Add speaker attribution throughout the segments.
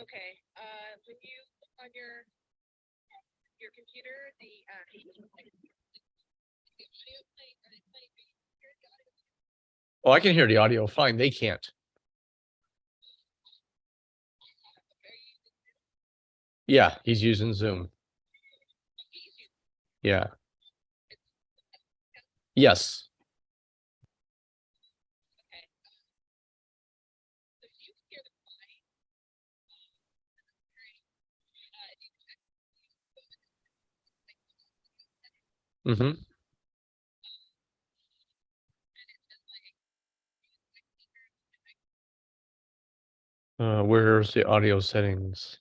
Speaker 1: Okay. When you on your computer, the
Speaker 2: Oh, I can hear the audio fine. They can't. Yeah, he's using Zoom. Yeah. Yes. Mm-hmm. Where's the audio settings?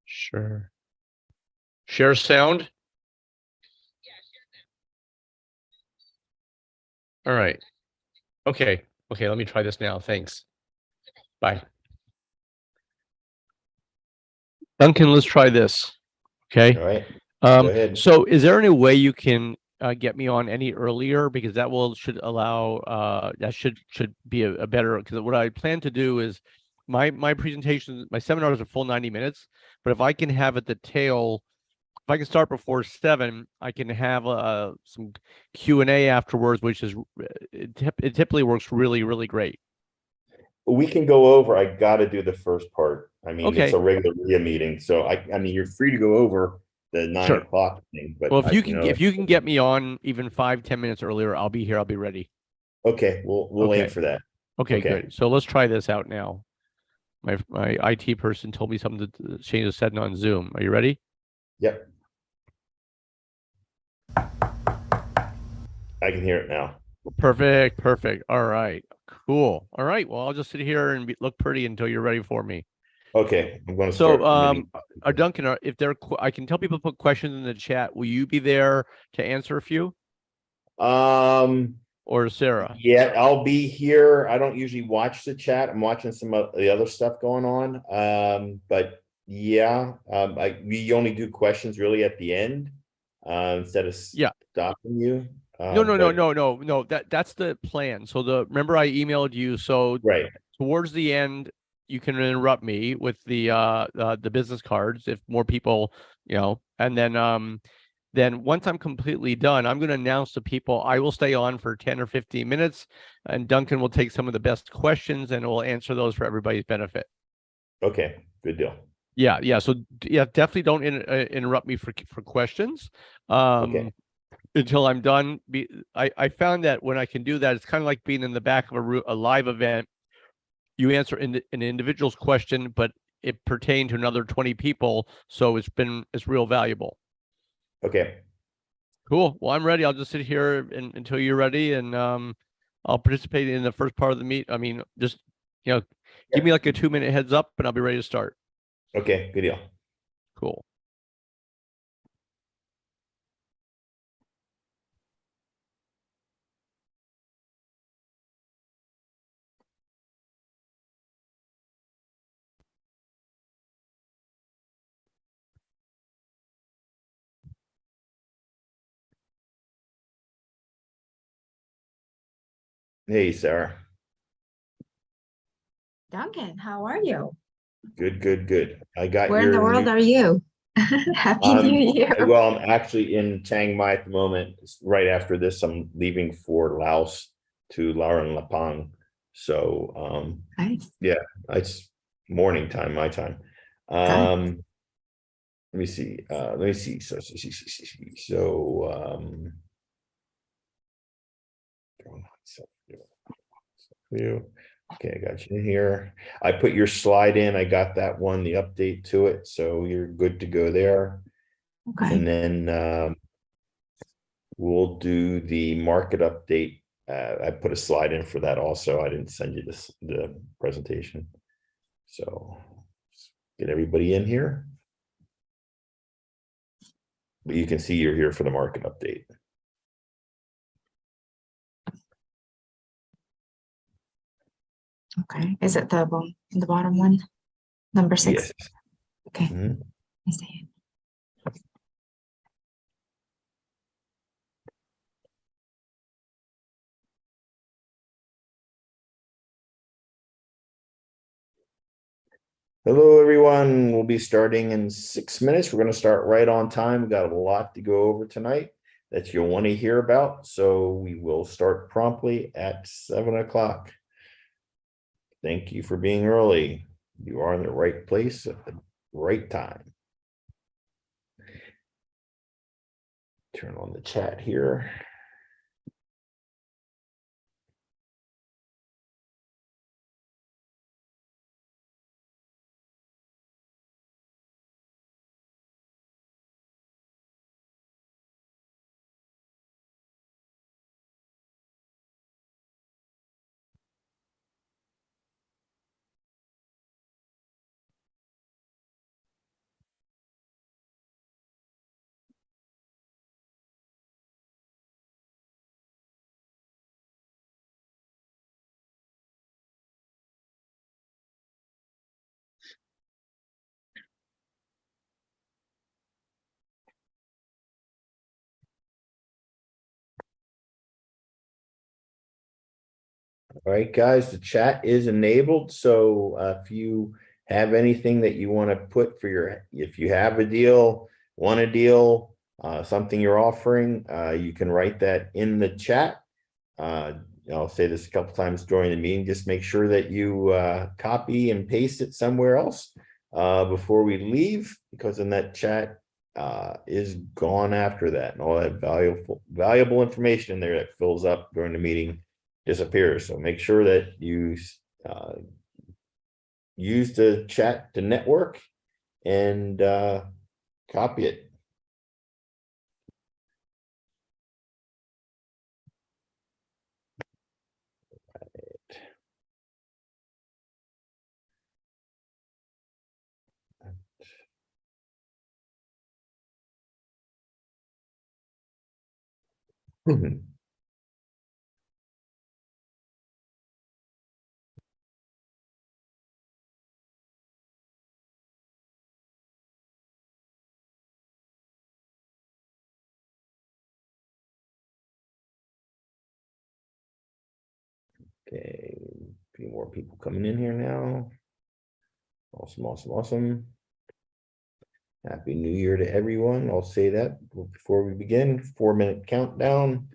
Speaker 2: Sure. Share sound. All right. Okay. Okay. Let me try this now. Thanks. Bye. Duncan, let's try this. Okay.
Speaker 3: All right. Go ahead.
Speaker 2: So is there any way you can get me on any earlier? Because that should allow that should be a better, because what I plan to do is my presentation, my seminar is a full 90 minutes, but if I can have at the tail, if I can start before 7, I can have some Q&A afterwards, which is it typically works really, really great.
Speaker 3: We can go over. I got to do the first part. I mean,
Speaker 2: Okay.
Speaker 3: it's a regular RIA meeting, so I mean, you're free to go over the 9
Speaker 2: Sure.
Speaker 3: o'clock thing. But
Speaker 2: Well, if you can get me on even 5-10 minutes earlier, I'll be here. I'll be ready.
Speaker 3: Okay, we'll aim
Speaker 2: Okay.
Speaker 3: for that.
Speaker 2: Okay,
Speaker 3: Okay.
Speaker 2: good. So let's try this out now. My IT person told me something to change the setting on Zoom. Are you ready?
Speaker 3: Yep. I can hear it now.
Speaker 2: Perfect. Perfect. All right. Cool. All right. Well, I'll just sit here and look pretty until you're ready for me.
Speaker 3: Okay, I'm going to start.
Speaker 2: So, Duncan, if I can tell people to put questions in the chat. Will you be there to answer a few? Or Sarah?
Speaker 3: Yeah, I'll be here. I don't usually watch the chat. I'm watching some of the other stuff going on. But yeah, we only do questions really at the end, instead of stopping you.
Speaker 2: No. That's the plan. So remember I emailed you. So
Speaker 3: right
Speaker 2: towards the end, you can interrupt me with the business cards if more people, and then once I'm completely done, I'm going to announce to people I will stay on for 10 or 15 minutes, and Duncan will take some of the best questions and we'll answer those for everybody's benefit.
Speaker 3: Okay, good deal.
Speaker 2: Yeah. So yeah, definitely don't interrupt me for questions.
Speaker 3: Okay.
Speaker 2: Until I'm done. I found that when I can do that, it's kind of like being in the back of a live event. You answer an individual's question, but it pertained to another 20 people, so it's real valuable.
Speaker 3: Okay.
Speaker 2: Cool. Well, I'm ready. I'll just sit here until you're ready, and I'll participate in the first part of the meet. I mean, just give me like a 2-minute heads up, and I'll be ready to start.
Speaker 3: Okay, good deal.
Speaker 2: Cool.
Speaker 3: Hey, Sarah.
Speaker 4: Duncan, how are you?
Speaker 3: Good. I got
Speaker 4: Where in the world are you? Happy New Year.
Speaker 3: Well, I'm actually in Chiang Mai at the moment. Right after this, I'm leaving for Laos to Luang. So,
Speaker 4: nice.
Speaker 3: Yeah, it's morning time, my time. Let me see. Okay, I got you in here. I put your slide in. I got that one, the update to it. So you're good to go there.
Speaker 4: Okay.
Speaker 3: And then we'll do the market update. I put a slide in for that also. I didn't send you the presentation. So get everybody in here. But you can see you're here for the market update.
Speaker 4: Okay. Is it the bottom one? Number 6?
Speaker 3: Yes.
Speaker 4: Okay.
Speaker 3: Mm-hmm.
Speaker 4: I see it.
Speaker 3: Hello, everyone. We'll be starting in 6 minutes. We're going to start right on time. We've got a lot to go over tonight that you'll want to hear about. So we will start promptly at 7 o'clock. Thank you for being early. You are in the right place at the right time. Turn on the chat here. All right, guys, the chat is enabled. So if you have anything that you want to put for if you have a deal, want a deal, something you're offering, you can write that in the chat. I'll say this a couple times during the meeting. Just make sure that you copy and paste it somewhere else before we leave, because in that chat is gone after that, and all that valuable information in there that fills up during the meeting disappears. So make sure that you use the chat to network and copy it. Okay, a few more people coming in here now. Awesome, awesome, awesome. Happy New Year to everyone. I'll say that before we begin. 4-minute countdown.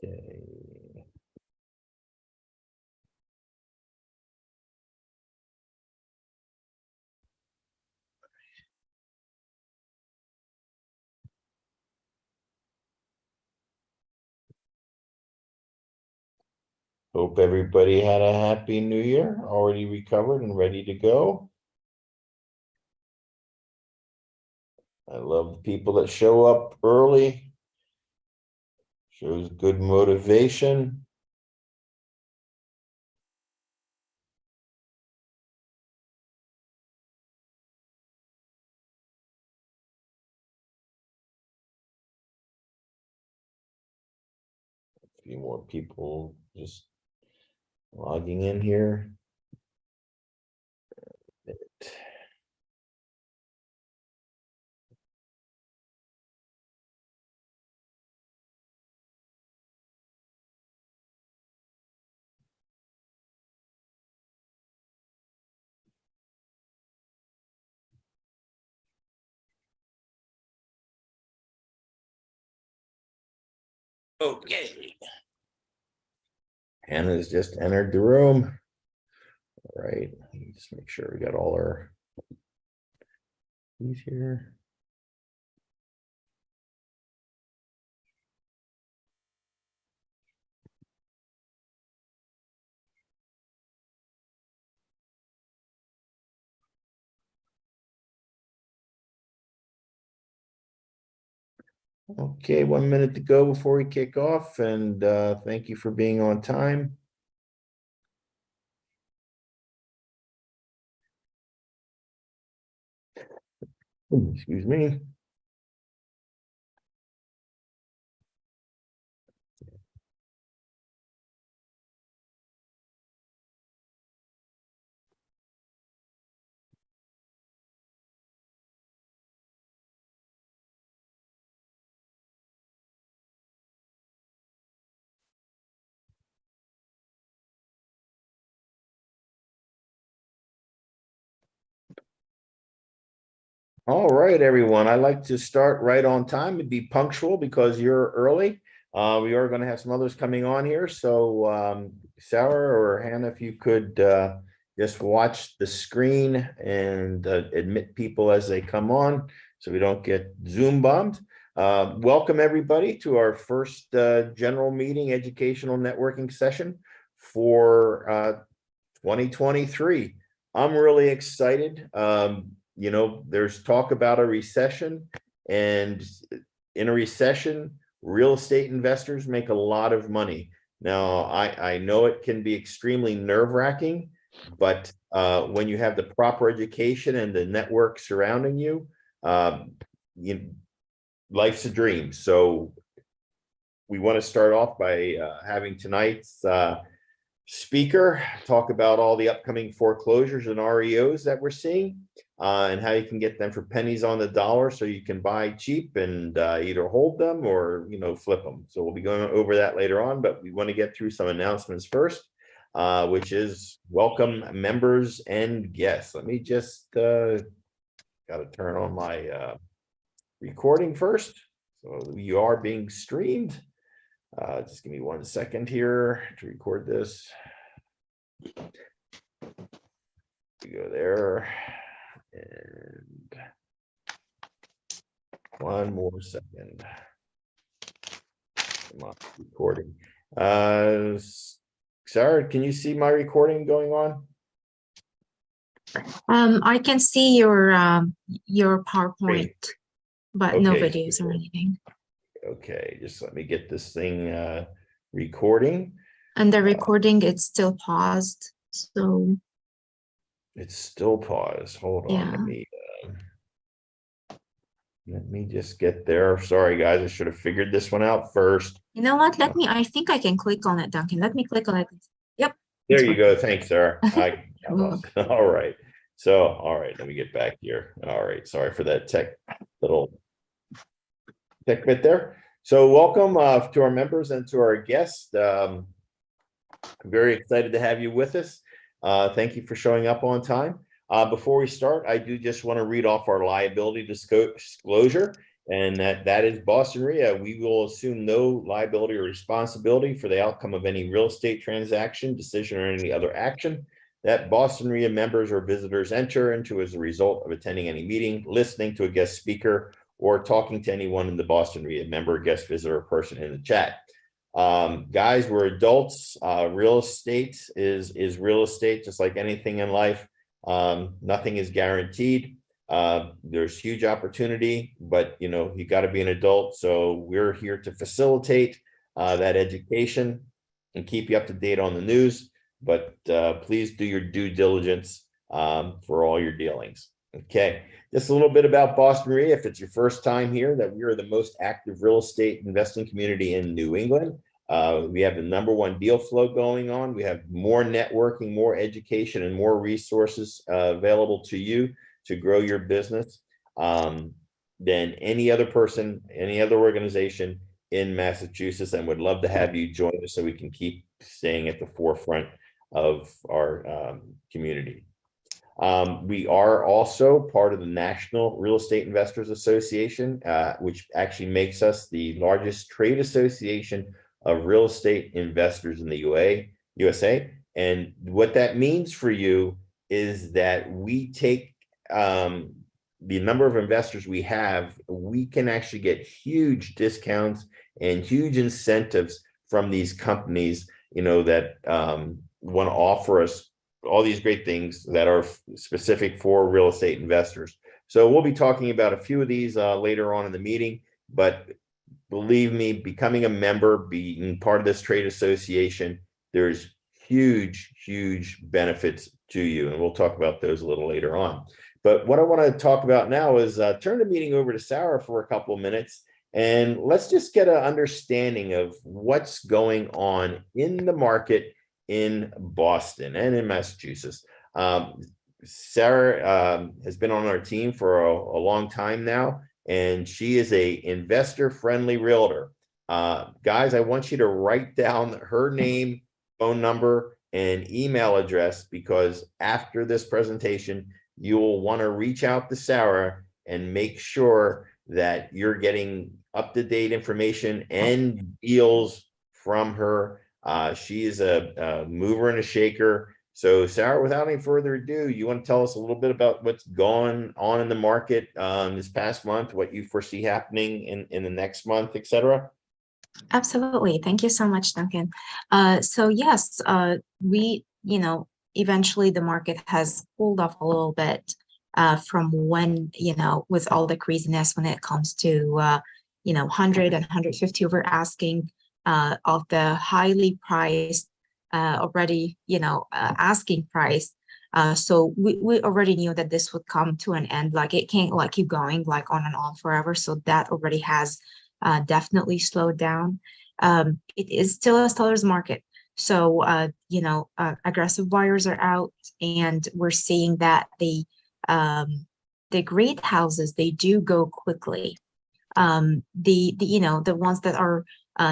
Speaker 3: Okay. Hope everybody had a happy new year, already recovered and ready to go. I love the people that show up early. Shows good motivation. A few more people just logging in here. Okay. Hannah's just entered the room. All right, let me just make sure we got all our keys here. Okay, 1 minute to go before we kick off, and thank you for being on time. Excuse me. All right, everyone. I like to start right on time and be punctual because you're early. We are going to have some others coming on here. So, Sarah or Hannah, if you could just watch the screen and admit people as they come on so we don't get Zoom bombed. Welcome, everybody, to our first general meeting educational networking session for 2023. I'm really excited. You know, there's talk about a recession, and in a recession, real estate investors make a lot of money. Now, I know it can be extremely nerve-wracking, but when you have the proper education and the network surrounding you, life's a dream. So we want to start off by having tonight's speaker talk about all the upcoming foreclosures and REOs that we're seeing, and how you can get them for pennies on the dollar so you can buy cheap and either hold them or, you know, flip them. So we'll be going over that later on, but we want to get through some announcements first, which is welcome members and guests. Let me just got to turn on my recording first. So you are being streamed. Just give me 1 second here to record this. We go there, and 1 more second. Come on, recording. Sarah, can you see my recording going on?
Speaker 4: I can see your PowerPoint,
Speaker 3: Great.
Speaker 4: but no
Speaker 3: Okay,
Speaker 4: videos or anything.
Speaker 3: Okay, just let me get this thing recording.
Speaker 4: And the recording, it's still paused. So
Speaker 3: It's still paused. Hold on,
Speaker 4: yeah.
Speaker 3: let me just get there. Sorry, guys, I should have figured this one out first.
Speaker 4: You know what? I think I can click on it, Duncan. Let me click on it. Yep.
Speaker 3: There
Speaker 4: it's
Speaker 3: you go. Thanks, Sarah.
Speaker 4: Look.
Speaker 3: All right. So, all right, let me get back here. All right, sorry for that little tech bit there. So welcome to our members and to our guests. I'm very excited to have you with us. Thank you for showing up on time. Before we start, I do just want to read off our liability disclosure, and that is Boston REIA. We will assume no liability or responsibility for the outcome of any real estate transaction, decision, or any other action that Boston REIA members or visitors enter into as a result of attending any meeting, listening to a guest speaker, or talking to anyone in the Boston REIA member, guest, visitor, or person in the chat. Guys, we're adults. Real estate is real estate, just like anything in life. Nothing is guaranteed. There's huge opportunity, but you know, you got to be an adult. So we're here to facilitate that education and keep you up to date on the news. But please do your due diligence for all your dealings. Okay, just a little bit about Boston REIA. If it's your first time here, that we are the most active real estate investing community in New England. We have the #1 deal flow going on. We have more networking, more education, and more resources available to you to grow your business than any other person, any other organization in Massachusetts, and would love to have you join us so we can keep staying at the forefront of our community. We are also part of the National Real Estate Investors Association, which actually makes us the largest trade association of real estate investors in the USA. And what that means for you is that we take the number of investors we have, we can actually get huge discounts and huge incentives from these companies, you know, that want to offer us all these great things that are specific for real estate investors. So we'll be talking about a few of these later on in the meeting, but believe me, becoming a member, being part of this trade association, there's huge benefits to you. And we'll talk about those a little later on. But what I want to talk about now is turn the meeting over to Sarah for a couple of minutes. And let's just get an understanding of what's going on in the market in Boston and in Massachusetts. Sarah has been on our team for a long time now, and she is a investor-friendly realtor. Guys, I want you to write down her name, phone number, and email address, because after this presentation, you'll want to reach out to Sarah and make sure that you're getting up-to-date information and deals from her. She is a mover and a shaker. So Sarah, without any further ado, you want to tell us a little bit about what's gone on in the market this past month, what you foresee happening in the next month, et cetera?
Speaker 4: Absolutely. Thank you so much, Duncan. So yes, we, eventually the market has cooled off a little bit from when, with all the craziness when it comes to, 100 and 150 over asking of the highly priced already, asking price. So we already knew that this would come to an end. Like it can't like keep going like on and on forever. So that already has definitely slowed down. It is still a seller's market. So, aggressive buyers are out, and we're seeing that the great houses, they do go quickly. The ones that are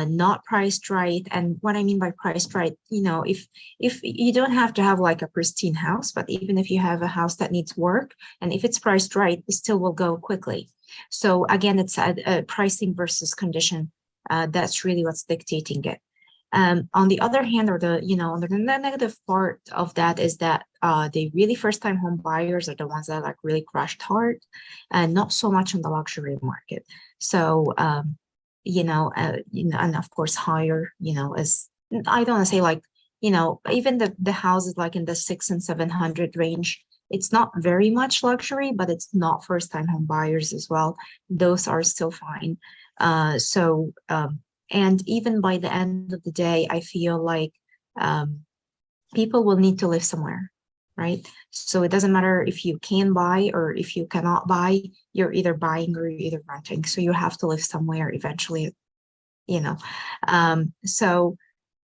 Speaker 4: not priced right. And what I mean by priced right, if you don't have to have like a pristine house, but even if you have a house that needs work, and if it's priced right, it still will go quickly. So again, it's a pricing versus condition. That's really what's dictating it. On the other hand, or the negative part of that is that the really first-time home buyers are the ones that like really crushed hard, and not so much on the luxury market. So and of course higher, as I don't want to say like, even the houses like in the 600 and 700 range, it's not very much luxury, but it's not first-time home buyers as well. Those are still fine. And even by the end of the day, I feel like people will need to live somewhere, right? So it doesn't matter if you can buy or if you cannot buy, you're either buying or you're either renting. So you have to live somewhere eventually, So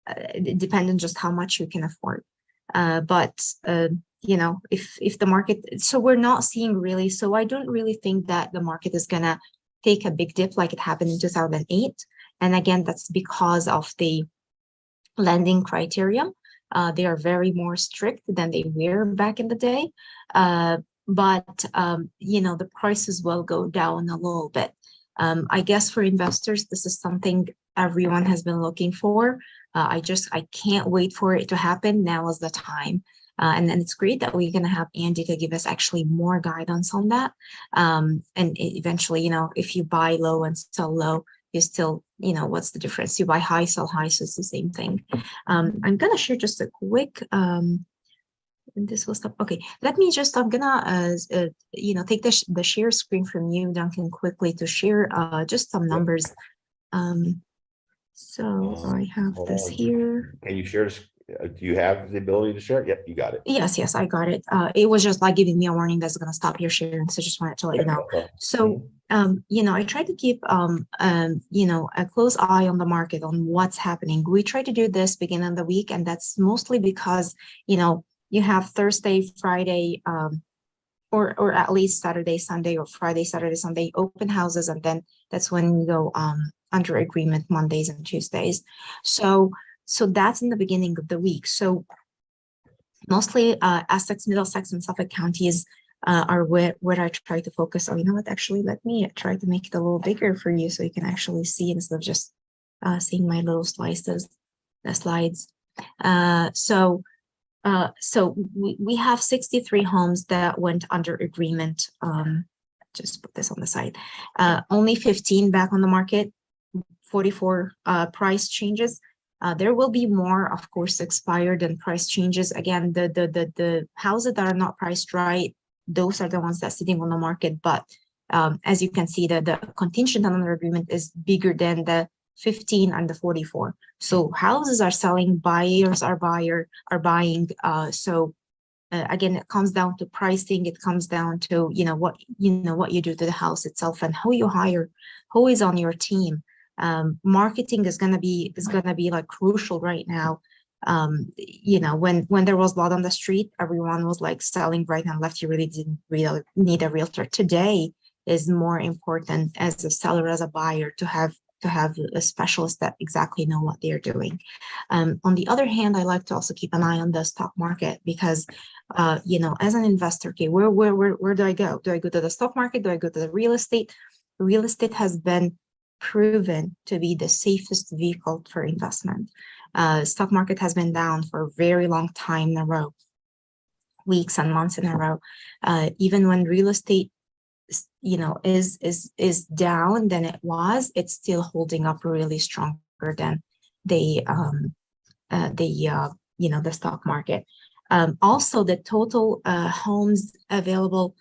Speaker 4: it depends on just how much you can afford. But if the market, so we're not seeing really, so I don't really think that the market is gonna take a big dip like it happened in 2008. And again, that's because of the lending criteria. They are very more strict than they were back in the day. But the prices will go down a little bit. I guess for investors, this is something everyone has been looking for. I can't wait for it to happen. Now is the time. And then it's great that we're going to have Andy to give us actually more guidance on that. And eventually, if you buy low and sell low, you still, what's the difference? You buy high, sell high, so it's the same thing. I'm going to share just a quick, this will stop. Okay, let me just, I'm gonna, take the share screen from you, Duncan, quickly to share just some numbers. So I have this here.
Speaker 3: Can you share? Do you have the ability to share? Yep, you got it.
Speaker 4: Yes, I got it. It was just like giving me a warning that's gonna stop your sharing. So just wanted to let you know. So, I try to keep, a close eye on the market, on what's happening. We try to do this beginning of the week, and that's mostly because, you have Thursday, Friday, or at least Saturday, Sunday, or Friday, Saturday, Sunday open houses, and then that's when you go under agreement Mondays and Tuesdays. So that's in the beginning of the week. So mostly Essex, Middlesex, and Suffolk counties are where I try to focus on. You know what? Actually, let me try to make it a little bigger for you so you can actually see instead of just seeing my little slides. So we have 63 homes that went under agreement. Just put this on the side. Only 15 back on the market, 44 price changes. There will be more, of course, expired and price changes. Again, the houses that are not priced right, those are the ones that's sitting on the market. But As you can see, the contingent on under agreement is bigger than the 15 and the 44. So houses are selling, buyers are buying. Again, it comes down to pricing. It comes down to what you do to the house itself and who you hire, who is on your team. Marketing is gonna be like crucial right now. When there was blood on the street, everyone was like selling right and left. You really didn't really need a realtor. Today is more important as a seller, as a buyer, to have a specialist that exactly know what they're doing. On the other hand, I like to also keep an eye on the stock market because, as an investor, okay, where do I go? Do I go to the stock market? Do I go to the real estate? Real estate has been proven to be the safest vehicle for investment. Stock market has been down for a very long time in a row, weeks and months in a row. Even when real estate is down than it was, it's still holding up really stronger than the stock market. Also, the total homes available,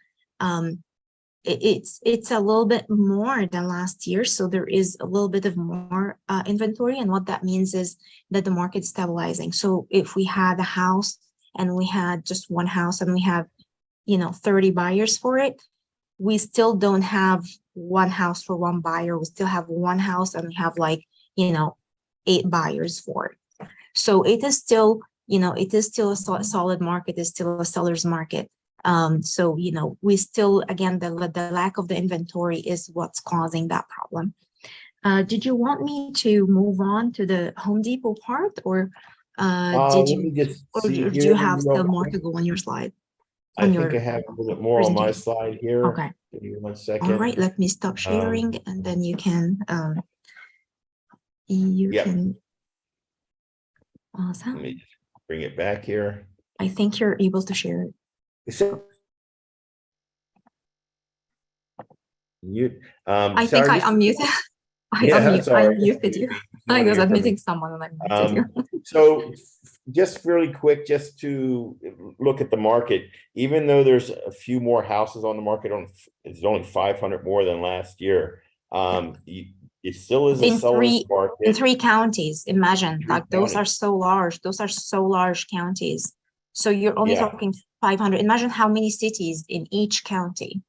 Speaker 4: it's a little bit more than last year, so there is a little bit of more inventory, and what that means is that the market's stabilizing. So if we had a house and we had just one house and we have 30 buyers for it, we still don't have one house for one buyer. We still have one house and we have 8 buyers for it. So it is still, a solid market. It's still a seller's market. So we still, again, the lack of the inventory is what's causing that problem. Did you want me to move on to the Home Depot part, or do you have still more to go on your slide?
Speaker 3: I think I have a little bit more on my slide here.
Speaker 4: Okay.
Speaker 3: Give me 1 second.
Speaker 4: All right, let me stop sharing, and then you can can. Awesome.
Speaker 3: Let me just bring it back here.
Speaker 4: I think you're able to share it. I think I unmuted. I unmuted you. I was unmuting someone and I muted you.
Speaker 3: So just really quick, just to look at the market, even though there's a few more houses on the market, it's only 500 more than last year. It still is a seller's market.
Speaker 4: In 3 counties, imagine, those are so large. Those are so large counties. So you're only talking 500. Imagine how many cities in each county.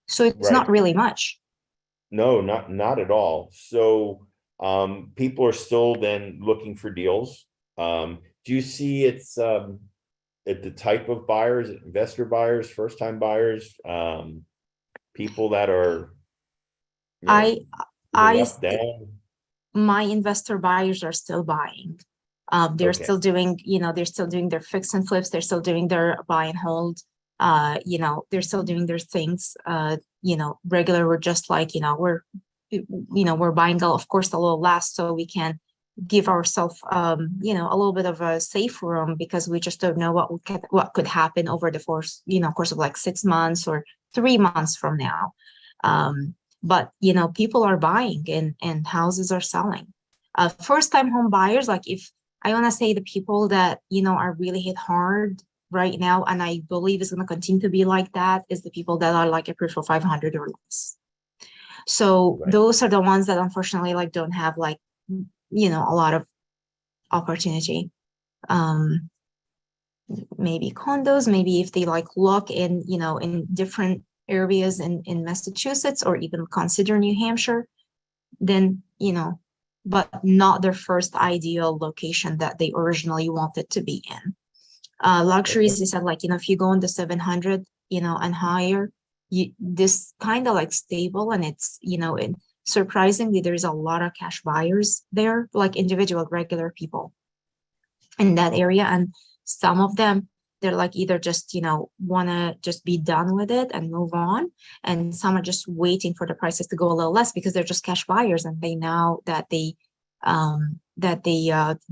Speaker 4: So it's not really much.
Speaker 3: No, not at all. So people are still then looking for deals. Do you see it's at the type of buyers, investor buyers, first-time buyers, people that are
Speaker 4: my investor buyers are still buying. They're still doing, they're still doing their fix and flips. They're still doing their buy and hold. They're still doing their things. Regular. We're just like, we're buying, of course, a little less, so we can give ourselves, a little bit of a safe room, because we just don't know what could happen over the course of like 6 months or 3 months from now. But people are buying and houses are selling. First-time home buyers, like, if I want to say the people that are really hit hard right now, and I believe it's going to continue to be like that, is the people that are like approved for 500 or less. So those are the ones that unfortunately don't have a lot of opportunity. Maybe condos, maybe if they look in in different areas in Massachusetts, or even consider New Hampshire, then but not their first ideal location that they originally wanted to be in. Luxuries, they said, if you go into 700 and higher, this kind of stable, and it's and surprisingly there's a lot of cash buyers there, individual regular people in that area, and some of them, they're either just want to just be done with it and move on, and some are just waiting for the prices to go a little less because they're just cash buyers, and they know that the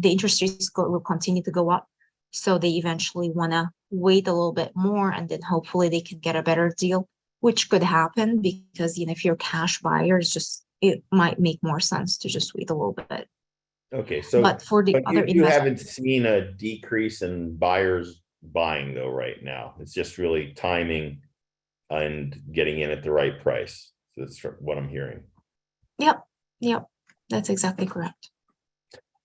Speaker 4: interest rates will continue to go up, so they eventually want to wait a little bit more, and then hopefully they can get a better deal, which could happen because if you're cash buyers, it might make more sense to just wait a little bit.
Speaker 3: Okay, so
Speaker 4: but for the other
Speaker 3: you haven't seen a decrease in buyers buying though right now. It's just really timing and getting in at the right price. That's what I'm hearing.
Speaker 4: Yep, that's exactly correct.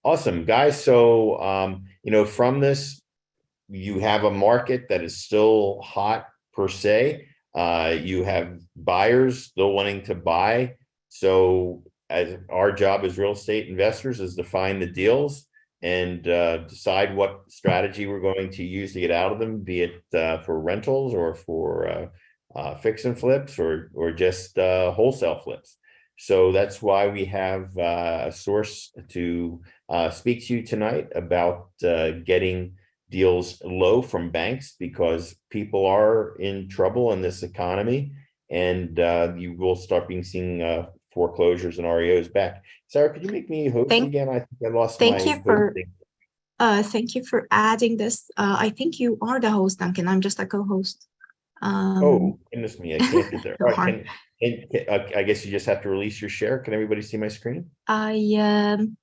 Speaker 3: Awesome, guys. So, from this, you have a market that is still hot per se. You have buyers still wanting to buy. So, as our job as real estate investors is to find the deals and decide what strategy we're going to use to get out of them, be it for rentals or for fix and flips or just wholesale flips. So that's why we have a source to speak to you tonight about getting deals low from banks, because people are in trouble in this economy, and you will start seeing foreclosures and REOs back. Sarah, could you make me host again? I think I lost my hosting.
Speaker 4: Thank you for adding this. I think you are the host, Duncan. I'm just a co-host.
Speaker 3: Oh, goodness me, I can't get there. All right, I guess you just have to release your share. Can everybody see my screen?
Speaker 4: I'm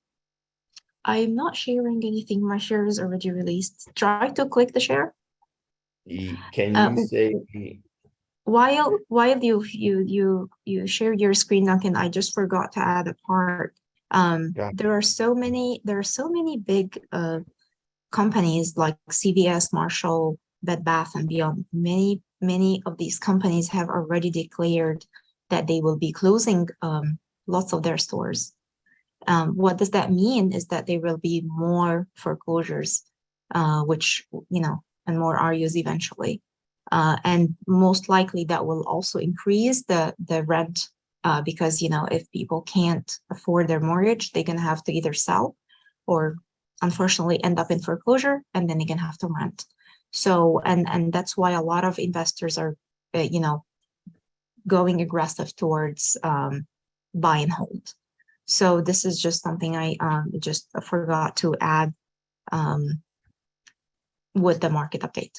Speaker 4: not sharing anything. My share is already released. Try to click the share.
Speaker 3: Can you say
Speaker 4: while you share your screen, Duncan? I just forgot to add a part. There are so many big companies like CVS, Marshall, Bed Bath and Beyond. Many of these companies have already declared that they will be closing lots of their stores. What does that mean is that there will be more foreclosures, which, and more REOs eventually. And most likely that will also increase the rent because, if people can't afford their mortgage, they're going to have to either sell or unfortunately end up in foreclosure, and then they're going to have to rent. So, and that's why a lot of investors are, going aggressive towards buy and hold. So this is just something I just forgot to add with the market update.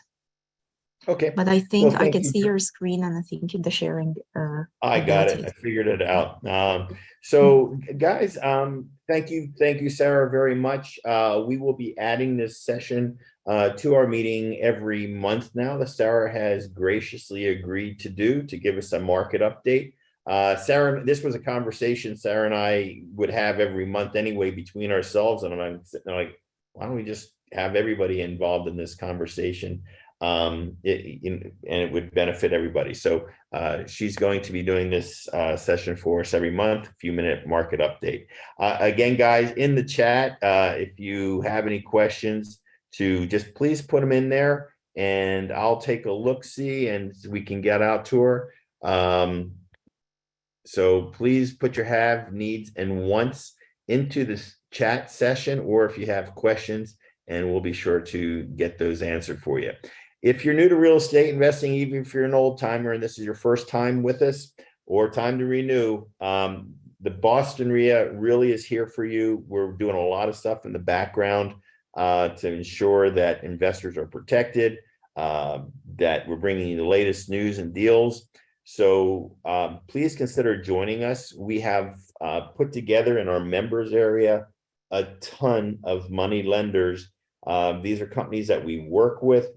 Speaker 3: Okay.
Speaker 4: But I think I can see your screen, and I think the sharing.
Speaker 3: I got it. I figured it out. So guys, thank you, Sarah, very much. We will be adding this session to our meeting every month now that Sarah has graciously agreed to give us a market update. Sarah, this was a conversation Sarah and I would have every month anyway between ourselves, and I'm sitting there like, why don't we just have everybody involved in this conversation? And it would benefit everybody. So she's going to be doing this session for us every month, a few-minute market update. Again, guys, in the chat, if you have any questions, to just please put them in there, and I'll take a look-see, and we can get out to her. So please put your have, needs, and wants into this chat session, or if you have questions, and we'll be sure to get those answered for you. If you're new to real estate investing, even if you're an old timer and this is your first time with us or time to renew, the Boston REIA really is here for you. We're doing a lot of stuff in the background to ensure that investors are protected, that we're bringing you the latest news and deals. So please consider joining us. We have put together in our members area a ton of money lenders. These are companies that we work with,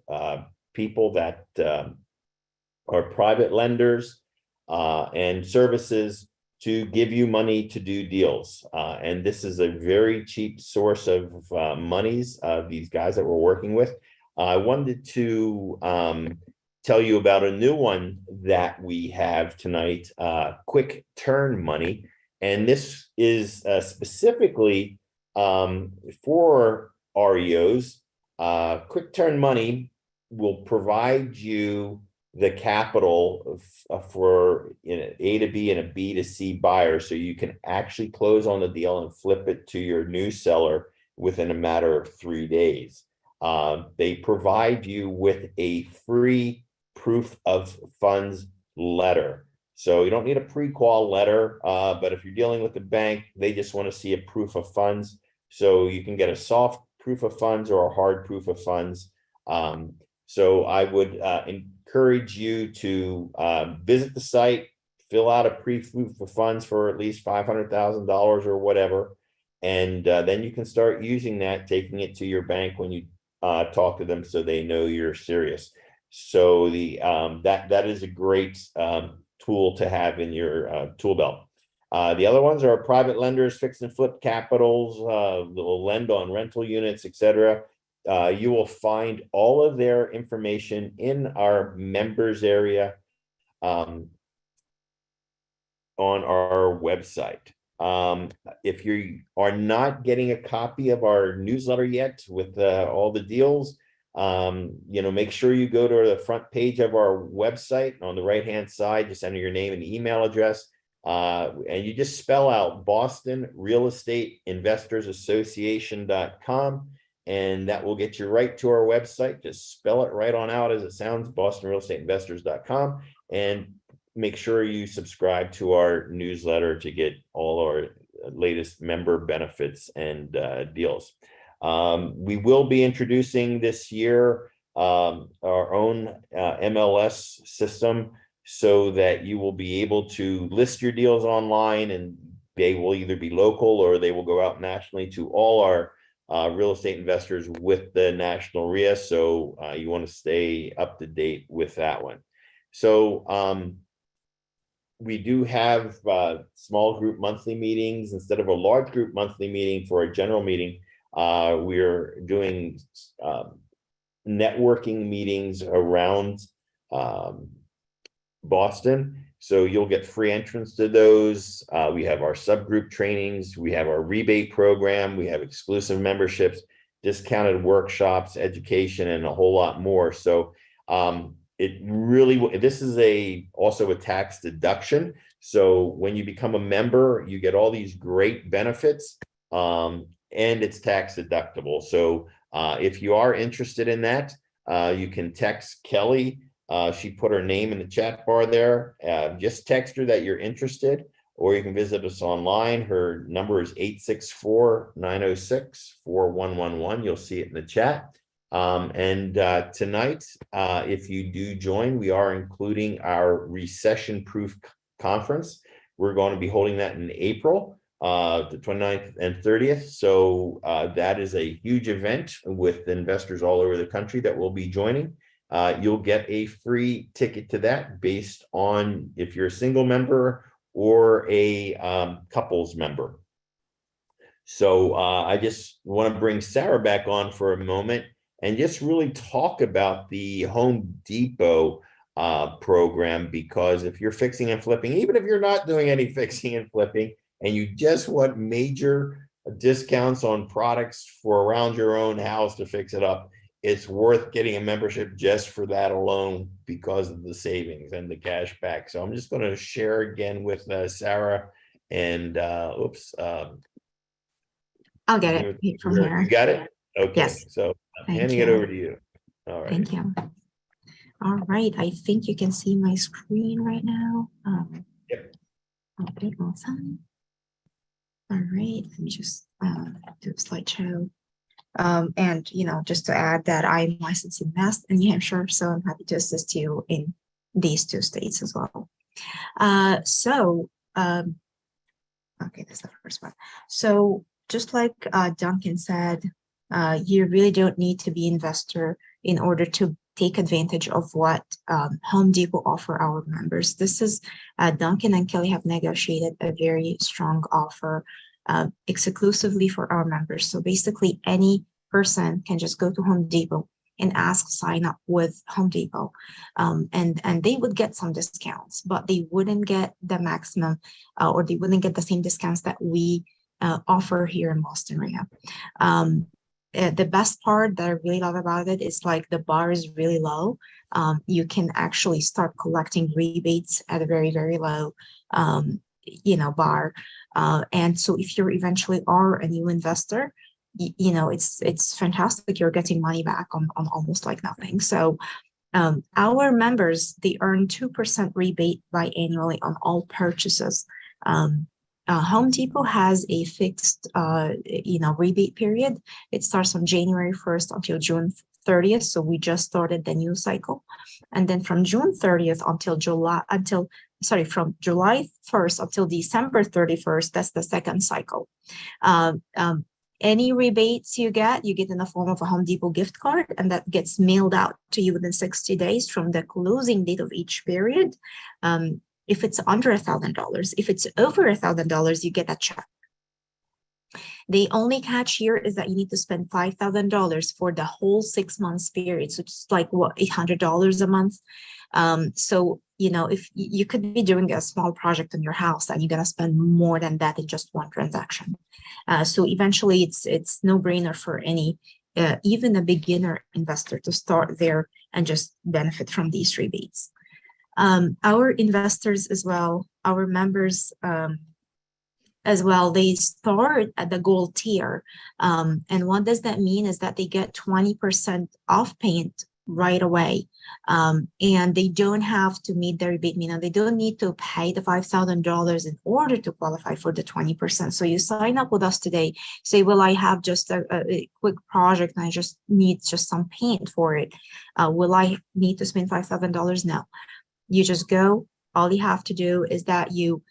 Speaker 3: people that are private lenders and services to give you money to do deals. And this is a very cheap source of monies, these guys that we're working with. I wanted to tell you about a new one that we have tonight, Quick Turn Money. And this is specifically for REOs. Quick Turn Money will provide you the capital for an A to B and a B to C buyer, so you can actually close on the deal and flip it to your new seller within a matter of 3 days. They provide you with a free proof of funds letter. So you don't need a pre-qual letter, but if you're dealing with the bank, they just want to see a proof of funds. So you can get a soft proof of funds or a hard proof of funds. So I would encourage you to visit the site, fill out a pre-proof of funds for at least $500,000 or whatever, and then you can start using that, taking it to your bank when you talk to them, so they know you're serious. So that is a great tool to have in your tool belt. The other ones are private lenders, fix and flip capitals, will lend on rental units, etc. You will find all of their information in our members area on our website. If you are not getting a copy of our newsletter yet with all the deals, make sure you go to the front page of our website. On the right-hand side, just enter your name and email address. And you just spell out Boston Real Estate Investors Association.com, and that will get you right to our website. Just spell it right on out as it sounds, BostonRealEstateInvestors.com, and make sure you subscribe to our newsletter to get all our latest member benefits and deals. We will be introducing this year our own MLS system, so that you will be able to list your deals online, and they will either be local or they will go out nationally to all our real estate investors with the national RIA. So you want to stay up to date with that one. So we do have small group monthly meetings instead of a large group monthly meeting for a general meeting. We're doing networking meetings around Boston, so you'll get free entrance to those. We have our subgroup trainings, we have our rebate program, we have exclusive memberships, discounted workshops, education, and a whole lot more. So it really, this is also a tax deduction. So when you become a member, you get all these great benefits, and it's tax deductible. So if you are interested in that, you can text Kelly. She put her name in the chat bar there. Just text her that you're interested, or you can visit us online. Her number is 864-906-4111. You'll see it in the chat. And tonight, if you do join, we are including our recession-proof conference. We're going to be holding that in April, the 29th and 30th. So that is a huge event with investors all over the country that will be joining. You'll get a free ticket to that based on if you're a single member or a couples member. So I just want to bring Sarah back on for a moment and just really talk about the Home Depot program, because if you're fixing and flipping, even if you're not doing any fixing and flipping, and you just want major discounts on products for around your own house to fix it up, it's worth getting a membership just for that alone because of the savings and the cash back. So I'm just going to share again with Sarah, and
Speaker 4: I'll get it from here.
Speaker 3: You got it? Okay.
Speaker 4: Yes.
Speaker 3: So I'm
Speaker 4: Thank
Speaker 3: handing
Speaker 4: you.
Speaker 3: it over to you. All right.
Speaker 4: Thank you. All right. I think you can see my screen right now.
Speaker 3: Yep.
Speaker 4: Okay, awesome. All right. Let me just do a slideshow. And, just to add that I'm licensed in Mass and New Hampshire, so I'm happy to assist you in these two states as well. Okay, that's the first one. So just like Duncan said, you really don't need to be an investor in order to take advantage of what Home Depot offer our members. This is Duncan and Kelly have negotiated a very strong offer exclusively for our members. So basically any person can just go to Home Depot and ask sign up with Home Depot, and they would get some discounts, but they wouldn't get the maximum or they wouldn't get the same discounts that we offer here in Boston area. The best part that I really love about it is like the bar is really low. You can actually start collecting rebates at a very, very low bar. And so if you eventually are a new investor, it's fantastic. You're getting money back on almost like nothing. So our members, they earn 2% rebate biannually on all purchases. Home Depot has a fixed, rebate period. It starts on January 1st until June 30th. So we just started the new cycle. And then from June 30th from July 1st until December 31st, that's the second cycle. Any rebates you get in the form of a Home Depot gift card, and that gets mailed out to you within 60 days from the closing date of each period. If it's under $1,000, if it's over $1,000, you get a check. The only catch here is that you need to spend $5,000 for the whole 6 months period. So it's like what, $800 a month. So, you know, if you could be doing a small project in your house and you're going to spend more than that in just one transaction. So eventually it's no brainer for any, even a beginner investor to start there and just benefit from these rebates. Our investors as well, our members, as well, they start at the gold tier. And what does that mean is that they get 20% off paint right away. And they don't have to meet their rebate minimum. They don't need to pay the $5,000 in order to qualify for the 20%. So you sign up with us today, say, well, I have just a quick project and I just need just some paint for it. Will I need to spend $5,000? No. You just go. All you have to do is that you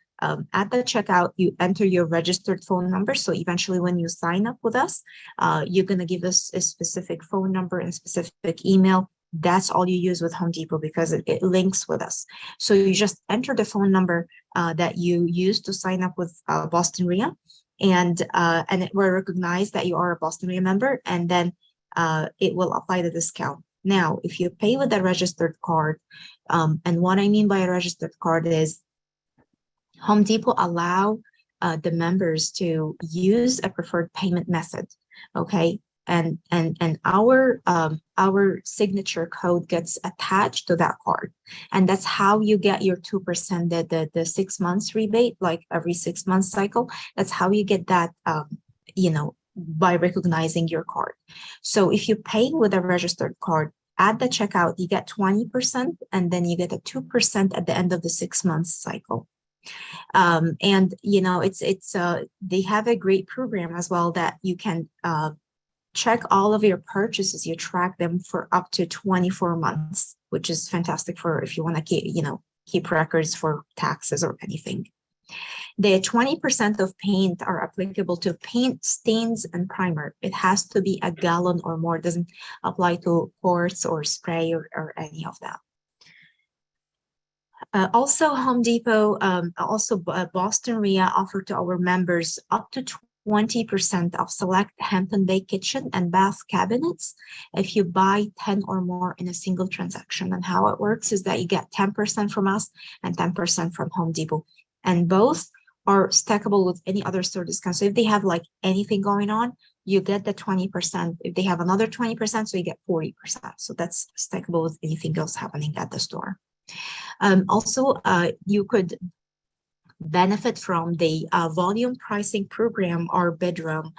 Speaker 4: at the checkout, you enter your registered phone number. So eventually when you sign up with us, you're going to give us a specific phone number and specific email. That's all you use with Home Depot because it links with us. So you just enter the phone number that you used to sign up with Boston RIA, and it will recognize that you are a Boston RIA member, and then it will apply the discount. Now, if you pay with a registered card, and what I mean by a registered card is Home Depot allow the members to use a preferred payment method, okay? And our signature code gets attached to that card, and that's how you get your 2%, the 6 months rebate, like every 6 month cycle. That's how you get that, you know, by recognizing your card. So if you pay with a registered card at the checkout, you get 20%, and then you get a 2% at the end of the 6 months cycle. And you know, they have a great program as well that you can check all of your purchases. You track them for up to 24 months, which is fantastic for if you want to keep records for taxes or anything. The 20% of paint are applicable to paint, stains, and primer. It has to be a gallon or more. It doesn't apply to quarts or spray or any of that. Also, Home Depot, Boston RIA offer to our members up to 20% of select Hampton Bay kitchen and bath cabinets if you buy 10 or more in a single transaction. And how it works is that you get 10% from us and 10% from Home Depot. And both are stackable with any other store discount. So if they have like anything going on, you get the 20%. If they have another 20%, so you get 40%. So that's stackable with anything else happening at the store. Also, you could benefit from the volume pricing program or Bidroom.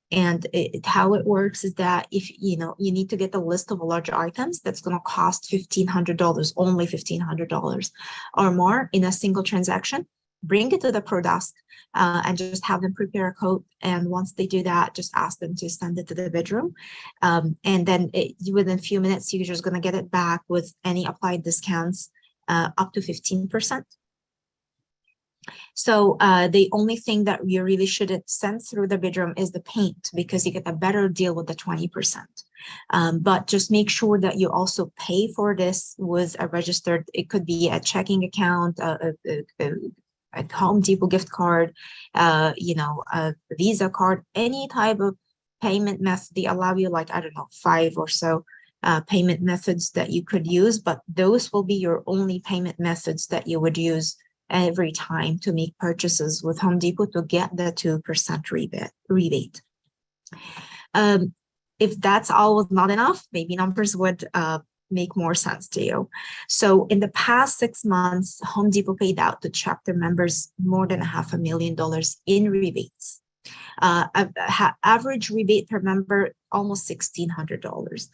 Speaker 4: And how it works is that if you need to get a list of large items that's going to cost $1,500, only $1,500 or more in a single transaction, bring it to the Pro Desk and just have them prepare a quote. And once they do that, just ask them to send it to the Bidroom. And then within a few minutes, you're just going to get it back with any applied discounts up to 15%. So the only thing that you really shouldn't send through the Bidroom is the paint, because you get a better deal with the 20%. But just make sure that you also pay for this with a registered, it could be a checking account, a Home Depot gift card, a Visa card, any type of payment method. They allow you like, I don't know, 5 or so payment methods that you could use, but those will be your only payment methods that you would use every time to make purchases with Home Depot to get the 2% rebate. If that's all was not enough, maybe numbers would make more sense to you. So in the past 6 months, Home Depot paid out to chapter members more than $500,000 in rebates. Average rebate per member, almost $1,600.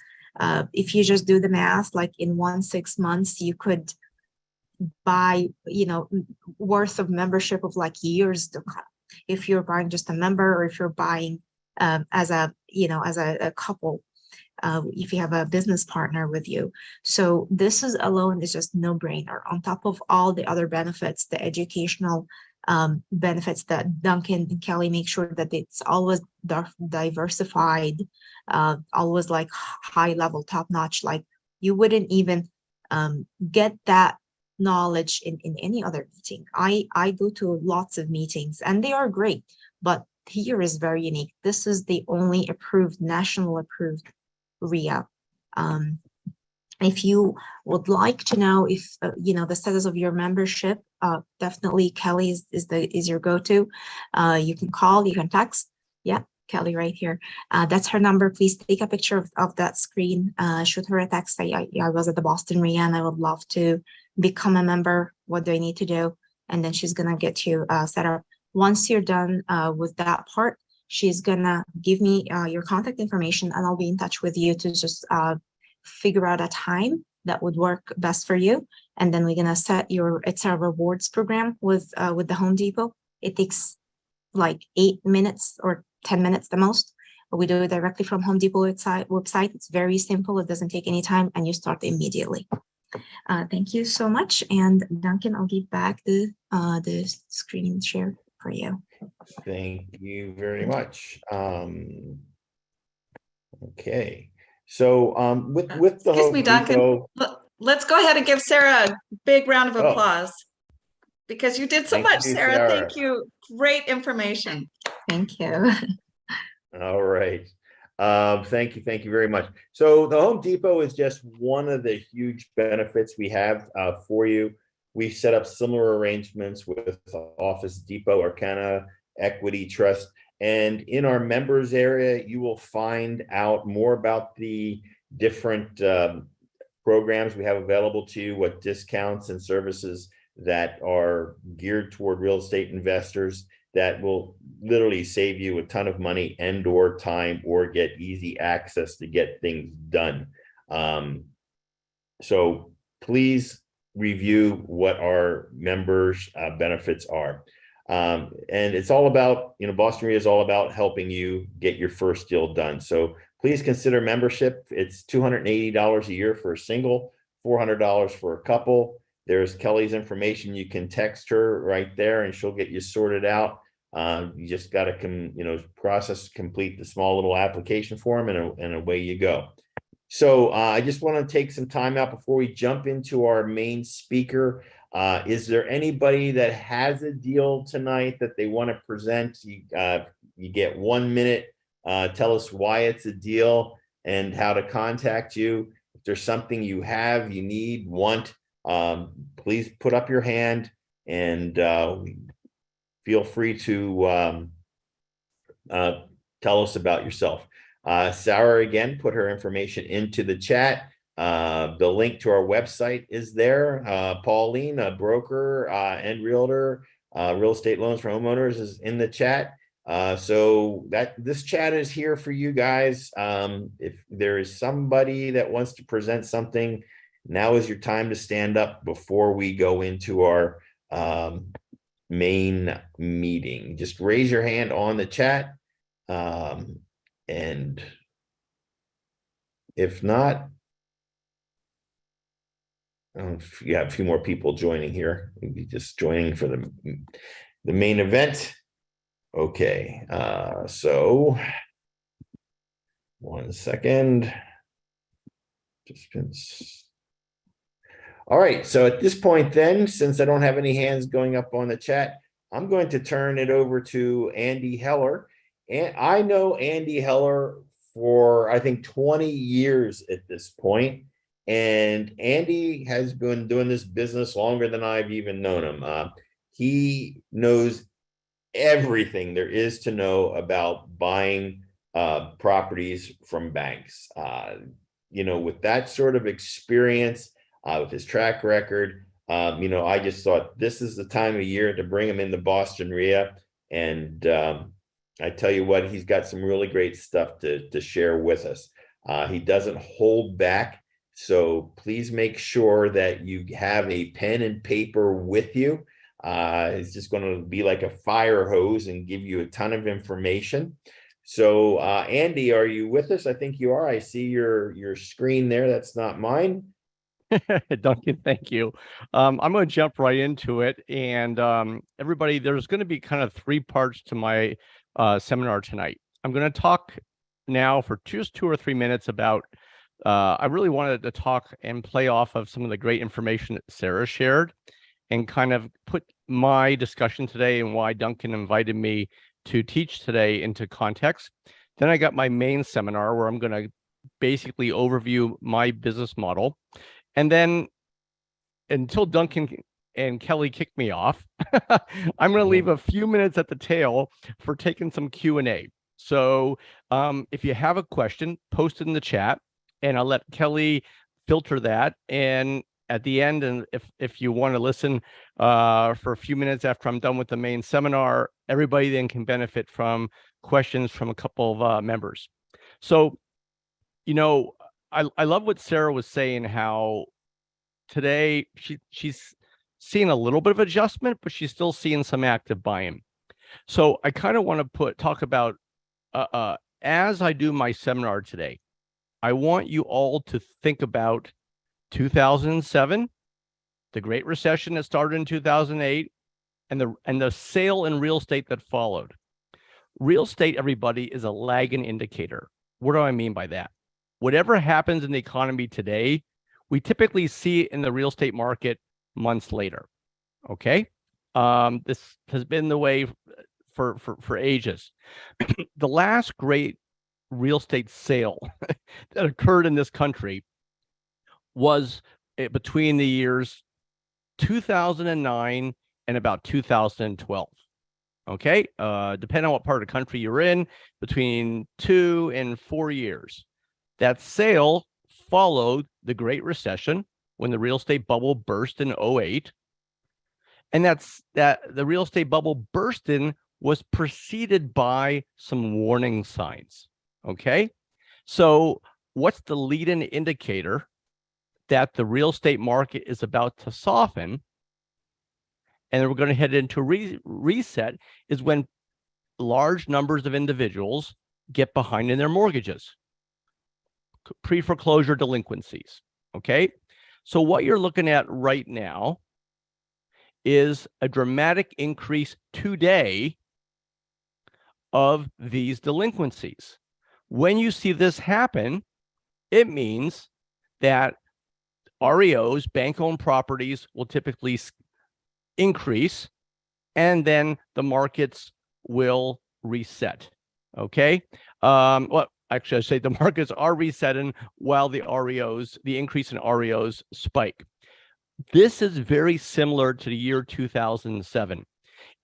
Speaker 4: If you just do the math, like in 6 months, you could buy, worth of membership of like years to come. If you're buying just a member, or if you're buying as a couple, if you have a business partner with you. So this alone is just no brainer on top of all the other benefits, the educational benefits that Duncan and Kelly make sure that it's always diversified, always like high level, top notch. Like you wouldn't even get that knowledge in any other meeting. I go to lots of meetings and they are great, but here is very unique. This is the only approved, national approved RIA. If you would like to know if the status of your membership, definitely Kelly is your go-to. You can call, you can text. Yeah, Kelly right here. That's her number. Please take a picture of that screen. Shoot her a text. I was at the Boston RIA and I would love to become a member. What do I need to do? And then she's gonna get you set up. Once you're done with that part, she's gonna give me your contact information and I'll be in touch with you to just figure out a time that would work best for you. And then we're gonna set it's a rewards program with the Home Depot. It takes like 8 minutes or 10 minutes the most. But we do it directly from Home Depot website. It's very simple. It doesn't take any time and you start immediately. Thank you so much. And Duncan, I'll give back the screen share for you.
Speaker 3: Thank you very much. Okay. So with the
Speaker 5: Excuse
Speaker 3: Home
Speaker 5: me, Duncan.
Speaker 3: Depot,
Speaker 5: Let's go ahead and give Sarah a big round of
Speaker 3: Oh.
Speaker 5: applause because you did so
Speaker 3: Thank
Speaker 5: much,
Speaker 3: you,
Speaker 5: Sarah.
Speaker 3: Sarah.
Speaker 5: Thank you. Great information.
Speaker 4: Thank you.
Speaker 3: all right. Thank you very much. So the Home Depot is just one of the huge benefits we have for you. We set up similar arrangements with Office Depot, Arcana, Equity Trust. And in our members area, you will find out more about the different programs we have available to you, what discounts and services that are geared toward real estate investors that will literally save you a ton of money and or time or get easy access to get things done. So please review what our members benefits are. And it's all about, Boston RIA is all about helping you get your first deal done. So please consider membership. It's $280 a year for a single, $400 for a couple. There's Kelly's information. You can text her right there and she'll get you sorted out. You just got to complete the small little application form and away you go. So I just want to take some time out before we jump into our main speaker. Is there anybody that has a deal tonight that they want to present? You get 1 minute. Tell us why it's a deal and how to contact you. If there's something you have, you need, want, please put up your hand and feel free to tell us about yourself. Sarah, again, put her information into the chat. The link to our website is there. Pauline, a broker and realtor, real estate loans for homeowners, is in the chat. So this chat is here for you guys. If there is somebody that wants to present something, now is your time to stand up before we go into our main meeting. Just raise your hand on the chat. And if not, you have a few more people joining here. Maybe just joining for the main event. Okay, so 1 second. Participants. All right, so at this point then, since I don't have any hands going up on the chat, I'm going to turn it over to Andy Heller. And I know Andy Heller for, I think, 20 years at this point. And Andy has been doing this business longer than I've even known him. He knows everything there is to know about buying properties from banks. With that sort of experience, with his track record, I just thought this is the time of year to bring him into Boston RIA. And I tell you what, he's got some really great stuff to share with us. He doesn't hold back. So please make sure that you have a pen and paper with you. It's just going to be like a fire hose and give you a ton of information. So Andy, are you with us? I think you are. I see your screen there. That's not mine.
Speaker 2: Duncan, thank you. I'm going to jump right into it. And everybody, there's going to be kind of 3 parts to my seminar tonight. I'm going to talk now for just 2 or 3 minutes about I really wanted to talk and play off of some of the great information that Sarah shared and kind of put my discussion today and why Duncan invited me to teach today into context. Then I got my main seminar where I'm going to basically overview my business model. And then until Duncan and Kelly kick me off, I'm going to leave a few minutes at the tail for taking some Q&A. So if you have a question, post it in the chat and I'll let Kelly filter that. And at the end, and if you want to listen for a few minutes after I'm done with the main seminar, everybody then can benefit from questions from a couple of members. So, you know, I love what Sarah was saying, how today she's seeing a little bit of adjustment, but she's still seeing some active buying. So I kind of want to talk about, as I do my seminar today, I want you all to think about 2007, the Great Recession that started in 2008, and the sale in real estate that followed. Real estate, everybody, is a lagging indicator. What do I mean by that? Whatever happens in the economy today, we typically see it in the real estate market months later. Okay, this has been the way for ages. The last great real estate sale that occurred in this country was between the years 2009 and about 2012. Okay, depending on what part of the country you're in, between 2 and 4 years. That sale followed the Great Recession when the real estate bubble burst in 2008. And the real estate bubble bursting was preceded by some warning signs. Okay, so what's the leading indicator that the real estate market is about to soften and we're going to head into reset is when large numbers of individuals get behind in their mortgages, pre-foreclosure delinquencies. Okay, so what you're looking at right now is a dramatic increase today of these delinquencies. When you see this happen, it means that REOs, bank-owned properties, will typically increase, and then the markets will reset. Okay. Well, actually, I say the markets are resetting while the increase in REOs spike. This is very similar to the year 2007.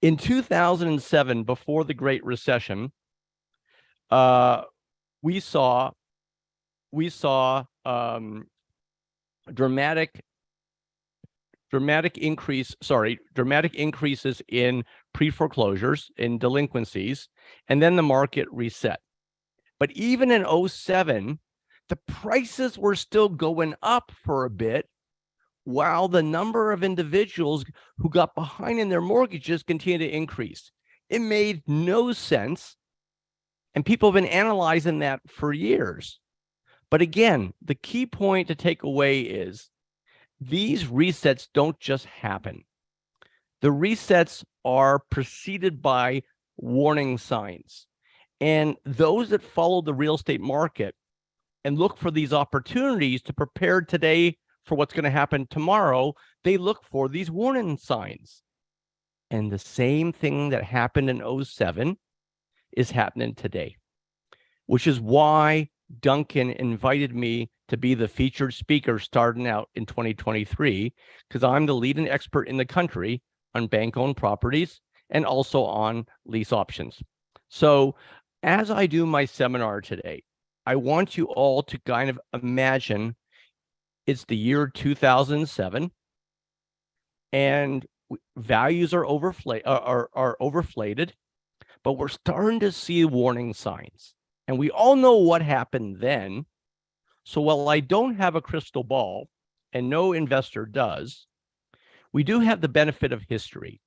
Speaker 2: In 2007, before the Great Recession, we saw dramatic increases in pre-foreclosures, in delinquencies, and then the market reset. But even in 2007, the prices were still going up for a bit, while the number of individuals who got behind in their mortgages continued to increase. It made no sense, and people have been analyzing that for years. But again, the key point to take away is these resets don't just happen. The resets are preceded by warning signs. And those that follow the real estate market and look for these opportunities to prepare today for what's going to happen tomorrow, they look for these warning signs. And the same thing that happened in 2007 is happening today, which is why Duncan invited me to be the featured speaker starting out in 2023, because I'm the leading expert in the country on bank-owned properties and also on lease options. So as I do my seminar today, I want you all to kind of imagine it's the year 2007 and values are overflated, but we're starting to see warning signs. And we all know what happened then. So while I don't have a crystal ball, and no investor does, we do have the benefit of history.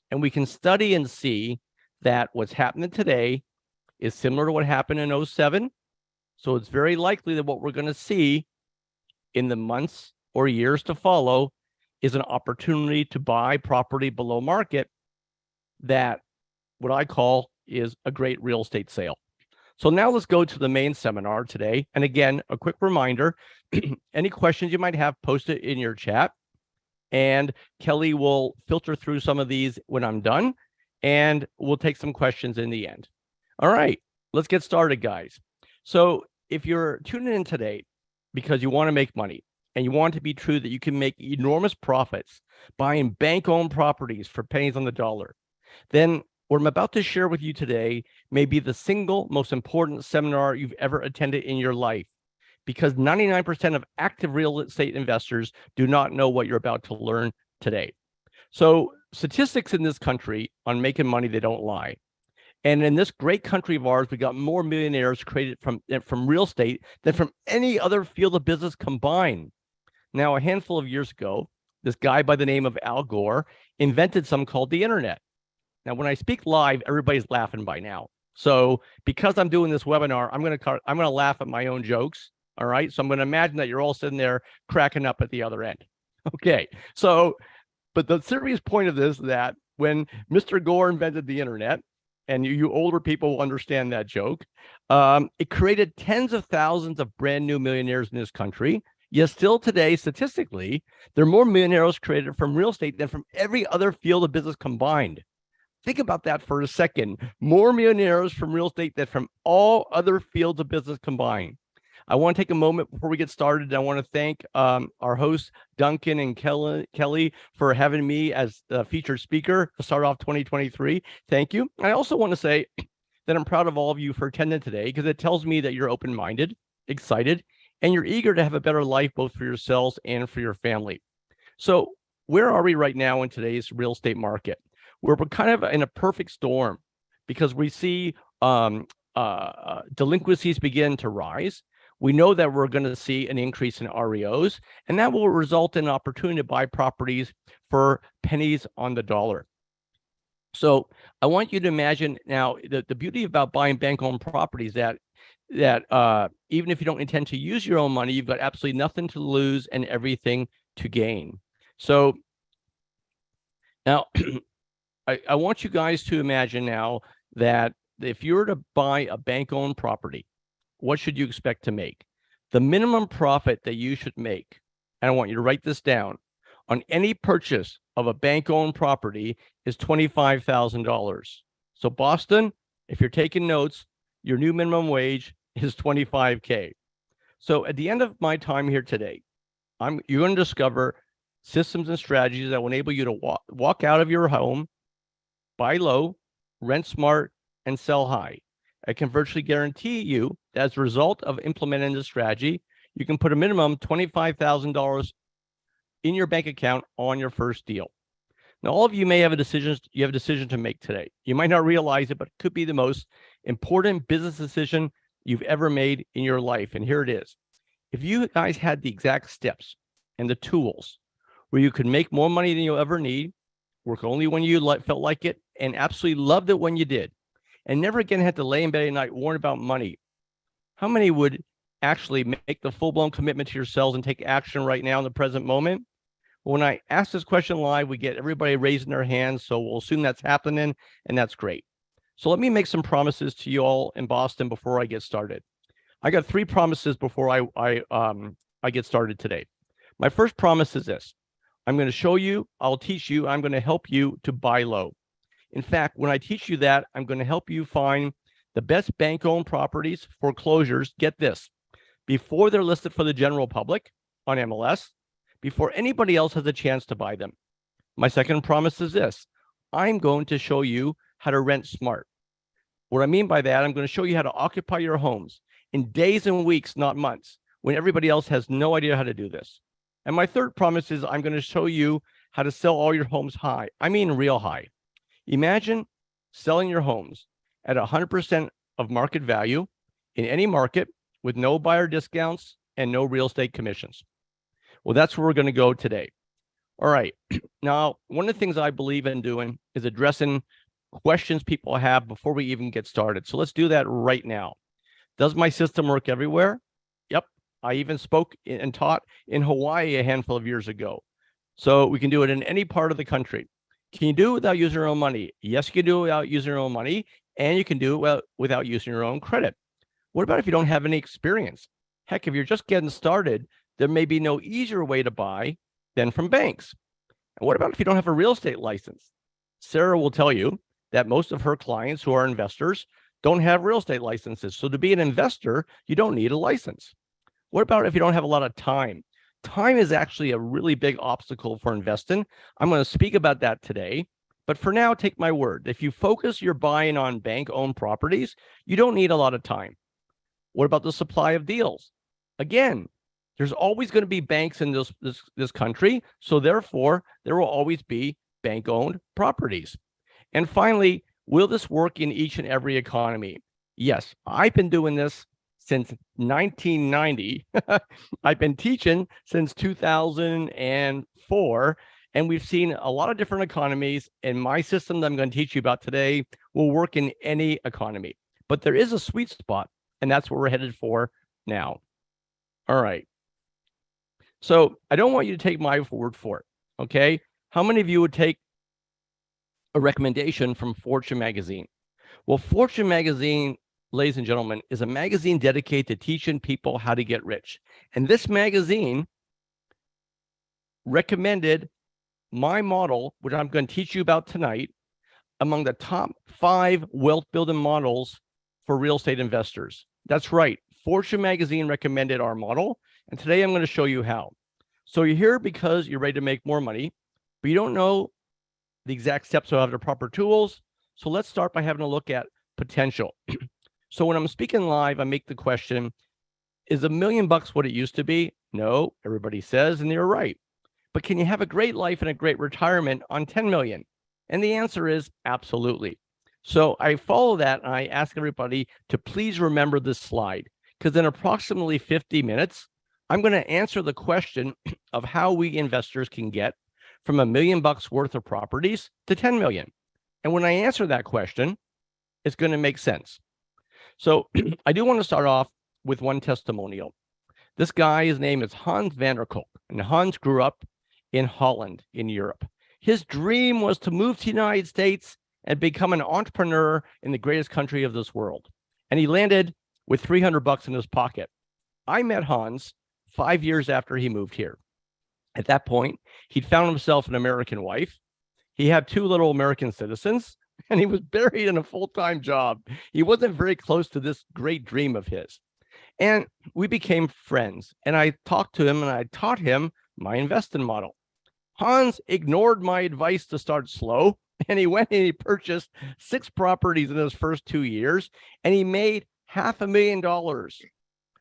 Speaker 2: And we can study and see that what's happening today is similar to what happened in 2007. So it's very likely that what we're going to see in the months or years to follow is an opportunity to buy property below market, that what I call is a great real estate sale. So now let's go to the main seminar today. And again, a quick reminder, any questions you might have, post it in your chat. And Kelly will filter through some of these when I'm done, and we'll take some questions in the end. All right, let's get started, guys. So if you're tuning in today because you want to make money and you want it to be true that you can make enormous profits buying bank-owned properties for pennies on the dollar, then what I'm about to share with you today may be the single most important seminar you've ever attended in your life, because 99% of active real estate investors do not know what you're about to learn today. So statistics in this country on making money, they don't lie. And in this great country of ours, we got more millionaires created from real estate than from any other field of business combined. Now, a handful of years ago, this guy by the name of Al Gore invented something called the internet. Now, when I speak live, everybody's laughing by now. So because I'm doing this webinar, I'm going to laugh at my own jokes. All right. So I'm going to imagine that you're all sitting there cracking up at the other end. Okay. So, but the serious point of this is that when Mr. Gore invented the internet, and you older people will understand that joke, it created tens of thousands of brand new millionaires in this country. Yet still today, statistically, there are more millionaires created from real estate than from every other field of business combined. Think about that for a second. More millionaires from real estate than from all other fields of business combined. I want to take a moment before we get started. I want to thank our hosts, Duncan and Kelly, for having me as the featured speaker to start off 2023. Thank you. I also want to say that I'm proud of all of you for attending today, because it tells me that you're open-minded, excited, and you're eager to have a better life, both for yourselves and for your family. So where are we right now in today's real estate market? We're kind of in a perfect storm, because we see delinquencies begin to rise. We know that we're going to see an increase in REOs, and that will result in an opportunity to buy properties for pennies on the dollar. So I want you to imagine now the beauty about buying bank-owned properties that even if you don't intend to use your own money, you've got absolutely nothing to lose and everything to gain. So now I want you guys to imagine now that if you were to buy a bank-owned property, what should you expect to make? The minimum profit that you should make, and I want you to write this down, on any purchase of a bank-owned property is $25,000. So Boston, if you're taking notes, your new minimum wage is $25K. So at the end of my time here today, you're going to discover systems and strategies that will enable you to walk out of your home, buy low, rent smart, and sell high. I can virtually guarantee you that as a result of implementing this strategy, you can put a minimum $25,000 in your bank account on your first deal. Now, all of you may have a decision to make today. You might not realize it, but it could be the most important business decision you've ever made in your life. And here it is. If you guys had the exact steps and the tools where you could make more money than you'll ever need, work only when you felt like it, and absolutely loved it when you did, and never again had to lay in bed at night worrying about money, how many would actually make the full-blown commitment to yourselves and take action right now in the present moment? When I ask this question live, we get everybody raising their hands, so we'll assume that's happening, and that's great. So let me make some promises to you all in Boston before I get started. I got 3 promises before I get started today. My first promise is this. I'm going to show you, I'll teach you, I'm going to help you to buy low. In fact, when I teach you that, I'm going to help you find the best bank-owned properties, foreclosures, get this, before they're listed for the general public on MLS, before anybody else has a chance to buy them. My second promise is this. I'm going to show you how to rent smart. What I mean by that, I'm going to show you how to occupy your homes in days and weeks, not months, when everybody else has no idea how to do this. And my third promise is I'm going to show you how to sell all your homes high. I mean real high. Imagine selling your homes at 100% of market value in any market with no buyer discounts and no real estate commissions. Well, that's where we're going to go today. All right. Now, one of the things I believe in doing is addressing questions people have before we even get started. So let's do that right now. Does my system work everywhere? Yep. I even spoke and taught in Hawaii a handful of years ago. So we can do it in any part of the country. Can you do it without using your own money? Yes, you can do it without using your own money, and you can do it without using your own credit. What about if you don't have any experience? Heck, if you're just getting started, there may be no easier way to buy than from banks. And what about if you don't have a real estate license? Sarah will tell you that most of her clients who are investors don't have real estate licenses. So to be an investor, you don't need a license. What about if you don't have a lot of time? Time is actually a really big obstacle for investing. I'm going to speak about that today. But for now, take my word. If you focus your buying on bank-owned properties, you don't need a lot of time. What about the supply of deals? Again, there's always going to be banks in this country. So therefore, there will always be bank-owned properties. And finally, will this work in each and every economy? Yes, I've been doing this since 1990. I've been teaching since 2004, and we've seen a lot of different economies. And my system that I'm going to teach you about today will work in any economy. But there is a sweet spot, and that's what we're headed for now. All right. So I don't want you to take my word for it, okay? How many of you would take a recommendation from Fortune magazine? Well, Fortune magazine, ladies and gentlemen, is a magazine dedicated to teaching people how to get rich. And this magazine recommended my model, which I'm going to teach you about tonight, among the top 5 wealth building models for real estate investors. That's right. Fortune magazine recommended our model, and today I'm going to show you how. So you're here because you're ready to make more money, but you don't know the exact steps of the proper tools. So let's start by having a look at potential. So when I'm speaking live, I make the question, is $1 million what it used to be? No, everybody says, and they're right. But can you have a great life and a great retirement on 10 million? And the answer is absolutely. So I follow that, and I ask everybody to please remember this slide, because in approximately 50 minutes, I'm going to answer the question of how we investors can get from $1 million worth of properties to 10 million. And when I answer that question, it's going to make sense. So I do want to start off with one testimonial. This guy, his name is Hans van der Kolk, and Hans grew up in Holland in Europe. His dream was to move to the United States and become an entrepreneur in the greatest country of this world. And he landed with $300 in his pocket. I met Hans 5 years after he moved here. At that point, he'd found himself an American wife. He had 2 little American citizens, and he was buried in a full-time job. He wasn't very close to this great dream of his. And we became friends, and I talked to him and I taught him my investing model. Hans ignored my advice to start slow, and he went and he purchased 6 properties in his first 2 years, and he made $500,000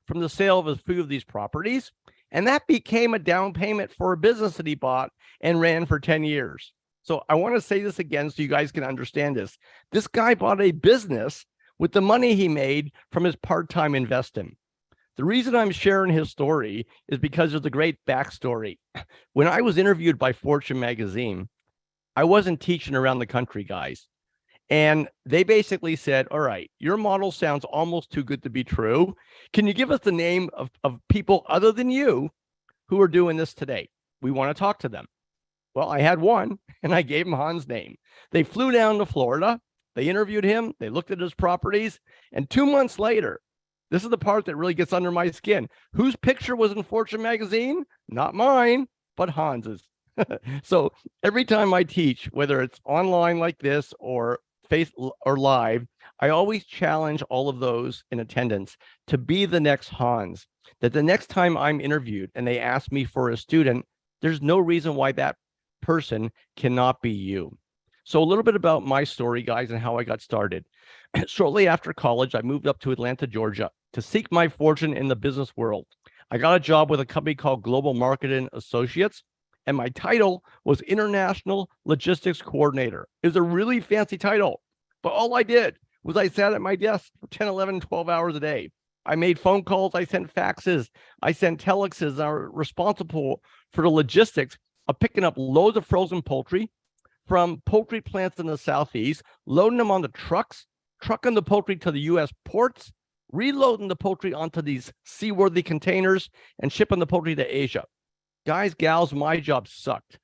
Speaker 2: from the sale of a few of these properties. And that became a down payment for a business that he bought and ran for 10 years. So I want to say this again so you guys can understand this. This guy bought a business with the money he made from his part-time investing. The reason I'm sharing his story is because there's a great backstory. When I was interviewed by Fortune magazine, I wasn't teaching around the country, guys. And they basically said, all right, your model sounds almost too good to be true. Can you give us the name of people other than you who are doing this today? We want to talk to them. Well, I had one, and I gave him Hans' name. They flew down to Florida. They interviewed him. They looked at his properties. And 2 months later, this is the part that really gets under my skin. Whose picture was in Fortune magazine? Not mine, but Hans's. So every time I teach, whether it's online like this or face or live, I always challenge all of those in attendance to be the next Hans, that the next time I'm interviewed and they ask me for a student, there's no reason why that person cannot be you. So a little bit about my story, guys, and how I got started. Shortly after college, I moved up to Atlanta, Georgia to seek my fortune in the business world. I got a job with a company called Global Marketing Associates, and my title was International Logistics Coordinator. It was a really fancy title, but all I did was I sat at my desk for 10, 11, 12 hours a day. I made phone calls, I sent faxes, I sent telexes. I was responsible for the logistics of picking up loads of frozen poultry from poultry plants in the Southeast, loading them on the trucks, trucking the poultry to the U.S. ports, reloading the poultry onto these seaworthy containers, and shipping the poultry to Asia. Guys, gals, my job sucked.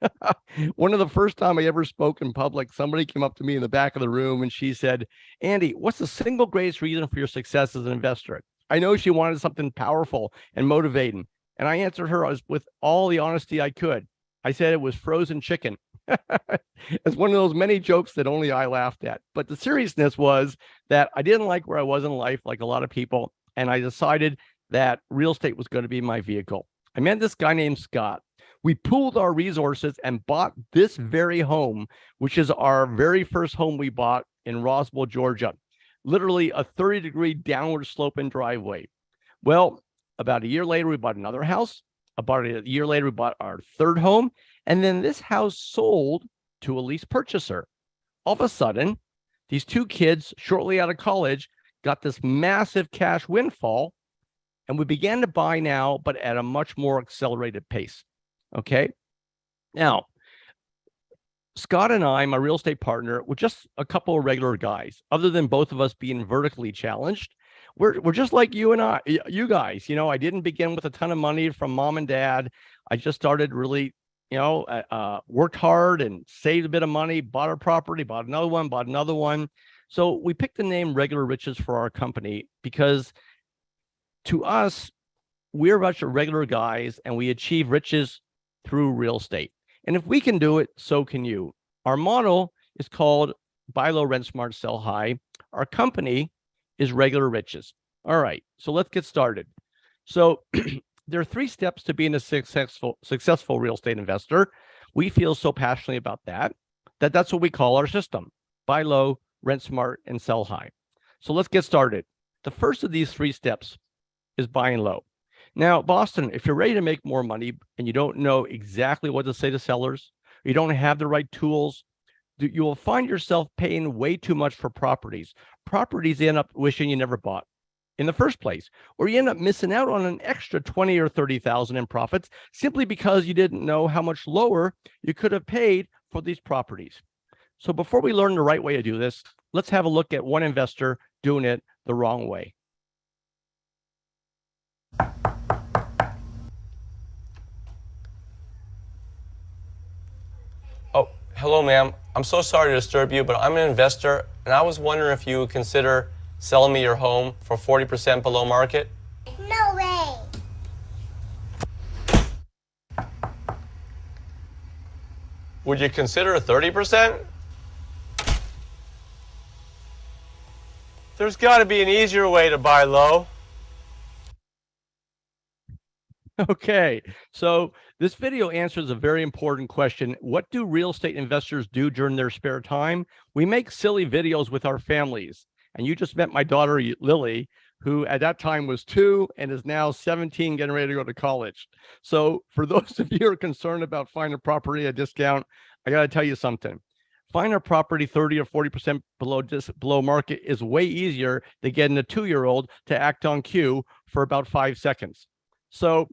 Speaker 2: One of the first time I ever spoke in public, somebody came up to me in the back of the room and she said, Andy, what's the single greatest reason for your success as an investor? I know she wanted something powerful and motivating. And I answered her with all the honesty I could. I said it was frozen chicken. It's one of those many jokes that only I laughed at. But the seriousness was that I didn't like where I was in life, like a lot of people. And I decided that real estate was going to be my vehicle. I met this guy named Scott. We pooled our resources and bought this very home, which is our very first home we bought in Roswell, Georgia. Literally a 30-degree downward sloping driveway. Well, about a year later, we bought another house. About a year later, we bought our third home. And then this house sold to a lease purchaser. All of a sudden, these two kids, shortly out of college, got this massive cash windfall. And we began to buy now, but at a much more accelerated pace. Okay. Now, Scott and I, my real estate partner, we're just a couple of regular guys. Other than both of us being vertically challenged, we're just like you and I, you guys. You know, I didn't begin with a ton of money from mom and dad. I just started really, worked hard and saved a bit of money, bought a property, bought another one. So we picked the name Regular Riches for our company because to us, we're a bunch of regular guys and we achieve riches through real estate. And if we can do it, so can you. Our model is called Buy Low, Rent Smart, Sell High. Our company is Regular Riches. All right, so let's get started. So there are 3 steps to being a successful real estate investor. We feel so passionately about that's what we call our system. Buy low, rent smart, and sell high. So let's get started. The first of these 3 steps is buying low. Now, Boston, if you're ready to make more money and you don't know exactly what to say to sellers, you don't have the right tools, you will find yourself paying way too much for properties. Properties you end up wishing you never bought in the first place, or you end up missing out on an extra 20 or 30,000 in profits simply because you didn't know how much lower you could have paid for these properties. So before we learn the right way to do this, let's have a look at one investor doing it the wrong way.
Speaker 6: Oh, hello, ma'am. I'm so sorry to disturb you, but I'm an investor, and I was wondering if you would consider selling me your home for 40% below market.
Speaker 7: No way.
Speaker 6: Would you consider 30%? There's got to be an easier way to buy low.
Speaker 2: Okay, so this video answers a very important question. What do real estate investors do during their spare time? We make silly videos with our families. And you just met my daughter, Lily, who at that time was 2 and is now 17, getting ready to go to college. So for those of you who are concerned about finding a property at a discount, I got to tell you something. Find a property 30 or 40% below market is way easier than getting a 2-year-old to act on cue for about 5 seconds. So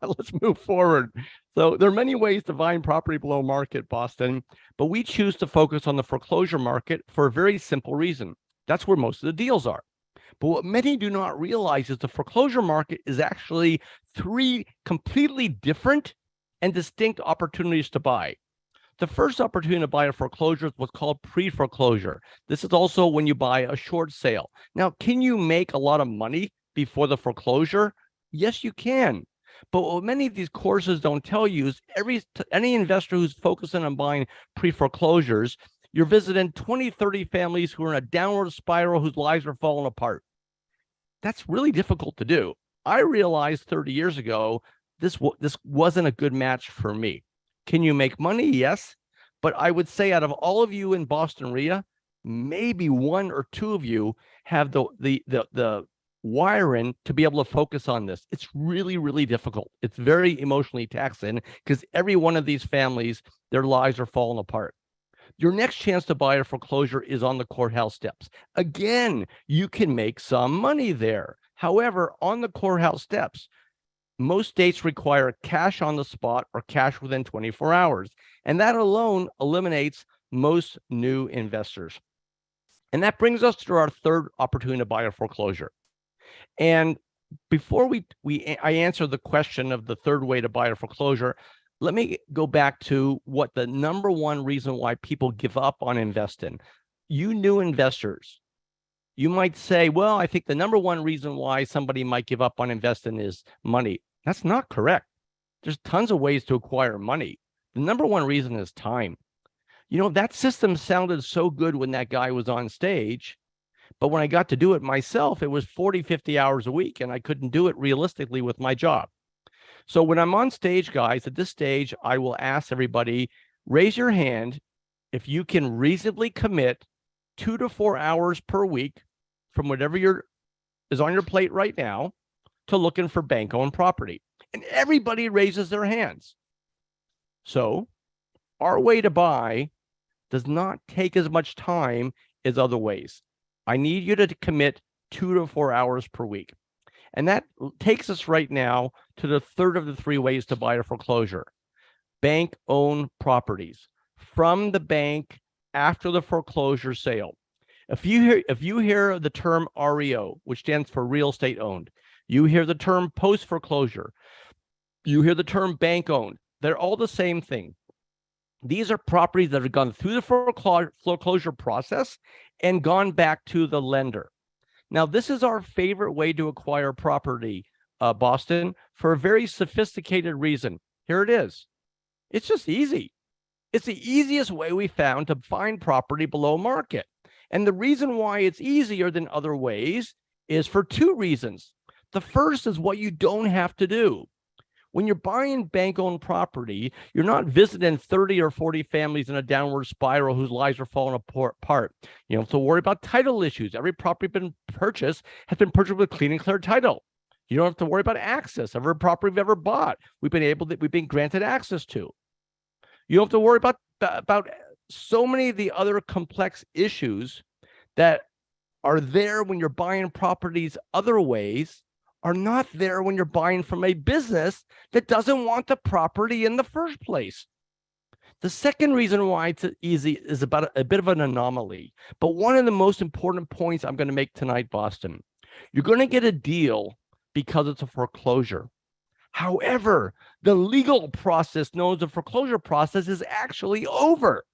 Speaker 2: let's move forward. So there are many ways to find property below market, Boston, but we choose to focus on the foreclosure market for a very simple reason. That's where most of the deals are. But what many do not realize is the foreclosure market is actually 3 completely different and distinct opportunities to buy. The first opportunity to buy a foreclosure is what's called pre-foreclosure. This is also when you buy a short sale. Now, can you make a lot of money before the foreclosure? Yes, you can. But what many of these courses don't tell you is any investor who's focusing on buying pre-foreclosures, you're visiting 20, 30 families who are in a downward spiral whose lives are falling apart. That's really difficult to do. I realized 30 years ago, this wasn't a good match for me. Can you make money? Yes. But I would say out of all of you in Boston REIA, maybe 1 or 2 of you have the wiring to be able to focus on this. It's really, really difficult. It's very emotionally taxing because every one of these families, their lives are falling apart. Your next chance to buy a foreclosure is on the courthouse steps. Again, you can make some money there. However, on the courthouse steps, most states require cash on the spot or cash within 24 hours. And that alone eliminates most new investors. And that brings us to our third opportunity to buy a foreclosure. And before I answer the question of the third way to buy a foreclosure, let me go back to what the number one reason why people give up on investing. You new investors, You might say, well, I think the number one reason why somebody might give up on investing is money. That's not correct. There's tons of ways to acquire money. The number one reason is time. You know, that system sounded so good when that guy was on stage, but when I got to do it myself, it was 40, 50 hours a week, and I couldn't do it realistically with my job. So when I'm on stage, guys, at this stage, I will ask everybody, raise your hand if you can reasonably commit 2 to 4 hours per week from whatever is on your plate right now to looking for bank-owned property. And everybody raises their hands. So our way to buy does not take as much time as other ways. I need you to commit 2 to 4 hours per week. And that takes us right now to the third of the three ways to buy a foreclosure. Bank-owned properties from the bank after the foreclosure sale. If you hear the term REO, which stands for real estate owned, you hear the term post foreclosure, you hear the term bank owned, they're all the same thing. These are properties that have gone through the foreclosure process and gone back to the lender. Now, this is our favorite way to acquire property, Boston, for a very sophisticated reason. Here it is. It's just easy. It's the easiest way we found to find property below market. And the reason why it's easier than other ways is for two reasons. The first is what you don't have to do. When you're buying bank-owned property, you're not visiting 30 or 40 families in a downward spiral whose lives are falling apart. You don't have to worry about title issues. Every property been purchased has been purchased with clean and clear title. You don't have to worry about access. Every property we've ever bought, we've been granted access to. You don't have to worry about so many of the other complex issues that are there when you're buying properties other ways are not there when you're buying from a business that doesn't want the property in the first place. The second reason why it's easy is about a bit of an anomaly, but one of the most important points I'm going to make tonight, Boston, you're going to get a deal because it's a foreclosure. However, the legal process known as the foreclosure process is actually over.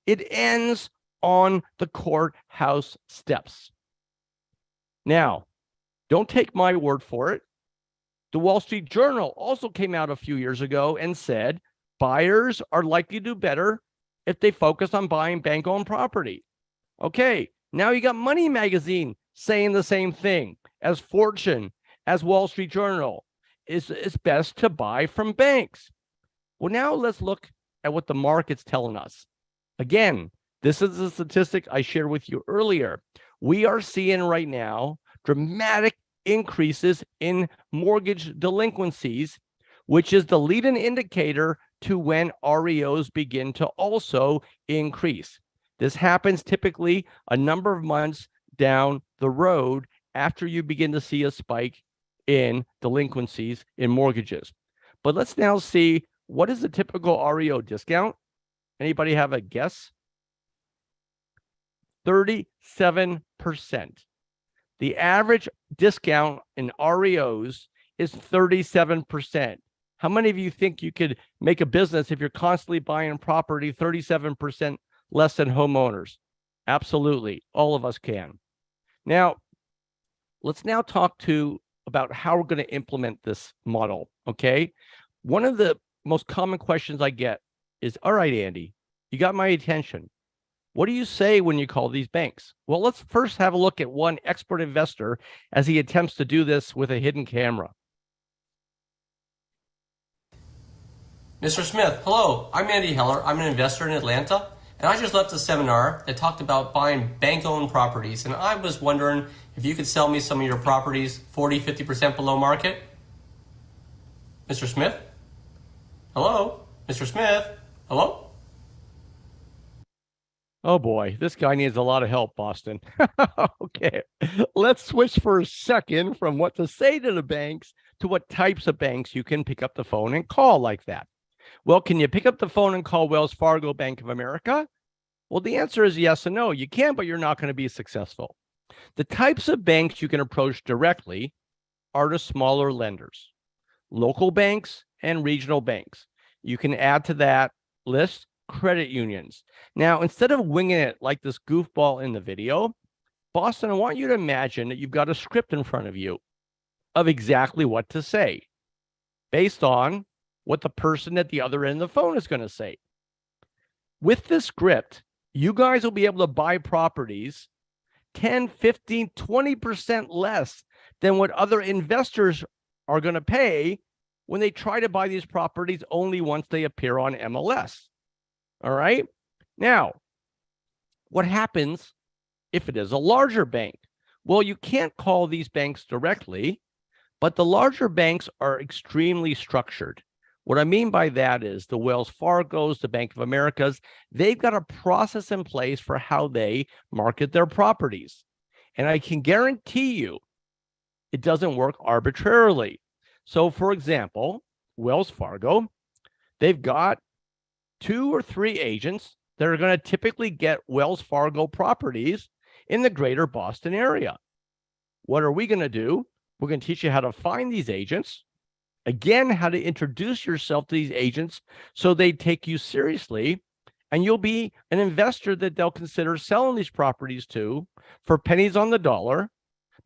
Speaker 2: It ends on the courthouse steps. Now, don't take my word for it. The Wall Street Journal also came out a few years ago and said buyers are likely to do better if they focus on buying bank-owned property. Okay, now you got Money Magazine saying the same thing, as Fortune, as Wall Street Journal. It's best to buy from banks. Well, now let's look at what the market's telling us. Again, this is a statistic I shared with you earlier. We are seeing right now dramatic increases in mortgage delinquencies, which is the leading indicator to when REOs begin to also increase. This happens typically a number of months down the road after you begin to see a spike in delinquencies in mortgages. But let's now see, what is the typical REO discount? Anybody have a guess? 37%. The average discount in REOs is 37%. How many of you think you could make a business if you're constantly buying property 37% less than homeowners? Absolutely. All of us can. Now, let's now talk about how we're going to implement this model, okay? One of the most common questions I get is, all right, Andy, you got my attention. What do you say when you call these banks? Well, let's first have a look at one expert investor as he attempts to do this with a hidden camera.
Speaker 6: Mr. Smith, hello. I'm Andy Heller. I'm an investor in Atlanta, and I just left a seminar that talked about buying bank-owned properties, and I was wondering if you could sell me some of your properties 40, 50% below market. Mr. Smith? Hello? Mr. Smith? Hello?
Speaker 2: Oh boy, this guy needs a lot of help, Boston. Okay, let's switch for a second from what to say to the banks to what types of banks you can pick up the phone and call like that. Well, can you pick up the phone and call Wells Fargo, Bank of America? Well, the answer is yes and no. You can, but you're not going to be successful. The types of banks you can approach directly are the smaller lenders, local banks and regional banks. You can add to that list credit unions. Now, instead of winging it like this goofball in the video, Boston, I want you to imagine that you've got a script in front of you of exactly what to say based on what the person at the other end of the phone is going to say. With this script, you guys will be able to buy properties 10, 15, 20% less than what other investors are going to pay when they try to buy these properties only once they appear on MLS. All right. Now, what happens if it is a larger bank? Well, you can't call these banks directly, but the larger banks are extremely structured. What I mean by that is the Wells Fargo's, the Bank of America's, they've got a process in place for how they market their properties. And I can guarantee you it doesn't work arbitrarily. So, for example, Wells Fargo, they've got 2 or 3 agents that are going to typically get Wells Fargo properties in the greater Boston area. What are we going to do? We're going to teach you how to find these agents. Again, how to introduce yourself to these agents so they take you seriously, and you'll be an investor that they'll consider selling these properties to for pennies on the dollar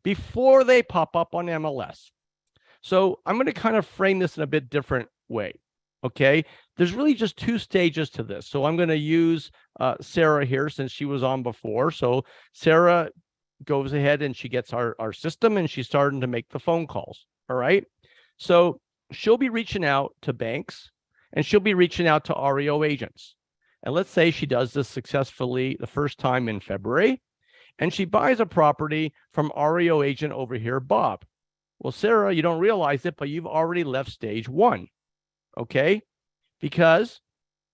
Speaker 2: before they pop up on MLS. So I'm going to kind of frame this in a bit different way. Okay, there's really just 2 stages to this. So I'm going to use Sarah here since she was on before. So Sarah goes ahead and she gets our system and she's starting to make the phone calls. All right. So she'll be reaching out to banks and she'll be reaching out to REO agents. And let's say she does this successfully the first time in February, and she buys a property from REO agent over here, Bob. Well, Sarah, you don't realize it, but you've already left stage 1, okay? Because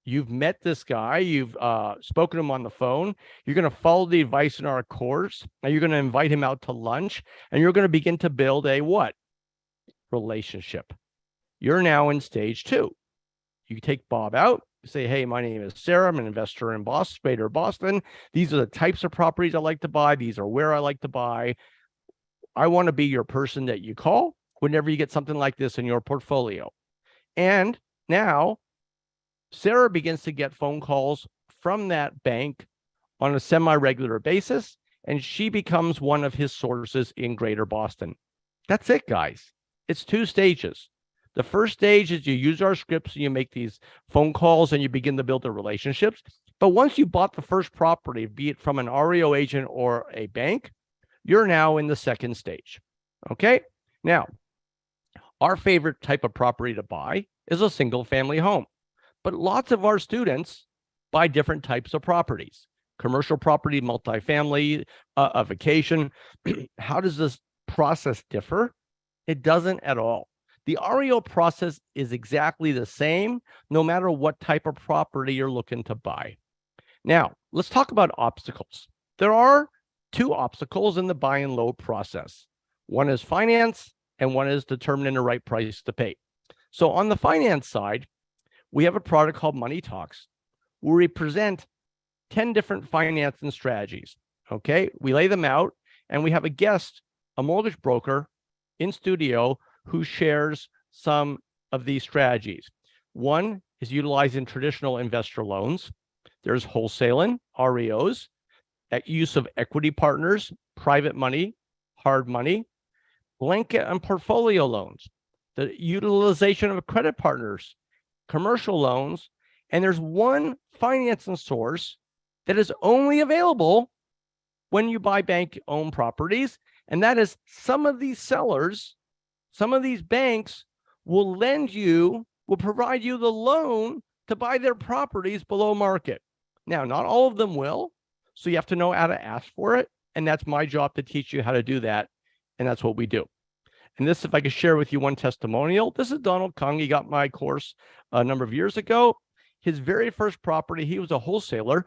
Speaker 2: you've met this guy, you've spoken to him on the phone, you're going to follow the advice in our course, and you're going to invite him out to lunch, and you're going to begin to build a what? Relationship. You're now in stage 2. You take Bob out, you say, hey, my name is Sarah. I'm an investor in Boston, Greater Boston. These are the types of properties I like to buy. These are where I like to buy. I want to be your person that you call whenever you get something like this in your portfolio. And now Sarah begins to get phone calls from that bank on a semi-regular basis, and she becomes one of his sources in Greater Boston. That's it, guys. It's 2 stages. The first stage is you use our scripts and you make these phone calls and you begin to build the relationships. But once you bought the first property, be it from an REO agent or a bank, you're now in the second stage. Okay. Now, our favorite type of property to buy is a single family home, but lots of our students buy different types of properties: commercial property, multifamily, a vacation. How does this process differ? It doesn't at all. The REO process is exactly the same, no matter what type of property you're looking to buy. Now, let's talk about obstacles. There are 2 obstacles in the buy and low process. One is finance, and one is determining the right price to pay. So on the finance side, we have a product called Money Talks, where we present 10 different financing strategies. Okay, we lay them out, and we have a guest, a mortgage broker in studio, who shares some of these strategies. One is utilizing traditional investor loans. There's wholesaling, REOs, use of equity partners, private money, hard money, blanket and portfolio loans, the utilization of credit partners, commercial loans, and there's one financing source that is only available when you buy bank-owned properties, and that is some of these sellers, some of these banks will provide you the loan to buy their properties below market. Now, not all of them will, so you have to know how to ask for it, and that's my job to teach you how to do that, and that's what we do. And this, if I could share with you one testimonial, this is Donald Kung. He got my course a number of years ago. His very first property, he was a wholesaler,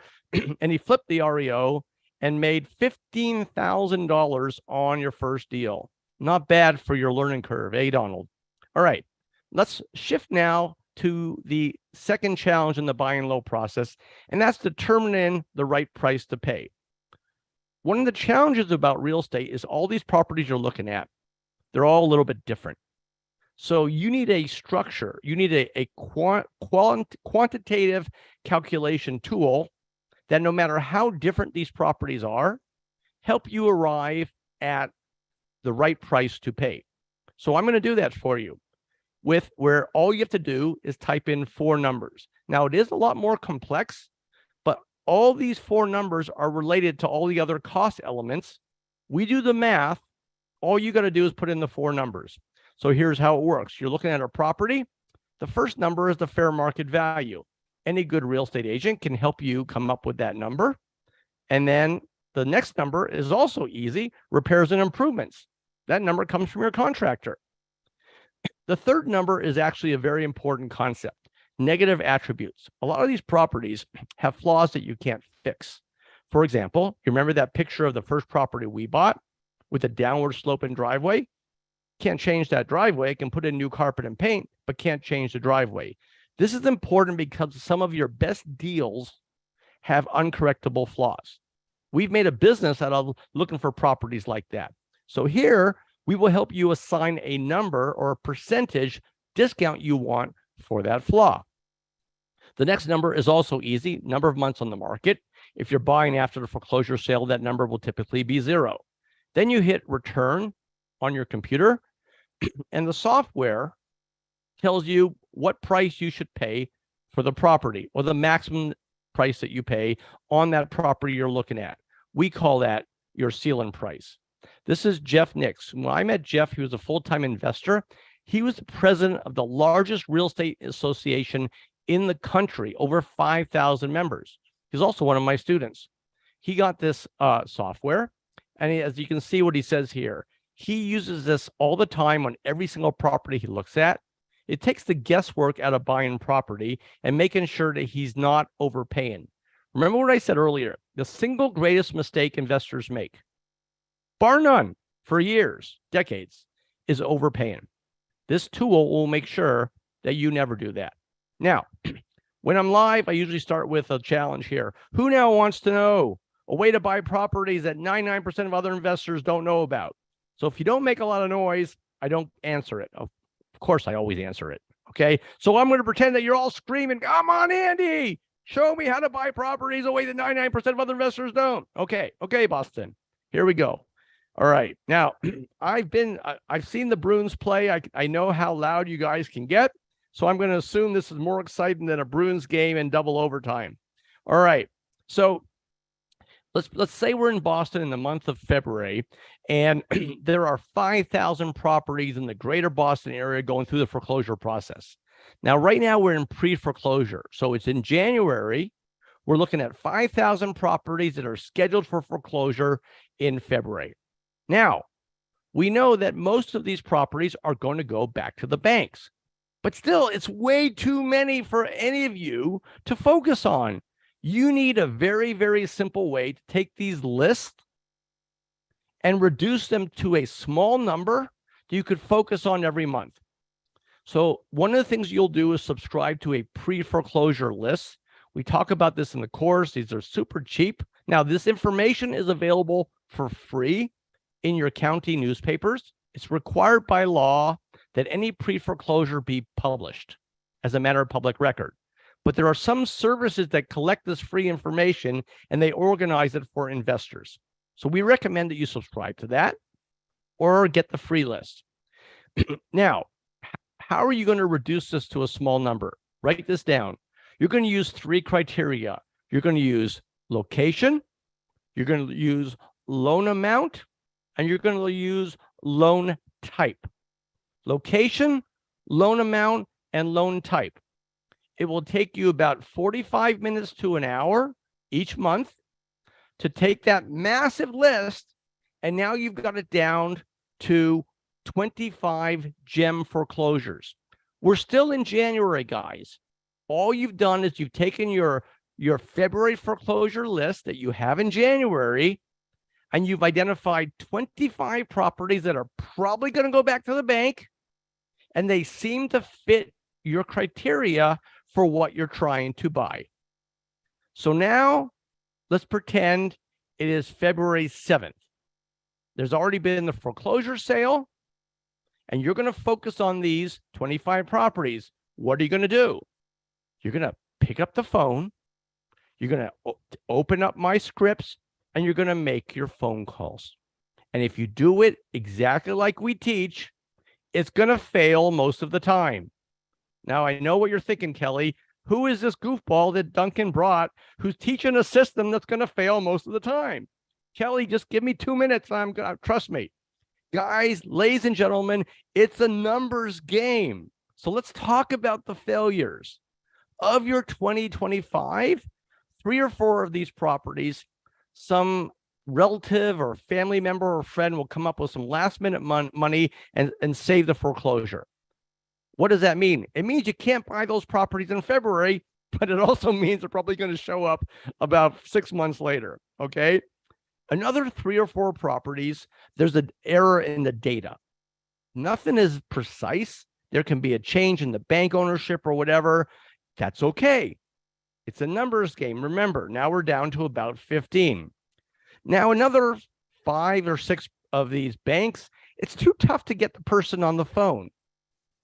Speaker 2: and he flipped the REO and made $15,000 on your first deal. Not bad for your learning curve, eh, Donald? All right, let's shift now to the second challenge in the buy and low process, and that's determining the right price to pay. One of the challenges about real estate is all these properties you're looking at, they're all a little bit different. So you need a structure, you need a quantitative calculation tool that no matter how different these properties are, help you arrive at the right price to pay. So I'm going to do that for you with where all you have to do is type in 4 numbers. Now, it is a lot more complex, but all these 4 numbers are related to all the other cost elements. We do the math. All you got to do is put in the 4 numbers. So here's how it works. You're looking at a property. The first number is the fair market value. Any good real estate agent can help you come up with that number. And then the next number is also easy, repairs and improvements. That number comes from your contractor. The third number is actually a very important concept, negative attributes. A lot of these properties have flaws that you can't fix. For example, you remember that picture of the first property we bought with a downward sloping driveway? Can't change that driveway, can put in new carpet and paint, but can't change the driveway. This is important because some of your best deals have uncorrectable flaws. We've made a business out of looking for properties like that. So here, we will help you assign a number or a percentage discount you want for that flaw. The next number is also easy, number of months on the market. If you're buying after the foreclosure sale, that number will typically be 0. Then you hit return on your computer, and the software tells you what price you should pay for the property, or the maximum price that you pay on that property you're looking at. We call that your ceiling price. This is Jeff Nix. When I met Jeff, he was a full-time investor. He was the president of the largest real estate association in the country, over 5,000 members. He's also one of my students. He got this software, and as you can see what he says here, he uses this all the time on every single property he looks at. It takes the guesswork out of buying property and making sure that he's not overpaying. Remember what I said earlier, the single greatest mistake investors make, bar none, for years, decades, is overpaying. This tool will make sure that you never do that. Now, when I'm live, I usually start with a challenge here. Who now wants to know a way to buy properties that 99% of other investors don't know about? So if you don't make a lot of noise, I don't answer it. Of course, I always answer it. Okay. So I'm going to pretend that you're all screaming, come on, Andy, show me how to buy properties the way that 99% of other investors don't. Okay. Okay, Boston. Here we go. All right. Now, I've seen the Bruins play. I know how loud you guys can get. So I'm going to assume this is more exciting than a Bruins game in double overtime. All right. So let's say we're in Boston in the month of February, and there are 5,000 properties in the greater Boston area going through the foreclosure process. Now, right now we're in pre-foreclosure. So it's in January. We're looking at 5,000 properties that are scheduled for foreclosure in February. Now, we know that most of these properties are going to go back to the banks, but still, it's way too many for any of you to focus on. You need a very, very simple way to take these lists and reduce them to a small number that you could focus on every month. So one of the things you'll do is subscribe to a pre-foreclosure list. We talk about this in the course. These are super cheap. Now, this information is available for free in your county newspapers. It's required by law that any pre-foreclosure be published as a matter of public record. But there are some services that collect this free information and they organize it for investors. So we recommend that you subscribe to that or get the free list. Now, how are you going to reduce this to a small number? Write this down. You're going to use 3 criteria. You're going to use location, you're going to use loan amount, and you're going to use loan type. Location, loan amount, and loan type. It will take you about 45 minutes to an hour each month to take that massive list, and now you've got it down to 25 gem foreclosures. We're still in January, guys. All you've done is you've taken your February foreclosure list that you have in January, and you've identified 25 properties that are probably going to go back to the bank, and they seem to fit your criteria for what you're trying to buy. So now let's pretend it is February 7th. There's already been the foreclosure sale, and you're going to focus on these 25 properties. What are you going to do? You're going to pick up the phone. You're going to open up My Scripts, and you're going to make your phone calls. And if you do it exactly like we teach, it's going to fail most of the time. Now, I know what you're thinking, Kelly. Who is this goofball that Duncan brought who's teaching a system that's going to fail most of the time? Kelly, just give me 2 minutes. Trust me. Guys, ladies and gentlemen, it's a numbers game. So let's talk about the failures. Of your 2025, 3 or 4 of these properties, some relative or family member or friend will come up with some last minute money and save the foreclosure. What does that mean? It means you can't buy those properties in February, but it also means they're probably going to show up about 6 months later. Okay. Another 3 or 4 properties, there's an error in the data. Nothing is precise. There can be a change in the bank ownership or whatever. That's okay. It's a numbers game. Remember, now we're down to about 15. Now, another 5 or 6 of these banks, it's too tough to get the person on the phone.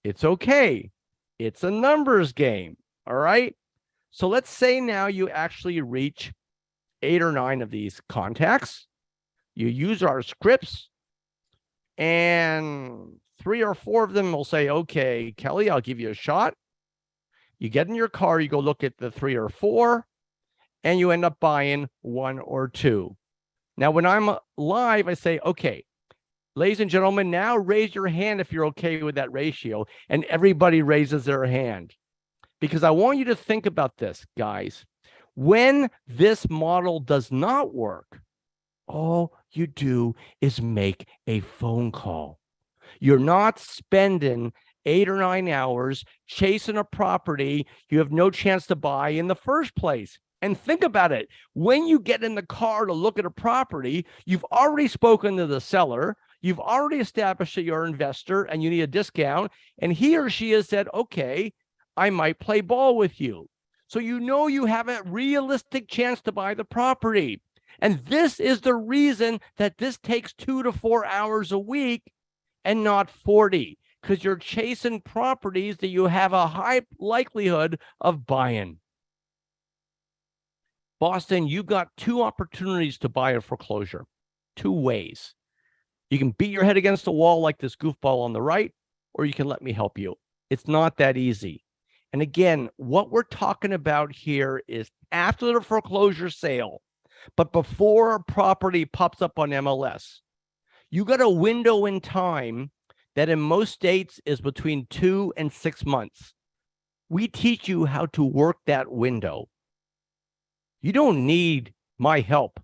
Speaker 2: It's okay. It's a numbers game. All right. So let's say now you actually reach 8 or 9 of these contacts. You use our scripts, and 3 or 4 of them will say, okay, Kelly, I'll give you a shot. You get in your car, you go look at the 3 or 4, and you end up buying 1 or 2. Now, when I'm live, I say, okay, ladies and gentlemen, now raise your hand if you're okay with that ratio. And everybody raises their hand. Because I want you to think about this, guys. When this model does not work, all you do is make a phone call. You're not spending 8 or 9 hours chasing a property you have no chance to buy in the first place. And think about it. When you get in the car to look at a property, you've already spoken to the seller. You've already established that you're an investor and you need a discount. And he or she has said, okay, I might play ball with you. So you know you have a realistic chance to buy the property. And this is the reason that this takes 2 to 4 hours a week and not 40, because you're chasing properties that you have a high likelihood of buying. Boston, you got 2 opportunities to buy a foreclosure, 2 ways. You can beat your head against the wall like this goofball on the right, or you can let me help you. It's not that easy. And again, what we're talking about here is after the foreclosure sale, but before a property pops up on MLS. You got a window in time that in most states is between 2 and 6 months. We teach you how to work that window. You don't need my help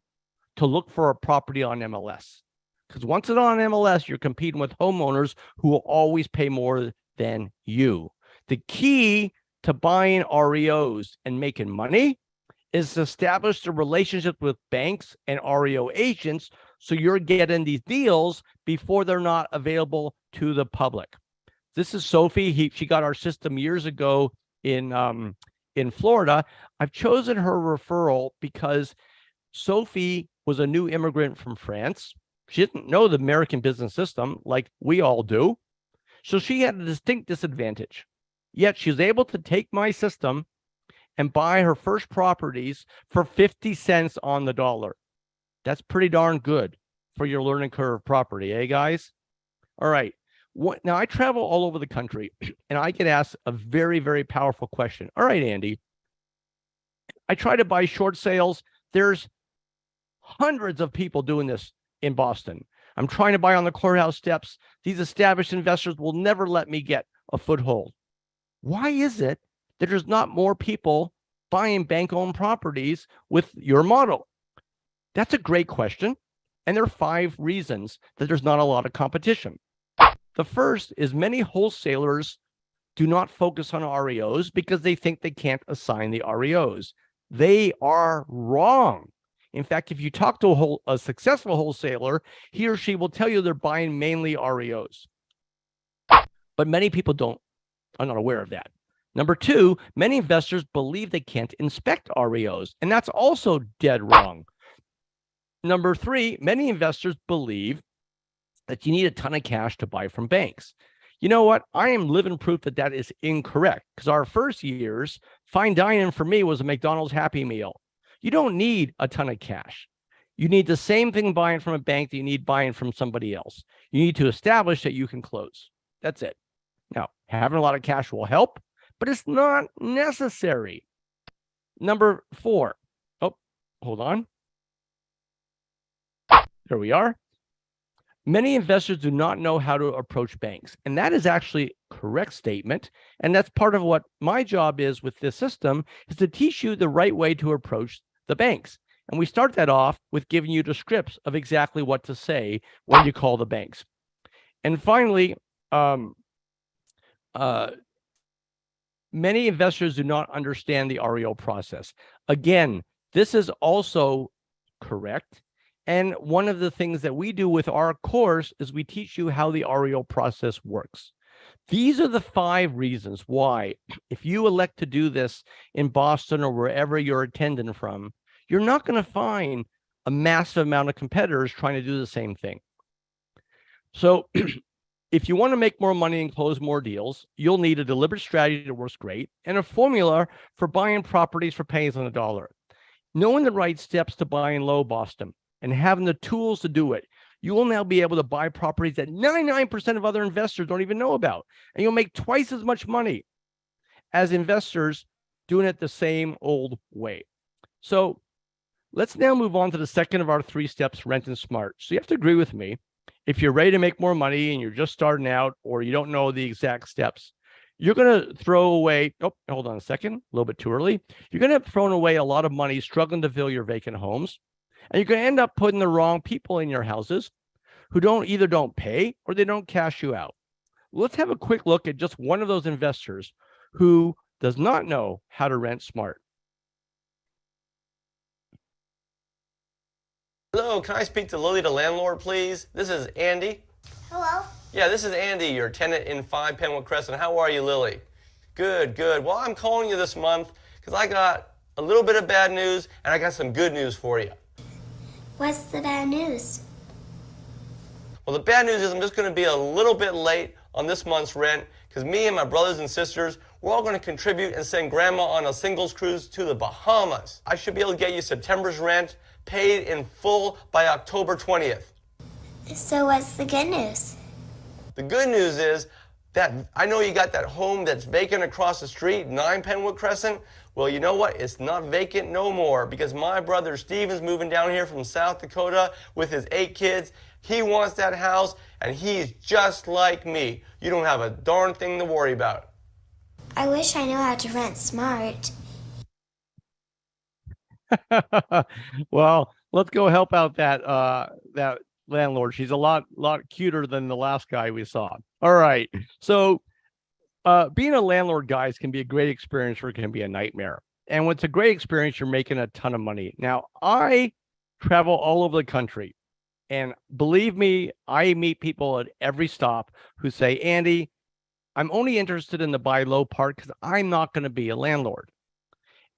Speaker 2: to look for a property on MLS, because once it's on MLS, you're competing with homeowners who will always pay more than you. The key to buying REOs and making money is to establish the relationship with banks and REO agents so you're getting these deals before they're not available to the public. This is Sophie. She got our system years ago in Florida. I've chosen her referral because Sophie was a new immigrant from France. She didn't know the American business system like we all do. So she had a distinct disadvantage. Yet she was able to take my system and buy her first properties for 50 cents on the dollar. That's pretty darn good for your learning curve property, eh, guys? All right. Now, I travel all over the country, and I get asked a very, very powerful question. All right, Andy, I try to buy short sales. There's hundreds of people doing this in Boston. I'm trying to buy on the courthouse steps. These established investors will never let me get a foothold. Why is it that there's not more people buying bank-owned properties with your model? That's a great question. And there are 5 reasons that there's not a lot of competition. The first is many wholesalers do not focus on REOs because they think they can't assign the REOs. They are wrong. In fact, if you talk to a successful wholesaler, he or she will tell you they're buying mainly REOs. But many people are not aware of that. Number 2, many investors believe they can't inspect REOs, and that's also dead wrong. Number 3, many investors believe that you need a ton of cash to buy from banks. You know what? I am living proof that that is incorrect, because our first years, fine dining for me was a McDonald's Happy Meal. You don't need a ton of cash. You need the same thing buying from a bank that you need buying from somebody else. You need to establish that you can close. That's it. Now, having a lot of cash will help, but it's not necessary. Number 4. Oh, hold on. There we are. Many investors do not know how to approach banks. And that is actually a correct statement. And that's part of what my job is with this system, is to teach you the right way to approach the banks. And we start that off with giving you the scripts of exactly what to say when you call the banks. And finally, many investors do not understand the REO process. Again, this is also correct. And one of the things that we do with our course is we teach you how the REO process works. These are the 5 reasons why, if you elect to do this in Boston or wherever you're attending from, you're not going to find a massive amount of competitors trying to do the same thing. So if you want to make more money and close more deals, you'll need a deliberate strategy that works great and a formula for buying properties for pennies on the dollar. Knowing the right steps to buy in low Boston and having the tools to do it, you will now be able to buy properties that 99% of other investors don't even know about. And you'll make twice as much money as investors doing it the same old way. So let's now move on to the second of our 3 steps, renting smart. So you have to agree with me. If you're ready to make more money and you're just starting out or you don't know the exact steps, you're going to throw away, oh, hold on a second, a little bit too early. You're going to have thrown away a lot of money struggling to fill your vacant homes. And you're going to end up putting the wrong people in your houses who either don't pay or they don't cash you out. Let's have a quick look at just one of those investors who does not know how to rent smart.
Speaker 6: Hello, can I speak to Lily, the landlord, please? This is Andy.
Speaker 7: Hello.
Speaker 6: Yeah, this is Andy, your tenant in 5 Penwood Crescent. How are you, Lily? Good, good. Well, I'm calling you this month because I got a little bit of bad news and I got some good news for you.
Speaker 7: What's the bad news?
Speaker 6: Well, the bad news is I'm just going to be a little bit late on this month's rent because me and my brothers and sisters, we're all going to contribute and send Grandma on a singles cruise to the Bahamas. I should be able to get you September's rent paid in full by October 20th.
Speaker 7: So what's the good news?
Speaker 6: The good news is that I know you got that home that's vacant across the street, 9 Penwood Crescent. Well, you know what? It's not vacant no more because my brother Steven's moving down here from South Dakota with his 8 kids. He wants that house, and he's just like me. You don't have a darn thing to worry about.
Speaker 7: I wish I knew how to rent smart.
Speaker 2: Well, let's go help out that landlord. She's a lot cuter than the last guy we saw. All right. So being a landlord, guys, can be a great experience or it can be a nightmare. And when it's a great experience, you're making a ton of money. Now, I travel all over the country. And believe me, I meet people at every stop who say, Andy, I'm only interested in the buy low part because I'm not going to be a landlord.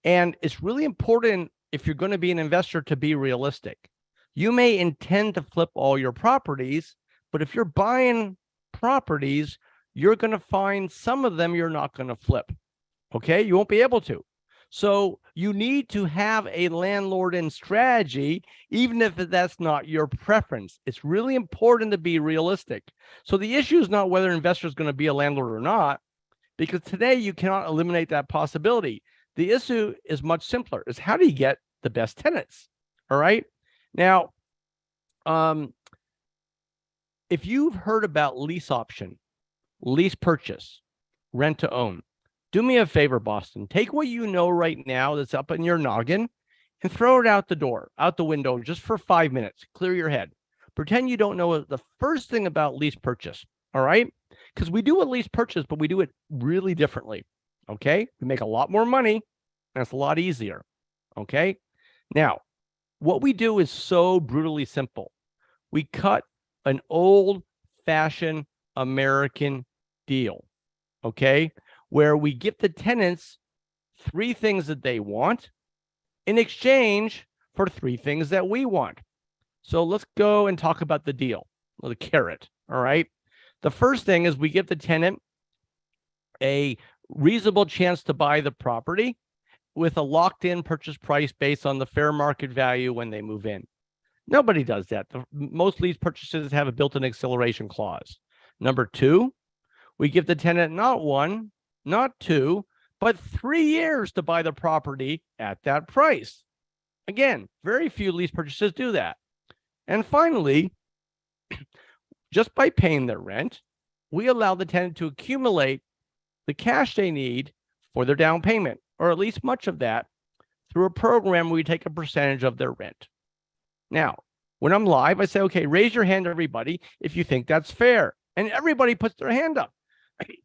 Speaker 2: And it's really important if you're going to be an investor to be realistic. You may intend to flip all your properties, but if you're buying properties, you're going to find some of them you're not going to flip. Okay, you won't be able to. So you need to have a landlord in strategy, even if that's not your preference. It's really important to be realistic. So the issue is not whether an investor is going to be a landlord or not, because today you cannot eliminate that possibility. The issue is much simpler, is how do you get the best tenants? All right. Now, if you've heard about lease option, lease purchase, rent to own, do me a favor, Boston. Take what you know right now that's up in your noggin and throw it out the door, out the window, just for 5 minutes. Clear your head. Pretend you don't know the first thing about lease purchase, all right? Because we do a lease purchase, but we do it really differently, okay? We make a lot more money, and it's a lot easier, okay? Now, what we do is so brutally simple. We cut an old-fashioned American deal, okay? Where we give the tenants 3 things that they want in exchange for 3 things that we want. So let's go and talk about the deal, the carrot, all right? The first thing is we give the tenant a reasonable chance to buy the property with a locked-in purchase price based on the fair market value when they move in. Nobody does that. Most lease purchases have a built-in acceleration clause. Number two, we give the tenant not 1, not 2, but 3 years to buy the property at that price. Again, very few lease purchases do that. And finally, just by paying their rent, we allow the tenant to accumulate the cash they need for their down payment, or at least much of that, through a program where we take a percentage of their rent. Now, when I'm live, I say, okay, raise your hand, everybody, if you think that's fair. And everybody puts their hand up.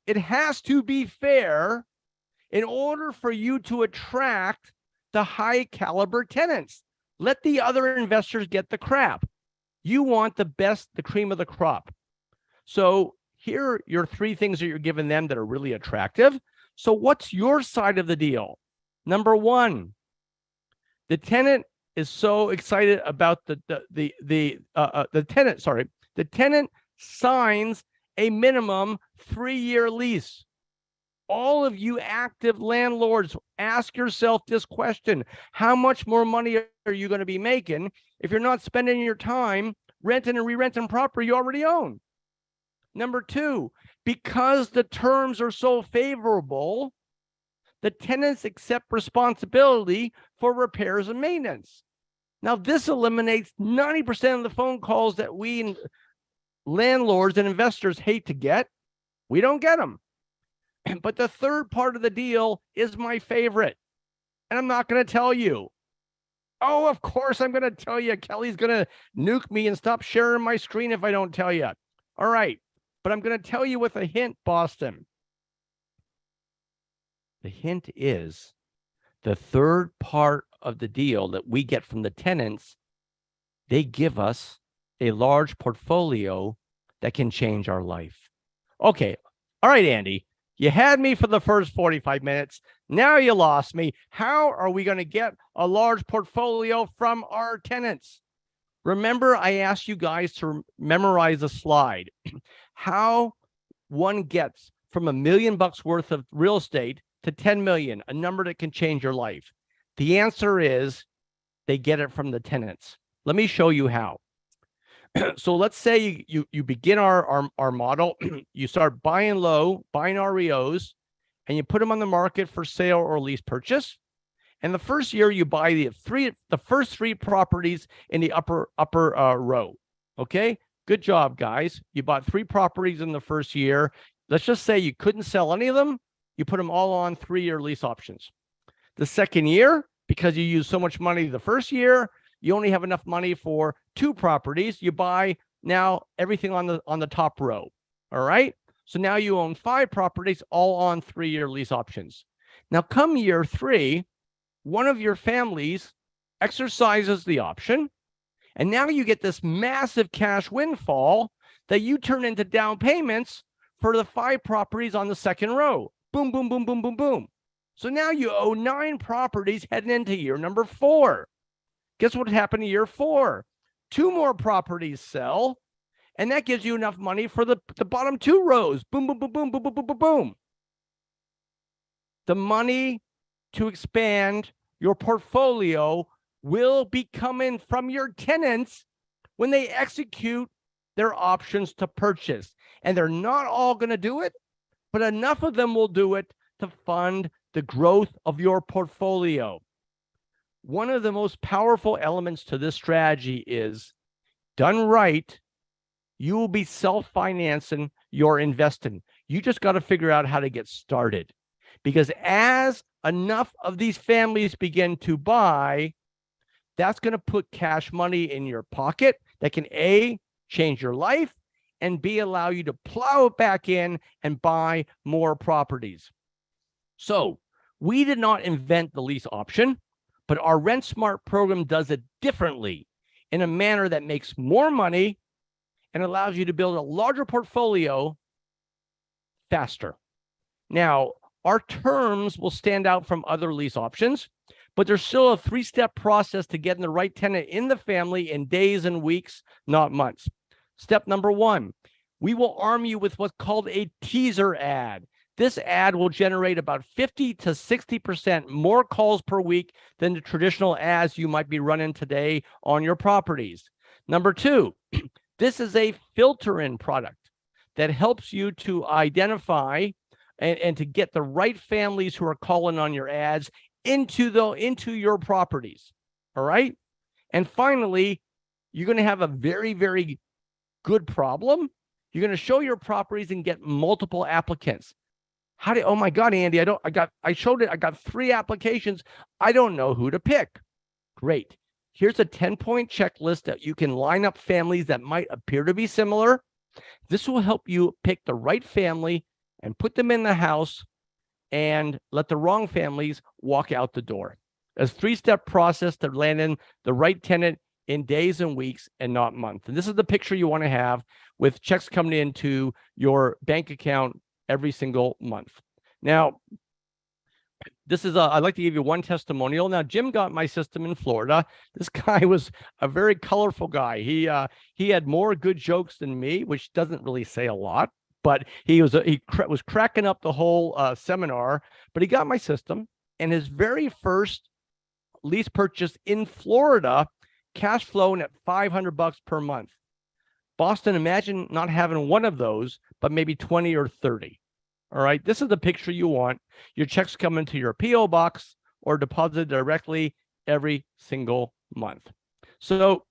Speaker 2: It has to be fair in order for you to attract the high caliber tenants. Let the other investors get the crap. You want the best, the cream of the crop. So here are your 3 things that you're giving them that are really attractive. So what's your side of the deal? Number 1, the tenant is so excited about the tenant signs a minimum 3-year lease. All of you active landlords, ask yourself this question: how much more money are you going to be making if you're not spending your time renting and re-renting property you already own? Number 2, because the terms are so favorable, the tenants accept responsibility for repairs and maintenance. Now, this eliminates 90% of the phone calls that we landlords and investors hate to get. We don't get them. But the third part of the deal is my favorite. And I'm not going to tell you. Oh, of course, I'm going to tell you. Kelly's going to nuke me and stop sharing my screen if I don't tell you. All right. But I'm going to tell you with a hint, Boston. The hint is the third part of the deal that we get from the tenants. They give us a large portfolio that can change our life. Okay. All right, Andy. You had me for the first 45 minutes. Now you lost me. How are we going to get a large portfolio from our tenants? Remember, I asked you guys to memorize a slide. How one gets from $1 million worth of real estate to 10 million, a number that can change your life. The answer is they get it from the tenants. Let me show you how. So let's say you begin our model, you start buying low, buying REOs, and you put them on the market for sale or lease purchase. And the first year you buy the first 3 properties in the upper row. Okay, good job, guys. You bought 3 properties in the first year. Let's just say you couldn't sell any of them. You put them all on 3-year lease options. The second year, because you used so much money the first year, you only have enough money for 2 properties. You buy now everything on the top row. All right. So now you own 5 properties, all on 3-year lease options. Now come year 3, one of your families exercises the option, and now you get this massive cash windfall that you turn into down payments for the 5 properties on the second row. Boom, boom, boom, boom, boom, boom. So now you owe 9 properties heading into year number 4. Guess what happened to year 4? 2 more properties sell, and that gives you enough money for the bottom 2 rows. Boom, boom, boom, boom, boom, boom, boom, boom, boom. The money to expand your portfolio will be coming from your tenants when they execute their options to purchase. And they're not all going to do it, but enough of them will do it to fund the growth of your portfolio. One of the most powerful elements to this strategy is, done right, you will be self-financing your investing. You just got to figure out how to get started. Because as enough of these families begin to buy, that's going to put cash money in your pocket that can A, change your life, and B, allow you to plow it back in and buy more properties. So we did not invent the lease option, but our RentSmart program does it differently in a manner that makes more money and allows you to build a larger portfolio faster. Now, our terms will stand out from other lease options, but there's still a 3-step process to getting the right tenant in the family in days and weeks, not months. Step number 1, we will arm you with what's called a teaser ad. This ad will generate about 50 to 60% more calls per week than the traditional ads you might be running today on your properties. Number two, this is a filter-in product that helps you to identify and to get the right families who are calling on your ads into your properties. All right. And finally, you're going to have a very, very good problem. You're going to show your properties and get multiple applicants. Oh my God, Andy, I showed it. I got 3 applications. I don't know who to pick. Great. Here's a 10-point checklist that you can line up families that might appear to be similar. This will help you pick the right family and put them in the house and let the wrong families walk out the door. A 3-step process to land in the right tenant in days and weeks and not months. And this is the picture you want to have with checks coming into your bank account every single month. Now, I'd like to give you one testimonial. Now, Jim got my system in Florida. This guy was a very colorful guy. He had more good jokes than me, which doesn't really say a lot, but he was cracking up the whole seminar. But he got my system, and his very first lease purchase in Florida, cash flowing at $500 per month. Boston, imagine not having one of those, but maybe 20 or 30. All right, this is the picture you want. Your checks come into your PO box or deposited directly every single month. So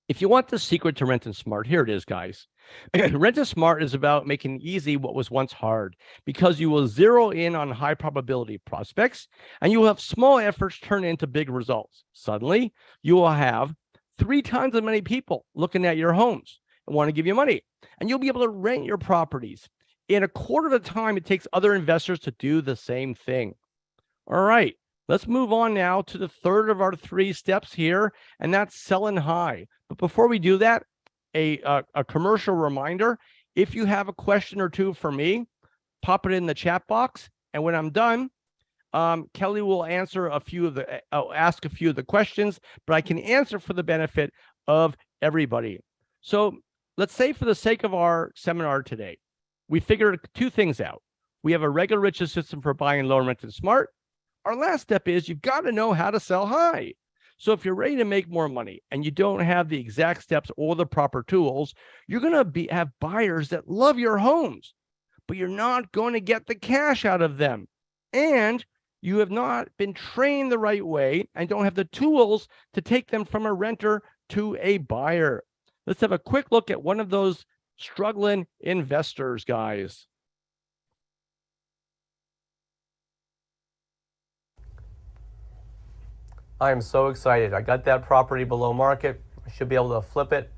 Speaker 2: if you want the secret to Renting Smart, here it is, guys. Renting Smart is about making easy what was once hard, because you will zero in on high probability prospects and you will have small efforts turn into big results. Suddenly, you will have 3 times as many people looking at your homes and want to give you money, and you'll be able to rent your properties in a quarter of the time it takes other investors to do the same thing. All right, let's move on now to the third of our 3 steps here, and that's selling high. But before we do that, a commercial reminder: if you have a question or two for me, pop it in the chat box, and when I'm done, Kelly will answer ask a few of the questions, but I can answer for the benefit of everybody. So let's say, for the sake of our seminar today, we figured 2 things out. We have a regular riches system for buying low and renting smart. Our last step is you've got to know how to sell high. So if you're ready to make more money and you don't have the exact steps or the proper tools, you're going to have buyers that love your homes, but you're not going to get the cash out of them. And you have not been trained the right way and don't have the tools to take them from a renter to a buyer. Let's have a quick look at one of those struggling investors, guys.
Speaker 6: I am so excited. I got that property below market. I should be able to flip it,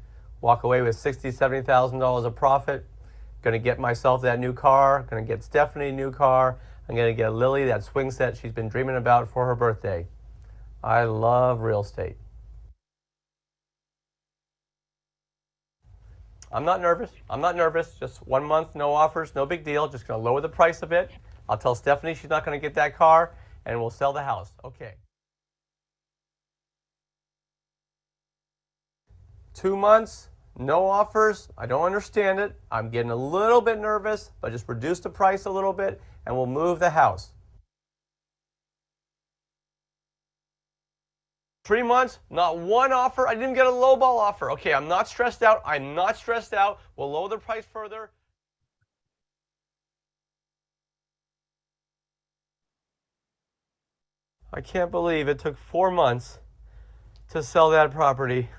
Speaker 6: walk away with $60,000, $70,000 of profit. Going to get myself that new car. Going to get Stephanie a new car. I'm going to get Lily that swing set she's been dreaming about for her birthday. I love real estate. I'm not nervous. Just 1 month, no offers, no big deal. Just going to lower the price a bit. I'll tell Stephanie she's not going to get that car, and we'll sell the house. Okay. 2 months, no offers. I don't understand it. I'm getting a little bit nervous, but just reduce the price a little bit and we'll move the house. 3 months, not one offer. I didn't get a lowball offer. Okay, I'm not stressed out. We'll lower the price further. I can't believe it took 4 months to sell that property.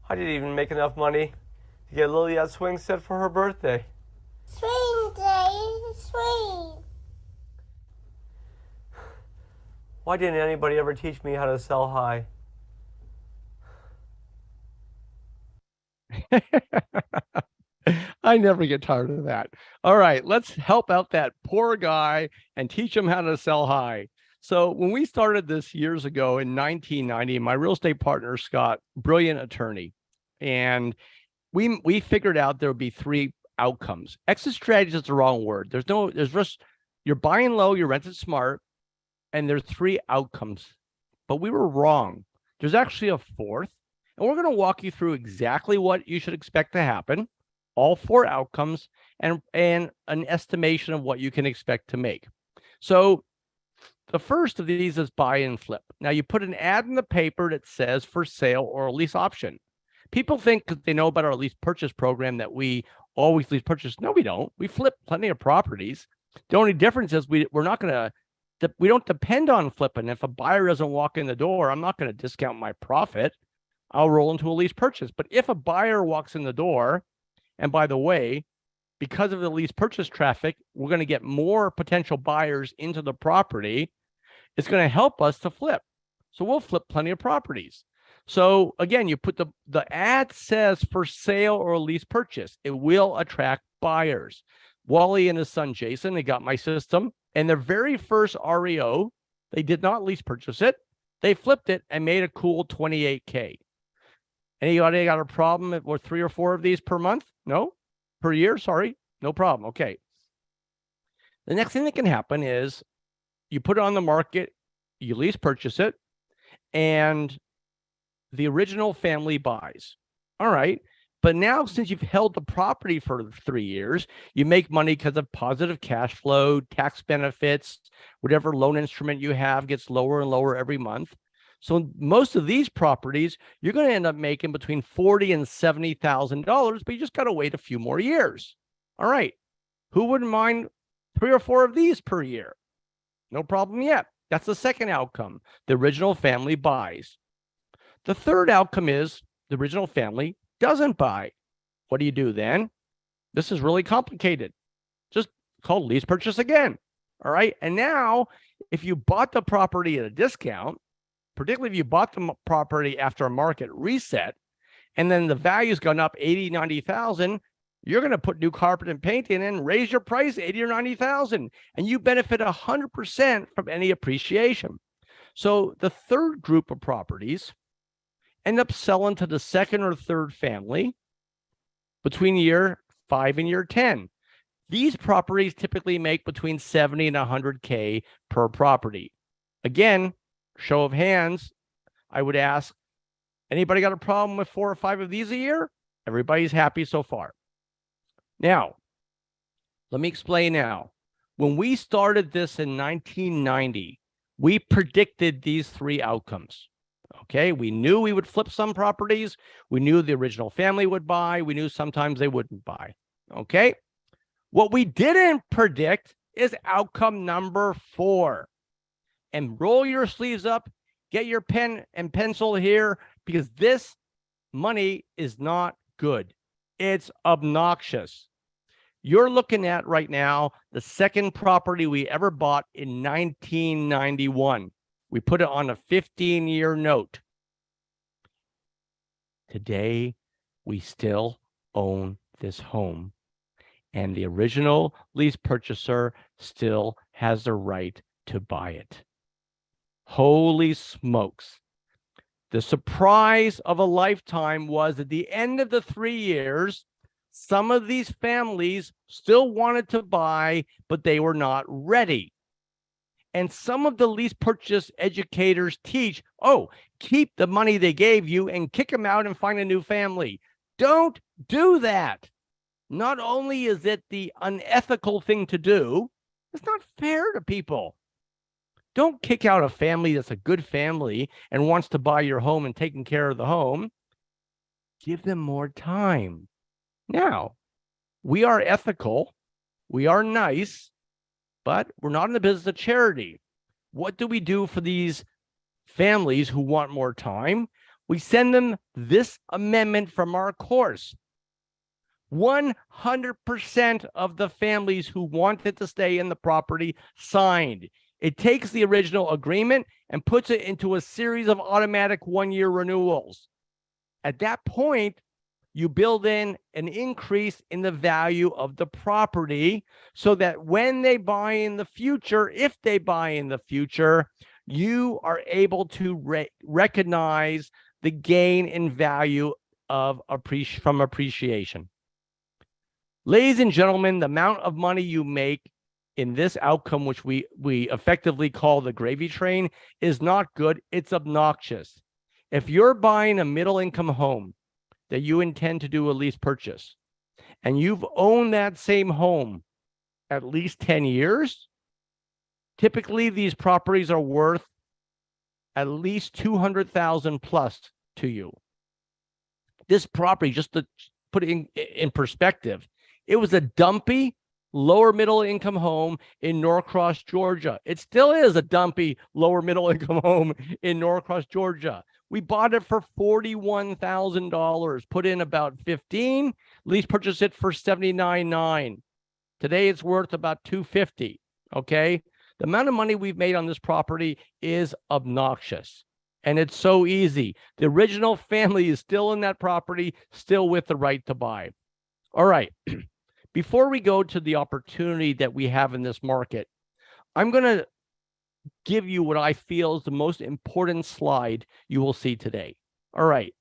Speaker 6: I didn't even make enough money to get Lily that swing set for her birthday.
Speaker 7: Swing, Daddy, swing.
Speaker 6: Why didn't anybody ever teach me how to sell high?
Speaker 2: I never get tired of that. All right, let's help out that poor guy and teach him how to sell high. So when we started this years ago in 1990, my real estate partner, Scott, brilliant attorney, and we figured out there would be 3 outcomes. Exit strategy is the wrong word. There's just, you're buying low, you're renting smart, and there's 3 outcomes. But we were wrong. There's actually a 4th, and we're going to walk you through exactly what you should expect to happen, all 4 outcomes, and an estimation of what you can expect to make. So The first of these is buy and flip. Now you put an ad in the paper that says for sale or lease option. People think because they know about our lease purchase program that we always lease purchase. No, we don't. We flip plenty of properties. The only difference is we don't depend on flipping. If a buyer doesn't walk in the door, I'm not going to discount my profit. I'll roll into a lease purchase. But if a buyer walks in the door, and by the way, because of the lease purchase traffic, we're going to get more potential buyers into the property. It's going to help us to flip. So we'll flip plenty of properties. So again, you put the ad says for sale or lease purchase. It will attract buyers. Wally and his son Jason, they got my system, and their very first REO, they did not lease purchase it. They flipped it and made a cool 28K. Anybody got a problem with 3 or 4 of these per month? No? Per year? Sorry. No problem. Okay. The next thing that can happen is you put it on the market, you lease purchase it, and the original family buys. All right. But now, since you've held the property for 3 years, you make money because of positive cash flow, tax benefits, whatever loan instrument you have gets lower and lower every month. So most of these properties, you're going to end up making between $40,000 and $70,000, but you just got to wait a few more years. All right. Who wouldn't mind 3 or 4 of these per year? No problem yet. That's the second outcome. The original family buys. The third outcome is the original family doesn't buy. What do you do then? This is really complicated. Just call lease purchase again. All right. And now, if you bought the property at a discount, particularly if you bought the property after a market reset, and then the value's gone up 80, 90,000, you're going to put new carpet and paint in and raise your price 80 or 90,000, and you benefit 100% from any appreciation. So the third group of properties end up selling to the second or third family between year 5 and year 10. These properties typically make between 70 and 100K per property. Again, show of hands, I would ask, anybody got a problem with 4 or 5 of these a year? Everybody's happy so far. Now, let me explain now. When we started this in 1990, we predicted these 3 outcomes. Okay, we knew we would flip some properties. We knew the original family would buy. We knew sometimes they wouldn't buy. Okay, what we didn't predict is outcome number 4. And roll your sleeves up, get your pen and pencil here, because this money is not good. It's obnoxious. You're looking at right now the second property we ever bought in 1991. We put it on a 15-year note. Today, we still own this home, and the original lease purchaser still has the right to buy it. Holy smokes. The surprise of a lifetime was at the end of the 3 years, some of these families still wanted to buy, but they were not ready. And some of the lease purchase educators teach, oh, keep the money they gave you and kick them out and find a new family. Don't do that. Not only is it the unethical thing to do, it's not fair to people. Don't kick out a family that's a good family and wants to buy your home and taking care of the home. Give them more time. Now, we are ethical. We are nice. But we're not in the business of charity. What do we do for these families who want more time? We send them this amendment from our course. 100% of the families who wanted to stay in the property signed. It takes the original agreement and puts it into a series of automatic 1-year renewals. At that point, you build in an increase in the value of the property so that when they buy in the future, if they buy in the future, you are able to recognize the gain in value of from appreciation. Ladies and gentlemen, the amount of money you make in this outcome, which we effectively call the gravy train, is not good. It's obnoxious. If you're buying a middle-income home that you intend to do a lease purchase, and you've owned that same home at least 10 years, Typically, these properties are worth at least 200,000 plus to you. This property, just to put it in perspective, it was a dumpy, lower middle income home in Norcross, Georgia. It still is a dumpy, lower middle income home in Norcross, Georgia. We bought it for $41,000, put in about 15, lease purchased it for $79,900. Today it's worth about $250. Okay. The amount of money we've made on this property is obnoxious. And it's so easy. The original family is still in that property, still with the right to buy. All right. Before we go to the opportunity that we have in this market, I'm going to give you what I feel is the most important slide you will see today. All right.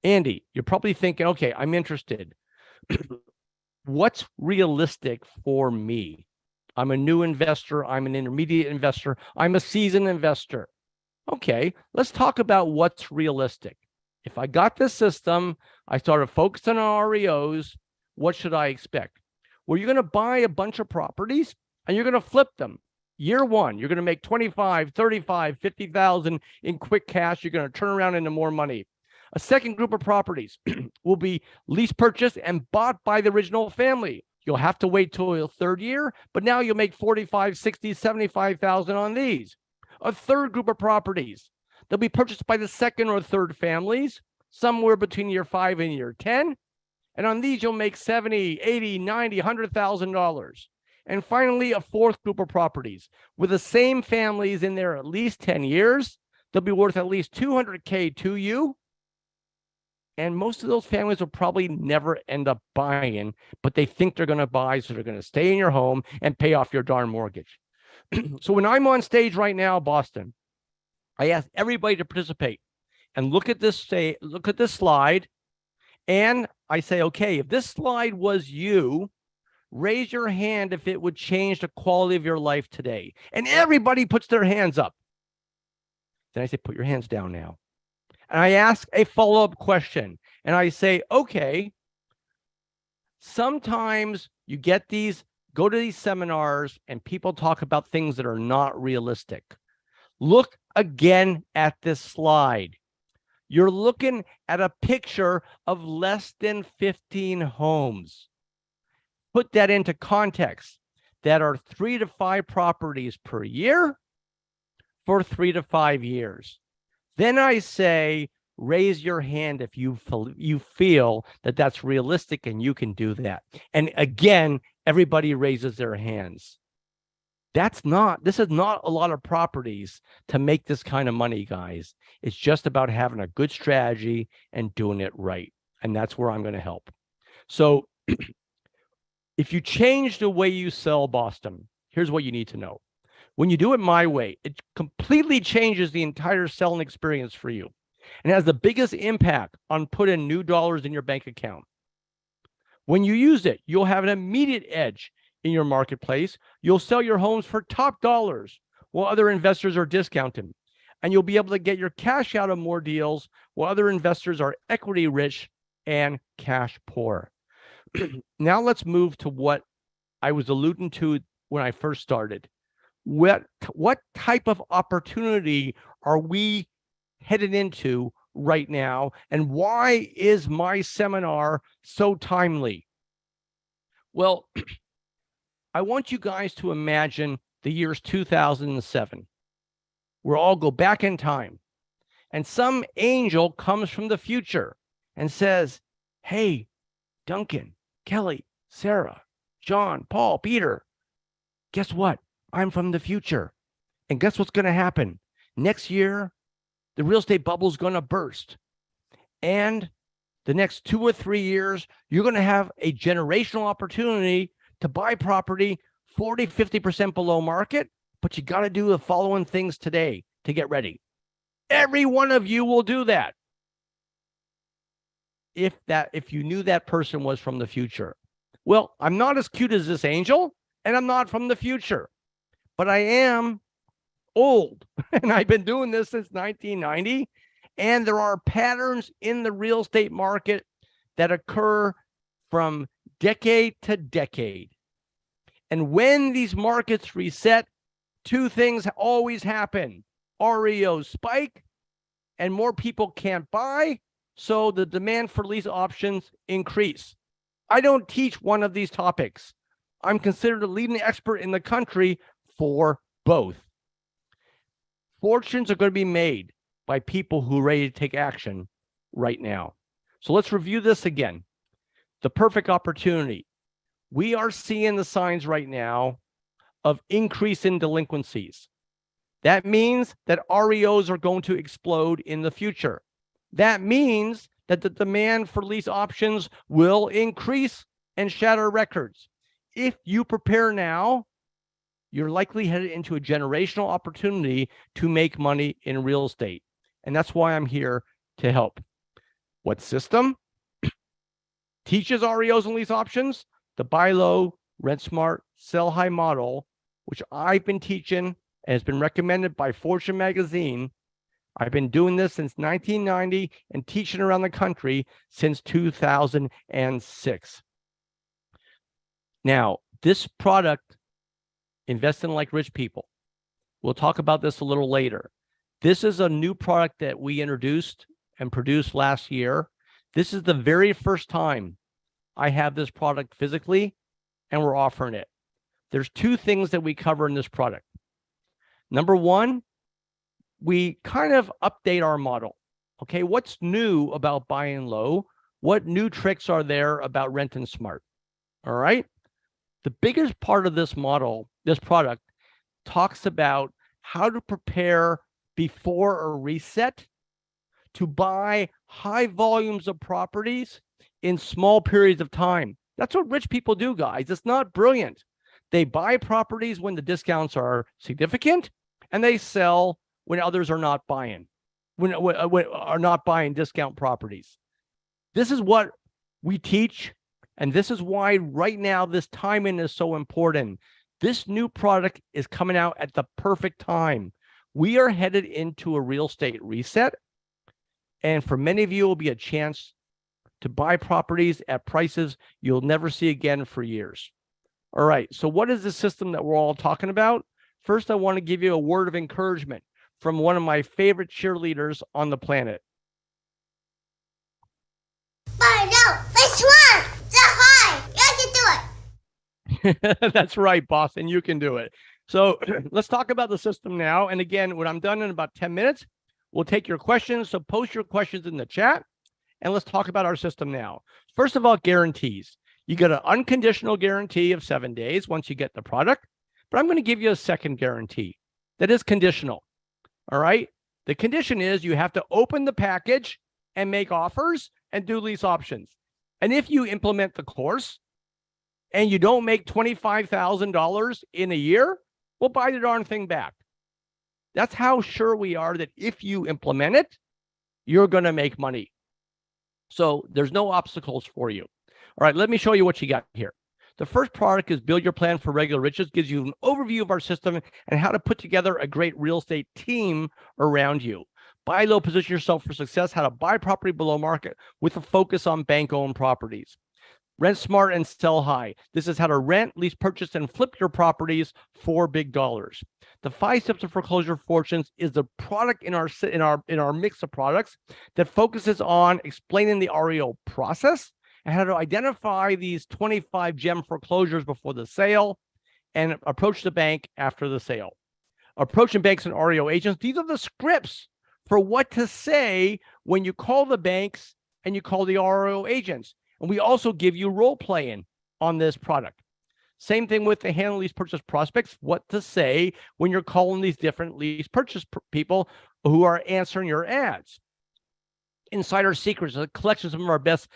Speaker 2: Andy, you're probably thinking, okay, I'm interested. What's realistic for me? I'm a new investor. I'm an intermediate investor. I'm a seasoned investor. Okay, let's talk about what's realistic. If I got this system, I started focusing on REOs, what should I expect? Well, you're going to buy a bunch of properties and you're going to flip them. Year one, you're going to make 25, 35, 50,000 in quick cash. You're going to turn around into more money. A second group of properties will be lease purchased and bought by the original family. You'll have to wait till your third year, but now you'll make 45, 60, 75,000 on these. A third group of properties, they'll be purchased by the second or third families, somewhere between year 5 and year 10. And on these, you'll make 70, 80, 90, $100,000. And finally, a fourth group of properties with the same families in there at least 10 years. They'll be worth at least $200K to you. And most of those families will probably never end up buying, but they think they're going to buy, so they're going to stay in your home and pay off your darn mortgage. So when I'm on stage right now, Boston, I ask everybody to participate and look at this slide. And I say, okay, if this slide was you, raise your hand if it would change the quality of your life today. And everybody puts their hands up. Then I say, put your hands down now. And I ask a follow-up question. And I say, okay, sometimes you get these, go to these seminars and people talk about things that are not realistic. Look again at this slide. You're looking at a picture of less than 15 homes. Put that into context. That are 3 to 5 properties per year for 3 to 5 years. Then I say, raise your hand if you feel that that's realistic and you can do that. And again, everybody raises their hands. This is not a lot of properties to make this kind of money, guys. It's just about having a good strategy and doing it right. And that's where I'm going to help. So if you change the way you sell, Boston, here's what you need to know. When you do it my way, it completely changes the entire selling experience for you and has the biggest impact on putting new dollars in your bank account. When you use it, you'll have an immediate edge in your marketplace. You'll sell your homes for top dollars while other investors are discounting. And you'll be able to get your cash out of more deals while other investors are equity rich and cash poor. Now let's move to what I was alluding to when I first started. What type of opportunity are we headed into right now? And why is my seminar so timely? Well, I want you guys to imagine the years 2007. We'll all go back in time. And some angel comes from the future and says, hey, Duncan, Kelly, Sarah, John, Paul, Peter, guess what? I'm from the future. And guess what's going to happen? Next year, the real estate bubble is going to burst. And the next 2 or 3 years, you're going to have a generational opportunity to buy property 40, 50% below market, but you got to do the following things today to get ready. Every one of you will do that. If you knew that person was from the future. Well, I'm not as cute as this angel, and I'm not from the future, but I am old, and I've been doing this since 1990, and there are patterns in the real estate market that occur from decade to decade. And when these markets reset, two things always happen. REOs spike and more people can't buy, so the demand for lease options increase. I don't teach one of these topics. I'm considered a leading expert in the country for both. Fortunes are going to be made by people who are ready to take action right now. So let's review this again. The perfect opportunity. We are seeing the signs right now of increase in delinquencies. That means that REOs are going to explode in the future. That means that the demand for lease options will increase and shatter records. If you prepare now, you're likely headed into a generational opportunity to make money in real estate. And that's why I'm here to help. What system teaches REOs and lease options? The buy low, rent smart, sell high model, which I've been teaching and has been recommended by Fortune magazine. I've been doing this since 1990 and teaching around the country since 2006. Now, this product, Investing Like Rich People, we'll talk about this a little later. This is a new product that we introduced and produced last year. This is the very first time I have this product physically, and we're offering it. There's two things that we cover in this product. Number one, we kind of update our model. Okay, what's new about buying low? What new tricks are there about renting smart? All right. The biggest part of this model, this product, talks about how to prepare before a reset to buy high volumes of properties in small periods of time. That's what rich people do, guys. It's not brilliant. They buy properties when the discounts are significant, and they sell when others are not buying, when are not buying discount properties. This is what we teach, and this is why right now this timing is so important. This new product is coming out at the perfect time. We are headed into a real estate reset, and for many of you, it will be a chance to buy properties at prices you'll never see again for years. All right, so what is the system that we're all talking about? First, I want to give you a word of encouragement from one of my favorite cheerleaders on the planet.
Speaker 7: But no, this one, the high, you can do it.
Speaker 2: That's right, boss, and you can do it. So let's talk about the system now. And again, when I'm done in about 10 minutes, we'll take your questions. So post your questions in the chat, and let's talk about our system now. First of all, guarantees. You get an unconditional guarantee of 7 days once you get the product, but I'm going to give you a second guarantee that is conditional. All right. The condition is you have to open the package and make offers and do lease options. And if you implement the course and you don't make $25,000 in a year, we'll buy the darn thing back. That's how sure we are that if you implement it, you're going to make money. So there's no obstacles for you. All right, let me show you what you got here. The first product is Build Your Plan for Regular Riches, gives you an overview of our system and how to put together a great real estate team around you. Buy low, position yourself for success, how to buy property below market with a focus on bank-owned properties. Rent smart and sell high. This is how to rent, lease, purchase, and flip your properties for big dollars. The 5 Steps of Foreclosure Fortunes is the product in our mix of products that focuses on explaining the REO process and how to identify these 25 gem foreclosures before the sale and approach the bank after the sale. Approaching banks and REO agents, these are the scripts for what to say when you call the banks and you call the REO agents. And we also give you role playing on this product. Same thing with the handle lease purchase prospects, what to say when you're calling these different lease purchase people who are answering your ads. Insider Secrets, a collection of some of our best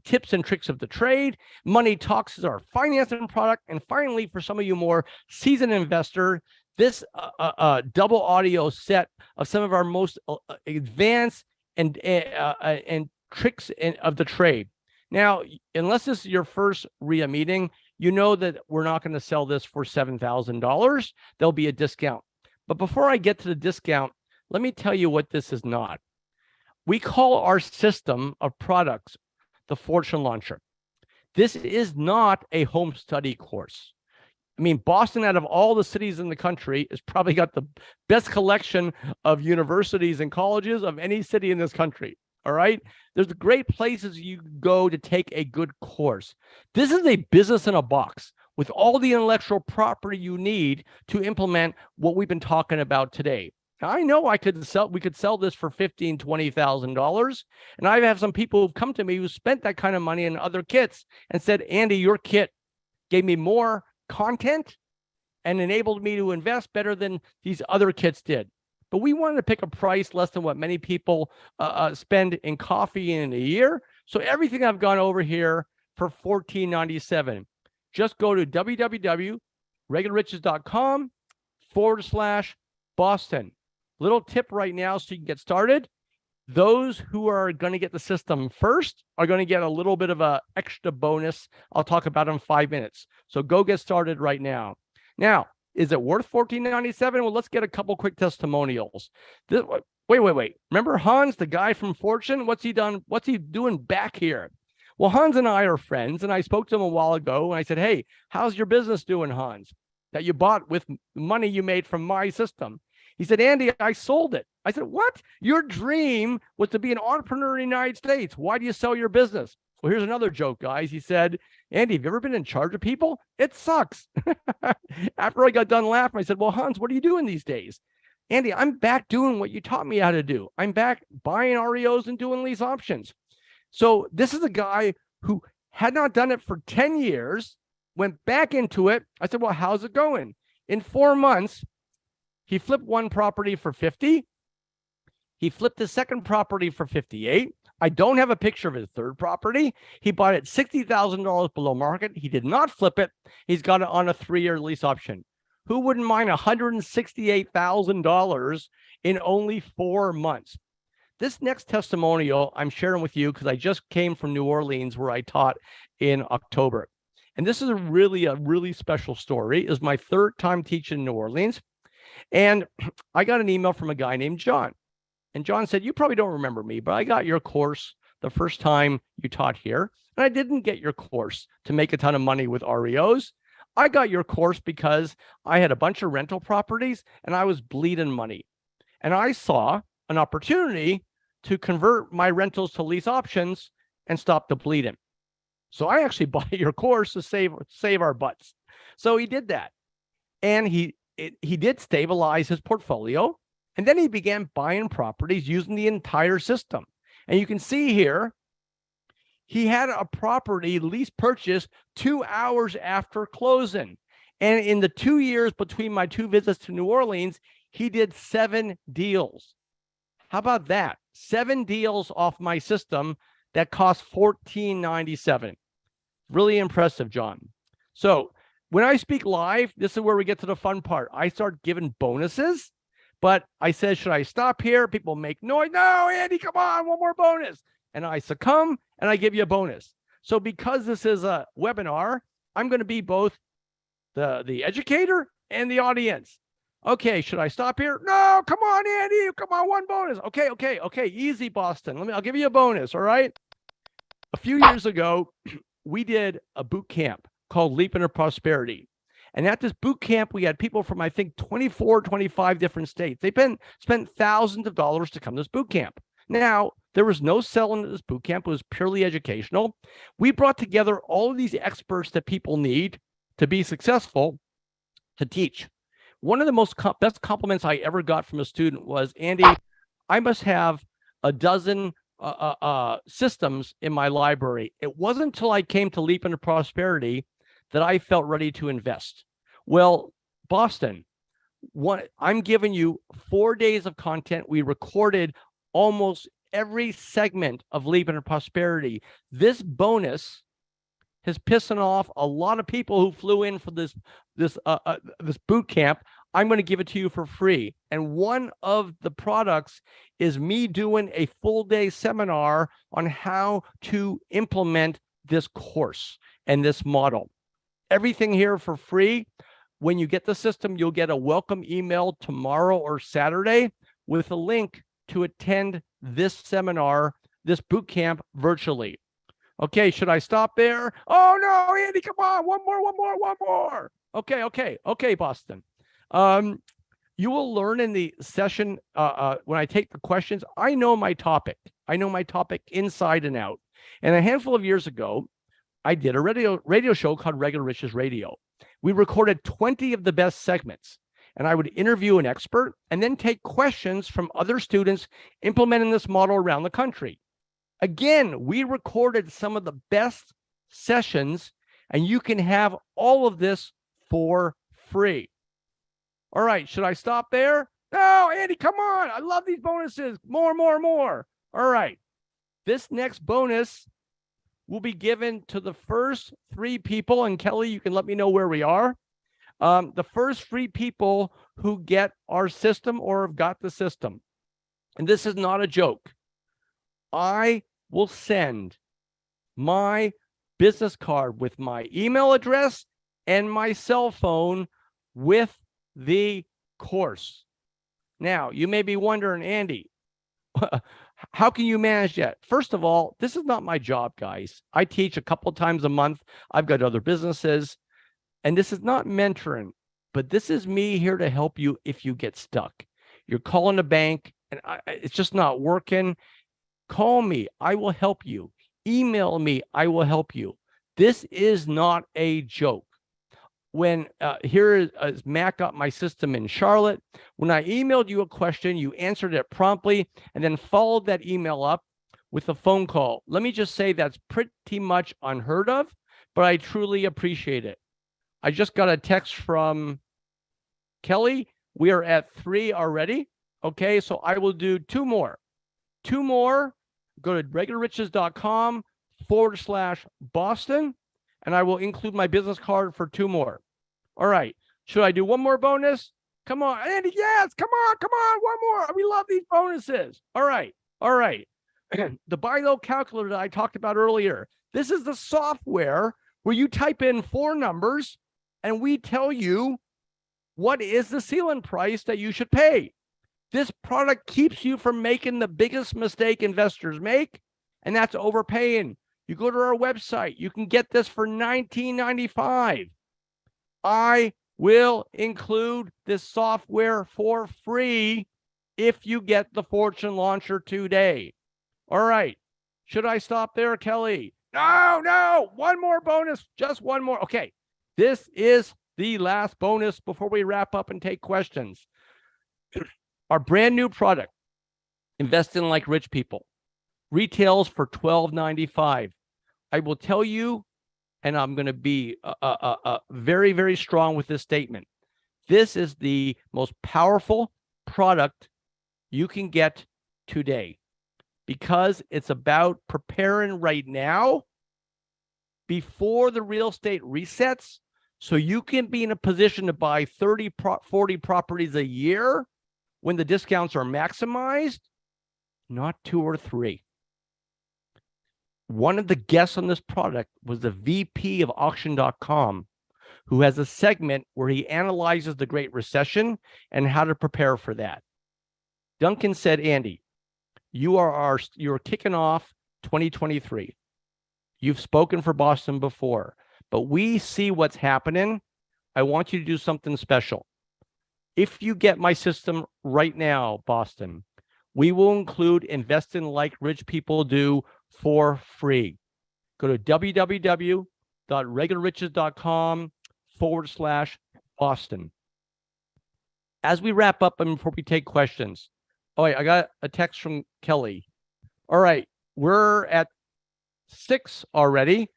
Speaker 2: tips and tricks of the trade. Money Talks is our financing product. And finally, for some of you more seasoned investor, this double audio set of some of our most advanced and tricks of the trade. Now, unless this is your first REIA meeting, you know that we're not going to sell this for $7,000. There'll be a discount. But before I get to the discount, let me tell you what this is not. We call our system of products the Fortune Launcher. This is not a home study course. I mean, Boston, out of all the cities in the country, has probably got the best collection of universities and colleges of any city in this country. All right. There's great places you go to take a good course. This is a business in a box with all the intellectual property you need to implement what we've been talking about today. Now, I know we could sell this for $15,000, $20,000. And I have some people who've come to me who spent that kind of money in other kits and said, Andy, your kit gave me more content and enabled me to invest better than these other kits did. But we wanted to pick a price less than what many people spend in coffee in a year. So everything I've gone over here for $14.97. Just go to www.regularriches.com/Boston. Little tip right now so you can get started. Those who are going to get the system first are going to get a little bit of an extra bonus. I'll talk about in 5 minutes. So go get started right now. Now, is it worth $14.97? Well, let's get a couple quick testimonials. Wait. Remember Hans, the guy from Fortune? What's he done? What's he doing back here? Well, Hans and I are friends, and I spoke to him a while ago, and I said, hey, how's your business doing, Hans, that you bought with money you made from my system? He said, Andy, I sold it. I said, what? Your dream was to be an entrepreneur in the United States. Why do you sell your business? Well, here's another joke, guys. He said, Andy, have you ever been in charge of people? It sucks. After I got done laughing, I said, well, Hans, what are you doing these days? Andy, I'm back doing what you taught me how to do. I'm back buying REOs and doing lease options. So this is a guy who had not done it for 10 years, went back into it. I said, well, how's it going? In 4 months, he flipped one property for 50. He flipped the second property for 58. I don't have a picture of his third property. He bought it $60,000 below market. He did not flip it. He's got it on a 3-year lease option. Who wouldn't mind $168,000 in only 4 months? This next testimonial I'm sharing with you because I just came from New Orleans where I taught in October. And this is a really special story. It was my 3rd time teaching in New Orleans. And I got an email from a guy named John. And John said, you probably don't remember me, but I got your course the first time you taught here. And I didn't get your course to make a ton of money with REOs. I got your course because I had a bunch of rental properties and I was bleeding money. And I saw an opportunity to convert my rentals to lease options and stop the bleeding. So I actually bought your course to save our butts. So he did that. And he did stabilize his portfolio. And then he began buying properties using the entire system. And you can see here, he had a property lease purchase 2 hours after closing. And in the 2 years between my 2 visits to New Orleans, he did 7 deals. How about that? 7 deals off my system that cost $14.97. Really impressive, John. So when I speak live, this is where we get to the fun part. I start giving bonuses, but I said, should I stop here? People make noise. No, Andy, come on, one more bonus. And I succumb and I give you a bonus. So because this is a webinar, I'm going to be both the educator and the audience. Okay, should I stop here? No, come on, Andy. Come on, one bonus. Okay. Easy, Boston. I'll give you a bonus. All right. A few years ago, we did a boot camp called Leap into Prosperity. And at this boot camp, we had people from, I think, 24, 25 different states. They spent thousands of dollars to come to this boot camp. Now, there was no selling at this boot camp. It was purely educational. We brought together all of these experts that people need to be successful to teach. One of the best compliments I ever got from a student was, Andy, I must have a dozen systems in my library. It wasn't until I came to Leap into Prosperity that I felt ready to invest. Well, Boston, I'm giving you 4 days of content. We recorded almost every segment of Leap into Prosperity. This bonus has pissing off a lot of people who flew in for this boot camp. I'm going to give it to you for free. And one of the products is me doing a full day seminar on how to implement this course and this model. Everything here for free. When you get the system, you'll get a welcome email tomorrow or Saturday with a link to attend this seminar, this boot camp virtually. Okay, should I stop there? Oh no, Andy, come on, one more. Okay, Boston. You will learn in the session when I take the questions. I know my topic. I know my topic inside and out. And a handful of years ago, I did a radio show called Regular Riches Radio. We recorded 20 of the best segments, and I would interview an expert and then take questions from other students implementing this model around the country. Again, we recorded some of the best sessions, and you can have all of this for free. All right, should I stop there? No, Andy, come on. I love these bonuses. More. All right. This next bonus will be given to the first 3 people. And Kelly, you can let me know where we are. The first 3 people who get our system or have got the system. And this is not a joke. I will send my business card with my email address and my cell phone with the course. Now, you may be wondering, Andy, how can you manage that? First of all, this is not my job, guys. I teach a couple times a month. I've got other businesses, and this is not mentoring, but this is me here to help you if you get stuck. You're calling a bank and it's just not working. Call me. I will help you. Email me. I will help you. This is not a joke. When here is Mac got my system in Charlotte. When I emailed you a question, you answered it promptly and then followed that email up with a phone call. Let me just say that's pretty much unheard of, but I truly appreciate it. I just got a text from Kelly. We are at 3 already. Okay, so I will do 2 more. 2 more. Go to regularriches.com/Boston. And I will include my business card for 2 more. All right. Should I do 1 more bonus? Come on, Andy. Yes. Come on. 1 more. We love these bonuses. All right. The Bilo calculator that I talked about earlier. This is the software where you type in 4 numbers and we tell you what is the ceiling price that you should pay. This product keeps you from making the biggest mistake investors make, and that's overpaying. You go to our website, you can get this for $19.95. I will include this software for free if you get the Fortune Launcher today. All right. Should I stop there, Kelly? No. 1 more bonus, just 1 more. Okay. This is the last bonus before we wrap up and take questions. Our brand new product, Investing Like Rich People, retails for $12.95. I will tell you, and I'm going to be very, very strong with this statement. This is the most powerful product you can get today because it's about preparing right now before the real estate resets so you can be in a position to buy 30, 40 properties a year when the discounts are maximized, not 2 or 3. One of the guests on this product was the VP of auction.com, who has a segment where he analyzes the Great Recession and how to prepare for that. Duncan said, Andy, you're kicking off 2023. You've spoken for Boston before, but we see what's happening. I want you to do something special. If you get my system right now, Boston, we will include Investing Like Rich People Do for free. Go to www.regularriches.com/Boston. As we wrap up and before we take questions, I got a text from Kelly. All right, we're at 6 already.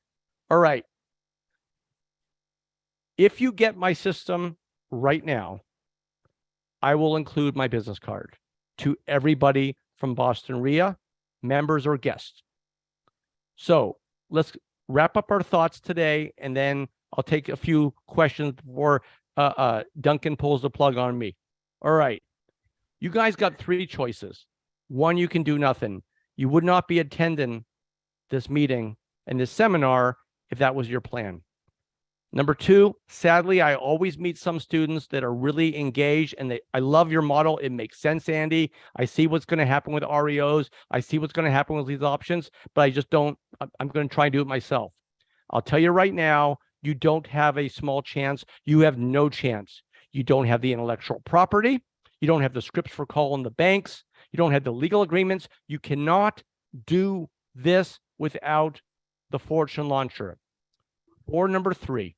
Speaker 2: All right. If you get my system right now, I will include my business card to everybody from Boston RIA, members or guests. So let's wrap up our thoughts today, and then I'll take a few questions before Duncan pulls the plug on me. All right. You guys got 3 choices. 1, you can do nothing. You would not be attending this meeting and this seminar if that was your plan. Number two, sadly, I always meet some students that are really engaged and I love your model. It makes sense, Andy. I see what's going to happen with REOs. I see what's going to happen with these options, but I just don't, I'm going to try and do it myself. I'll tell you right now, you don't have a small chance. You have no chance. You don't have the intellectual property. You don't have the scripts for calling the banks. You don't have the legal agreements. You cannot do this without the Fortune Launcher. Or number three,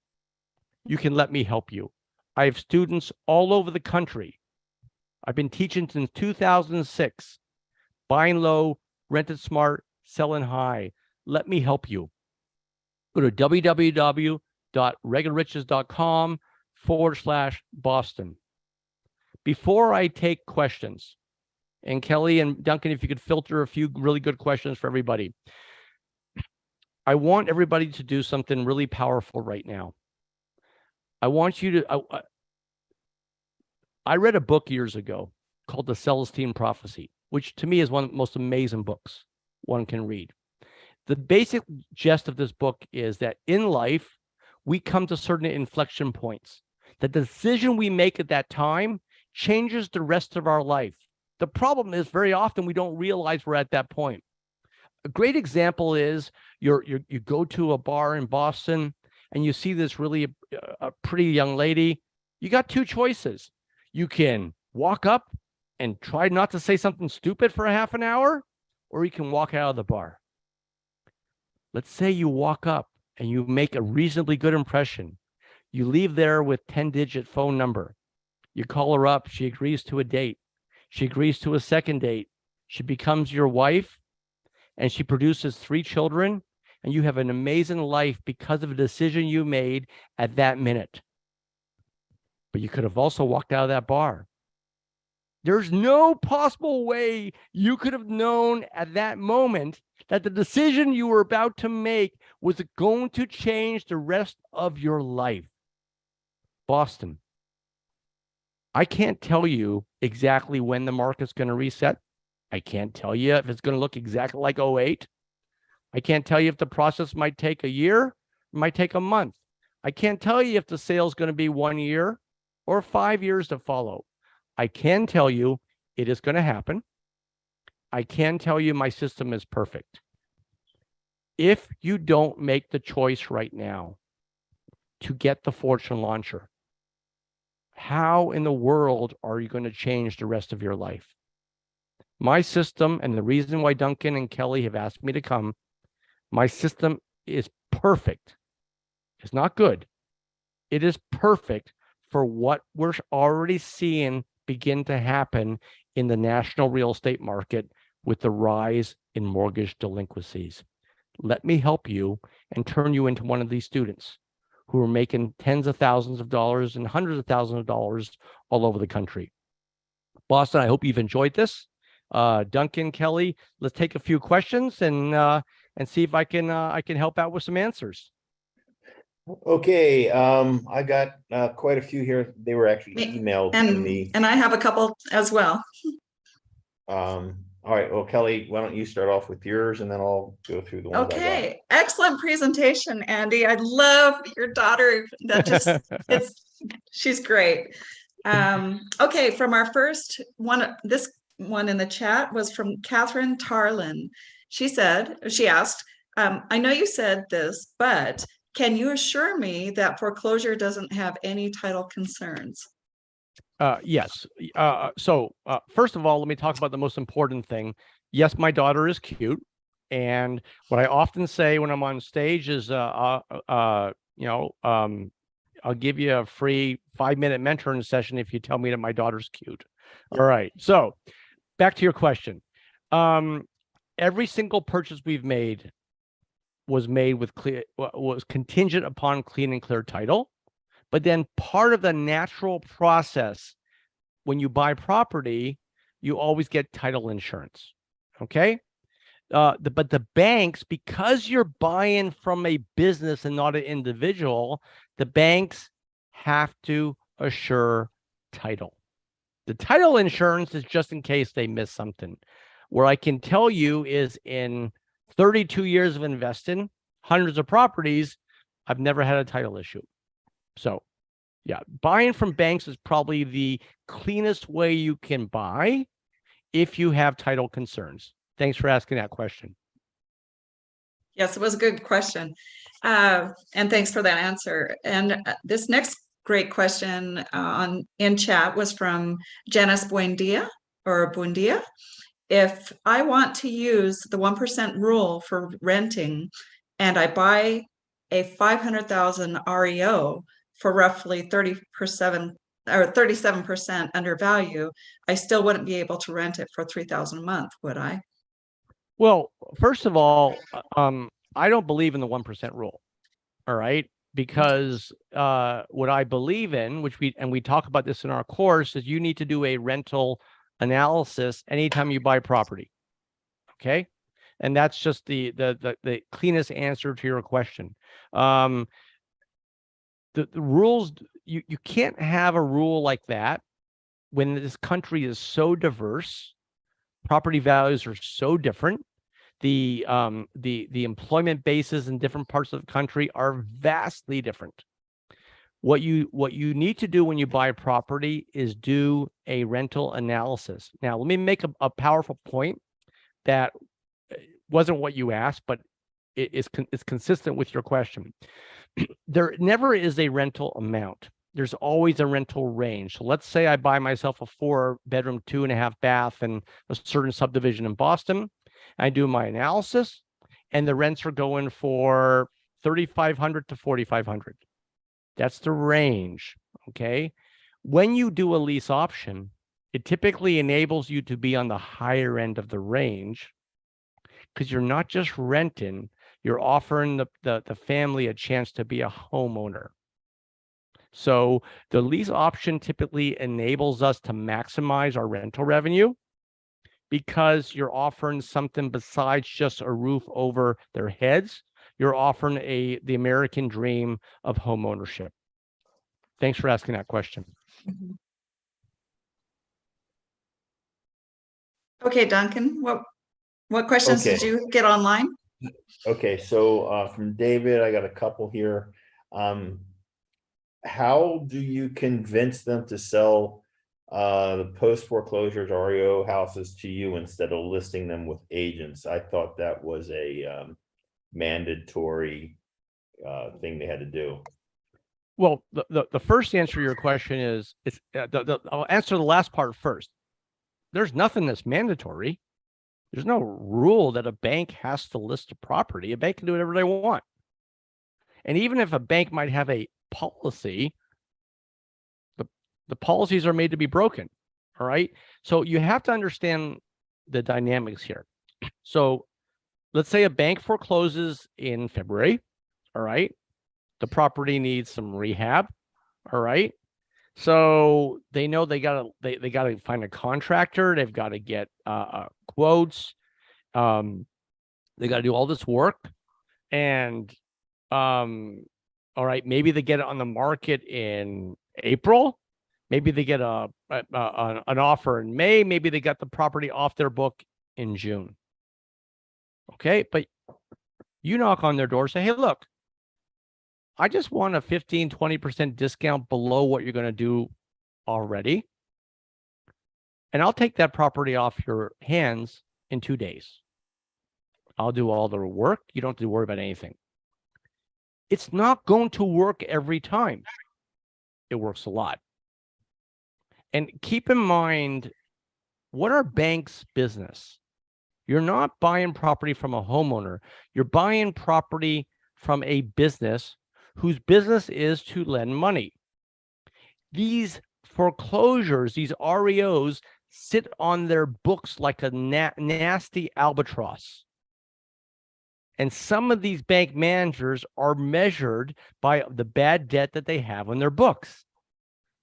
Speaker 2: you can let me help you. I have students all over the country. I've been teaching since 2006. Buying low, rented smart, selling high. Let me help you. Go to www.regularriches.com/Boston. Before I take questions, and Kelly and Duncan, if you could filter a few really good questions for everybody. I want everybody to do something really powerful right now. I want you to, I read a book years ago called The Celestine Prophecy, which to me is one of the most amazing books one can read. The basic gist of this book is that in life, we come to certain inflection points. The decision we make at that time changes the rest of our life. The problem is very often we don't realize we're at that point. A great example is you go to a bar in Boston and you see this really a pretty young lady. You got two choices. You can walk up and try not to say something stupid for a half an hour, or you can walk out of the bar. Let's say you walk up and you make a reasonably good impression. You leave there with 10-digit phone number. You call her up. She agrees to a date. She agrees to a second date. She becomes your wife and she produces 3 children, and you have an amazing life because of a decision you made at that minute. But you could have also walked out of that bar. There's no possible way you could have known at that moment that the decision you were about to make was going to change the rest of your life. Boston. I can't tell you exactly when the market's going to reset. I can't tell you if it's going to look exactly like 08. I can't tell you if the process might take a year, it might take a month. I can't tell you if the sale is going to be 1 year or 5 years to follow. I can tell you it is going to happen. I can tell you my system is perfect. If you don't make the choice right now to get the Fortune Launcher, how in the world are you going to change the rest of your life? My system, and the reason why Duncan and Kelly have asked me to come, my system is perfect. It's not good. It is perfect for what we're already seeing begin to happen in the national real estate market with the rise in mortgage delinquencies. Let me help you and turn you into one of these students who are making tens of thousands of dollars and hundreds of thousands of dollars all over the country. Boston, I hope you've enjoyed this. Duncan, Kelly, let's take a few questions and see if I can help out with some answers.
Speaker 3: Okay, I got quite a few here. They were actually
Speaker 5: Me-
Speaker 3: emailed to me.
Speaker 5: And I have a couple as well.
Speaker 3: All right, well, Kelly, why don't you start off with yours and then I'll go through the ones I got.
Speaker 5: Okay, excellent presentation, Andy. I love your daughter. That just she's great. Okay, from our first one, this one in the chat was from Catherine Tarlin. She asked, I know you said this, but can you assure me that foreclosure doesn't have any title concerns?
Speaker 2: Yes. So first of all, let me talk about the most important thing. Yes, my daughter is cute. And what I often say when I'm on stage is, I'll give you a free 5-minute mentoring session if you tell me that my daughter's cute. All right. So back to your question. Every single purchase we've made was contingent upon clean and clear title. But then part of the natural process when you buy property, you always get title insurance. Okay. But the banks, because you're buying from a business and not an individual, the banks have to assure title. The title insurance is just in case they miss something. Where I can tell you is in 32 years of investing, hundreds of properties, I've never had a title issue. So yeah, buying from banks is probably the cleanest way you can buy if you have title concerns. Thanks for asking that question.
Speaker 5: Yes, it was a good question. And thanks for that answer. And this next great question in chat was from Janice Buendia or Buendia. If I want to use the 1% rule for renting and I buy a 500,000 REO for roughly 37% under value, I still wouldn't be able to rent it for $3,000 a month, would I?
Speaker 2: Well, first of all, I don't believe in the 1% rule. All right. Because what I believe in, which we talk about this in our course, is you need to do a rental analysis anytime you buy property. Okay. And that's just the cleanest answer to your question. The rules, you can't have a rule like that when this country is so diverse, property values are so different. The employment bases in different parts of the country are vastly different. What you need to do when you buy property is do a rental analysis. Now, let me make a powerful point that wasn't what you asked, but it's consistent with your question. There never is a rental amount. There's always a rental range. So let's say I buy myself a 4-bedroom, 2.5 bath in a certain subdivision in Boston. I do my analysis, and the rents are going for $3,500 to $4,500. That's the range. Okay. When you do a lease option, it typically enables you to be on the higher end of the range because you're not just renting, you're offering the family a chance to be a homeowner. So the lease option typically enables us to maximize our rental revenue because you're offering something besides just a roof over their heads. You're offering the American dream of home ownership. Thanks for asking that question.
Speaker 5: Okay, Duncan, what questions did
Speaker 3: Okay.
Speaker 5: you get online?
Speaker 3: Okay, so from David, I got a couple here. How do you convince them to sell the post foreclosures REO houses to you instead of listing them with agents? I thought that was a mandatory thing they had to do.
Speaker 2: Well, the first answer to your question is I'll answer the last part first. There's nothing that's mandatory. There's no rule that a bank has to list a property. A bank can do whatever they want. And even if a bank might have a policy, the policies are made to be broken. All right. So you have to understand the dynamics here. So let's say a bank forecloses in February. All right. The property needs some rehab. All right. So they know they gotta find a contractor. They've got to get quotes. They got to do all this work. And all right, maybe they get it on the market in April. Maybe they get an offer in May. Maybe they got the property off their book in June. Okay, but you knock on their door, say, hey, look, I just want a 15, 20% discount below what you're going to do already. And I'll take that property off your hands in 2 days. I'll do all the work. You don't have to worry about anything. It's not going to work every time. It works a lot. And keep in mind, what are banks' business? You're not buying property from a homeowner. You're buying property from a business whose business is to lend money. These foreclosures, these REOs, sit on their books like a nasty albatross. And some of these bank managers are measured by the bad debt that they have on their books.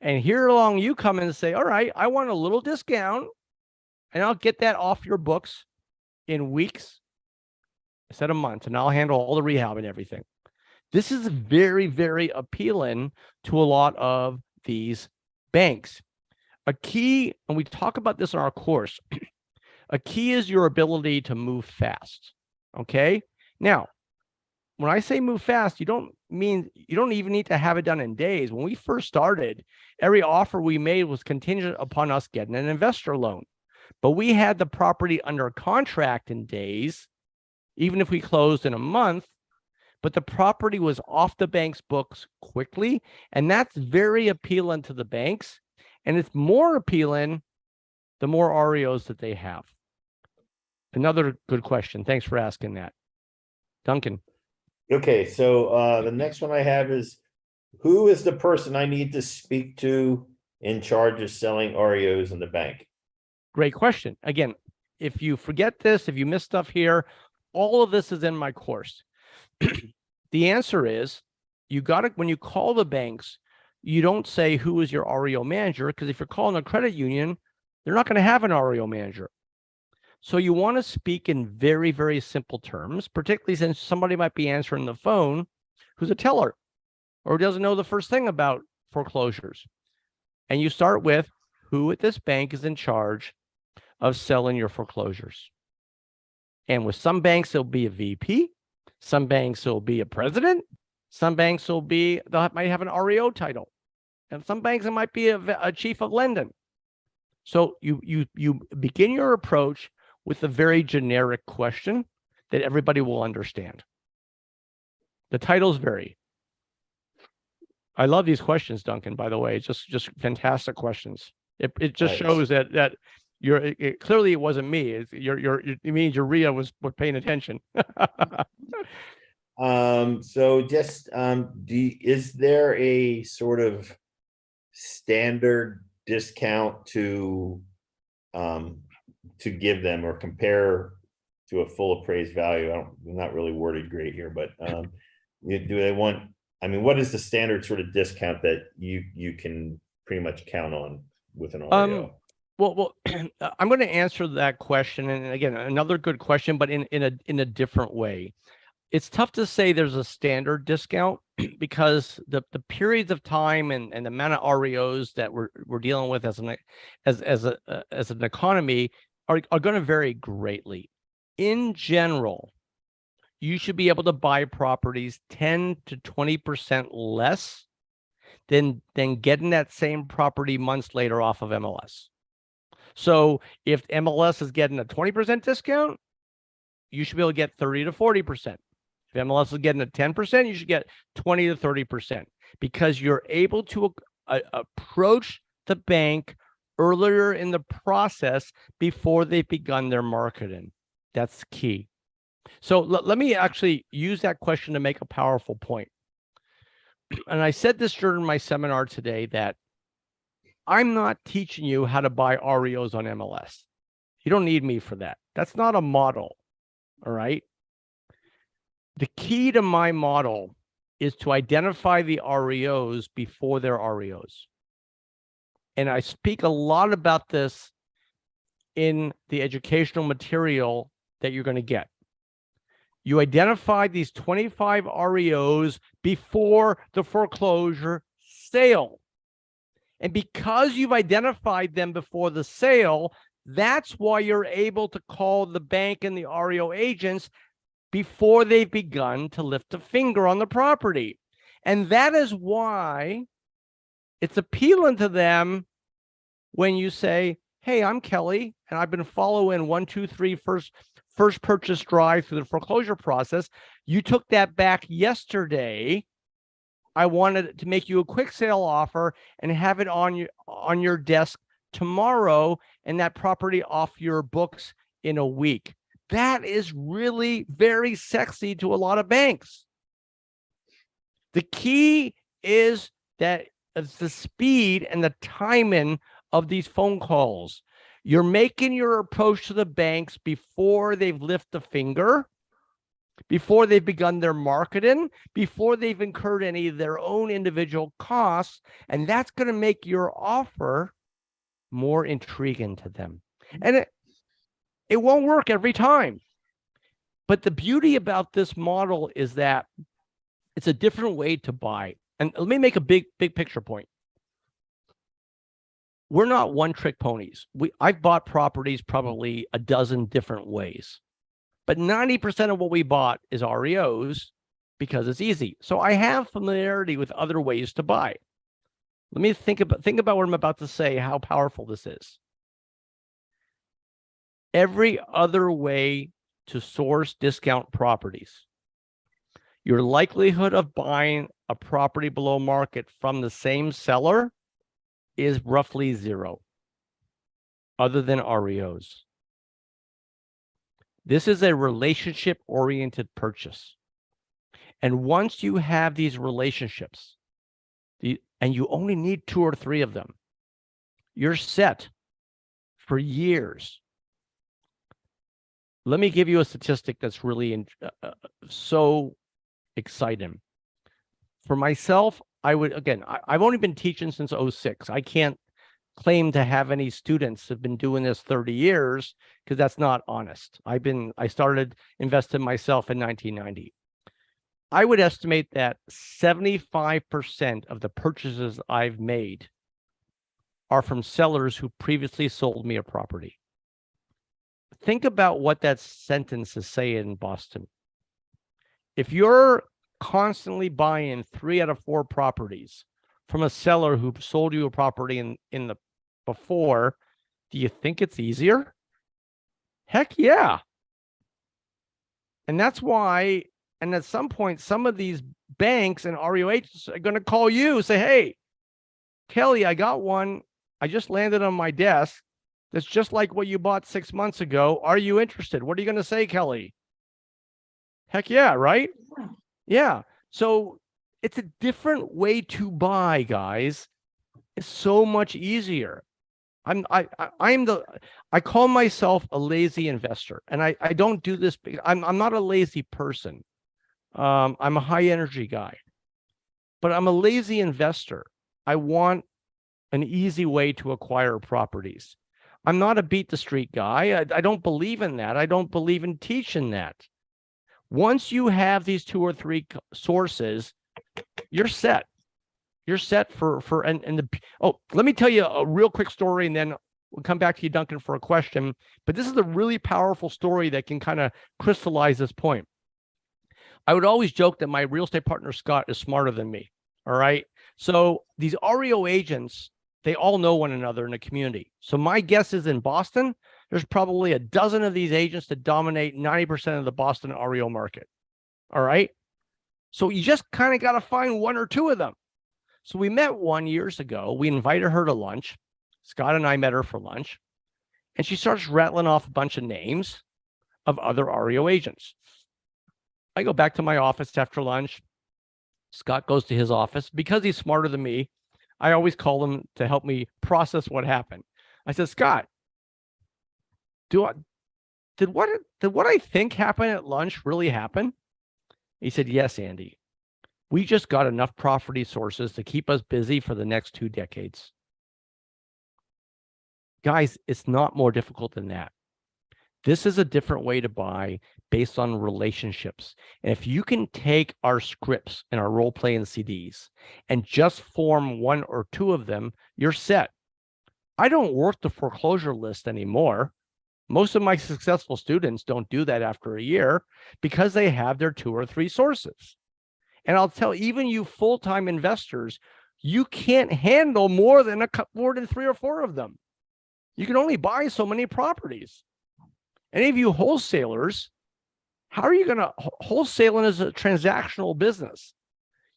Speaker 2: And here along you come and say, all right, I want a little discount, and I'll get that off your books in weeks instead of months, and I'll handle all the rehab and everything. This is very, very appealing to a lot of these banks. A key, and we talk about this in our course, a key is your ability to move fast. Okay. Now, when I say move fast, you don't even need to have it done in days. When we first started, every offer we made was contingent upon us getting an investor loan. But we had the property under contract in days, even if we closed in a month, but the property was off the bank's books quickly. And that's very appealing to the banks. And it's more appealing the more REOs that they have. Another good question. Thanks for asking that. Duncan.
Speaker 3: Okay, so the next one I have is, who is the person I need to speak to in charge of selling REOs in the bank?
Speaker 2: Great question. Again, if you forget this, if you miss stuff here, all of this is in my course. The answer is, you got to, when you call the banks, you don't say who is your REO manager, because if you're calling a credit union, they're not going to have an REO manager. So you want to speak in very, very simple terms, particularly since somebody might be answering the phone who's a teller or doesn't know the first thing about foreclosures. And you start with, who at this bank is in charge of selling your foreclosures? And with some banks, it'll be a VP. Some banks will be a president. Some banks will be, might have an REO title. And some banks, it might be a chief of lending. So you begin your approach with a very generic question that everybody will understand. The titles vary. I love these questions, Duncan, by the way. It's just fantastic questions. It just shows that you're clearly it wasn't me. It means your RIA was paying attention.
Speaker 3: So just is there a sort of standard discount to give them, or compare to a full appraised value? I'm not really worded great here, but do they want, I mean, what is the standard sort of discount that you can pretty much count on with an REO?
Speaker 2: Well, I'm going to answer that question, and again, another good question, but in a different way. It's tough to say there's a standard discount because the periods of time and the amount of REOs that we're dealing with as an economy are going to vary greatly. In general, you should be able to buy properties 10 to 20% less than getting that same property months later off of MLS. So if MLS is getting a 20% discount, you should be able to get 30 to 40%. If MLS is getting a 10%, you should get 20 to 30%, because you're able to approach the bank earlier in the process before they've begun their marketing. That's key. So let me actually use that question to make a powerful point. And I said this during my seminar today, that I'm not teaching you how to buy REOs on MLS. You don't need me for that. That's not a model. All right. The key to my model is to identify the REOs before they're REOs. And I speak a lot about this in the educational material that you're going to get. You identify these 25 REOs before the foreclosure sale. And because you've identified them before the sale, that's why you're able to call the bank and the REO agents before they've begun to lift a finger on the property. And that is why it's appealing to them when you say, hey, I'm Kelly, and I've been following 1, 2, 3 first purchase drive through the foreclosure process. You took that back yesterday. I wanted to make you a quick sale offer and have it on your desk tomorrow, and that property off your books in a week. That is really very sexy to a lot of banks. The key is that it's the speed and the timing of these phone calls. You're making your approach to the banks before they've lifted a finger, before they've begun their marketing, before they've incurred any of their own individual costs, and that's going to make your offer more intriguing to them. And it won't work every time. But the beauty about this model is that it's a different way to buy. And let me make a big picture point. We're not one-trick ponies. I've bought properties probably a dozen different ways. But 90% of what we bought is REOs, because it's easy. So I have familiarity with other ways to buy. Let me think about what I'm about to say, how powerful this is. Every other way to source discount properties, your likelihood of buying a property below market from the same seller is roughly zero, other than REOs. This is a relationship-oriented purchase. And once you have these relationships, and you only need 2 or 3 of them, you're set for years. Let me give you a statistic that's really so exciting. For myself, I've only been teaching since 06. I can't claim to have any students who've been doing this 30 years because that's not honest. I started investing myself in 1990. I would estimate that 75% of the purchases I've made are from sellers who previously sold me a property. Think about what that sentence is saying in Boston. If you're constantly buying 3 out of 4 properties from a seller who sold you a property in the before, do you think it's easier? Heck yeah. And that's why, and at some point, some of these banks and REO agents are going to call you, say, hey, Kelly, I got one. I just landed on my desk. That's just like what you bought 6 months ago. Are you interested? What are you going to say, Kelly? Heck yeah, right? Yeah. So it's a different way to buy, guys. It's so much easier. I call myself a lazy investor, and I don't do this because I'm not a lazy person. I'm a high energy guy, but I'm a lazy investor. I want an easy way to acquire properties. I'm not a beat the street guy. I don't believe in that. I don't believe in teaching that. Once you have these 2 or 3 sources, you're set. You're set let me tell you a real quick story, and then we'll come back to you, Duncan, for a question. But this is a really powerful story that can kind of crystallize this point. I would always joke that my real estate partner, Scott, is smarter than me. All right. So these REO agents, they all know one another in the community. So my guess is in Boston, there's probably a dozen of these agents that dominate 90% of the Boston REO market. All right. So you just kind of got to find 1 or 2 of them. So we met 1 year ago. We invited her to lunch. Scott and I met her for lunch. And she starts rattling off a bunch of names of other REO agents. I go back to my office after lunch. Scott goes to his office. Because he's smarter than me, I always call him to help me process what happened. I said, Scott, did what I think happened at lunch really happen? He said, yes, Andy. We just got enough property sources to keep us busy for the next 2 decades. Guys, it's not more difficult than that. This is a different way to buy based on relationships. And if you can take our scripts and our role-playing CDs and just form 1 or 2 of them, you're set. I don't work the foreclosure list anymore. Most of my successful students don't do that after a year because they have their 2 or 3 sources. And I'll tell even you full-time investors, you can't handle more than 3 or 4 of them. You can only buy so many properties. Any of you wholesalers, how are you going to wholesaling as a transactional business?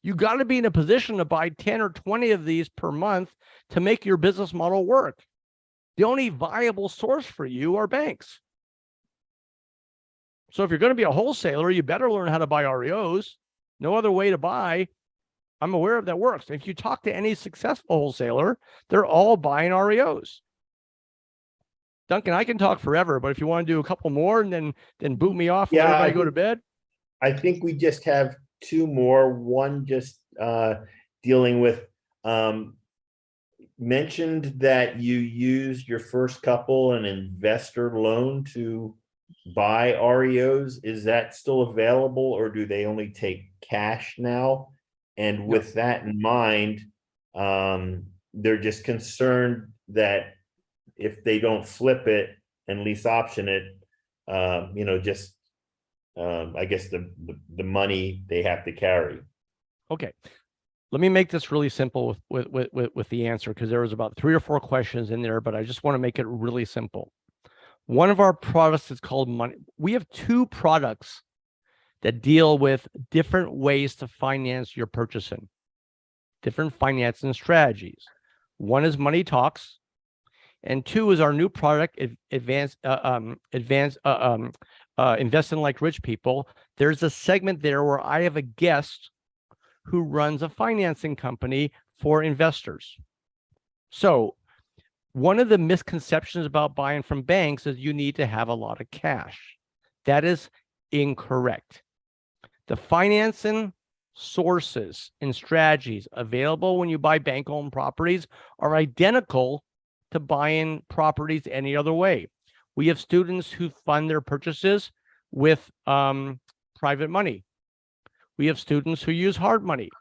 Speaker 2: You got to be in a position to buy 10 or 20 of these per month to make your business model work. The only viable source for you are banks. So if you're going to be a wholesaler, you better learn how to buy REOs. No other way to buy, I'm aware of that works. If you talk to any successful wholesaler, they're all buying REOs. Duncan, I can talk forever, but if you want to do a couple more and then boot me off and let everybody go to bed.
Speaker 3: I think we just have 2 more. One just dealing with mentioned that you used your first couple an investor loan to buy REOs. Is that still available, or do they only take cash now? And with that in mind, they're just concerned that if they don't flip it and lease option it, just I guess the money they have to carry.
Speaker 2: Okay. Let me make this really simple with the answer, because there was about 3 or 4 questions in there, but I just want to make it really simple. One of our products is called money. We have 2 products that deal with different ways to finance your purchasing, different financing strategies. One is Money Talks, and 2 is our new product, Investing Like Rich People. There's a segment there where I have a guest who runs a financing company for investors. So one of the misconceptions about buying from banks is you need to have a lot of cash. That is incorrect. The financing sources and strategies available when you buy bank-owned properties are identical to buying properties any other way. We have students who fund their purchases with private money. We have students who use hard money.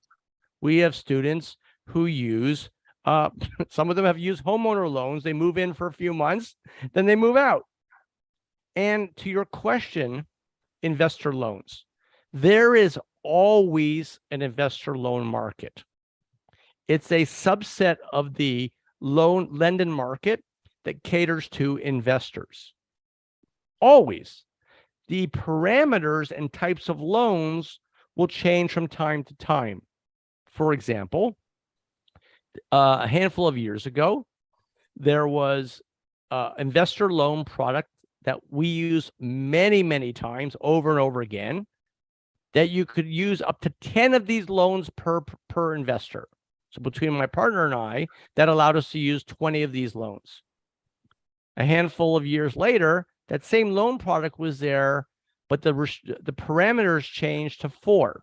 Speaker 2: We have students who use, some of them have used homeowner loans. They move in for a few months, then they move out. And to your question, investor loans, there is always an investor loan market. It's a subset of the lending market that caters to investors. Always. The parameters and types of loans will change from time to time. For example, a handful of years ago, there was an investor loan product that we use many, many times over and over again, that you could use up to 10 of these loans per investor. So between my partner and I, that allowed us to use 20 of these loans. A handful of years later, that same loan product was there, but the parameters changed to 4.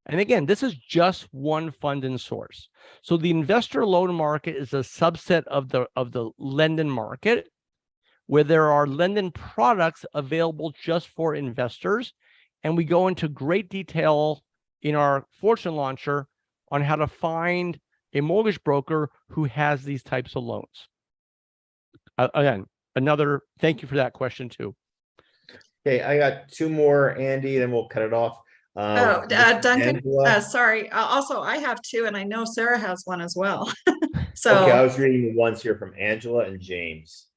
Speaker 2: And again, this is just one funding source. So the investor loan market is a subset of the lending market, where there are lending products available just for investors. And we go into great detail in our Fortune Launcher on how to find a mortgage broker who has these types of loans. Again, thank you for that question too.
Speaker 3: Okay, I got 2 more, Andy, then we'll cut it off.
Speaker 5: Duncan,
Speaker 3: Angela.
Speaker 5: sorry. Also, I have 2, and I know Sarah has one as well. So,
Speaker 3: Okay, I was reading the ones here from Angela and James.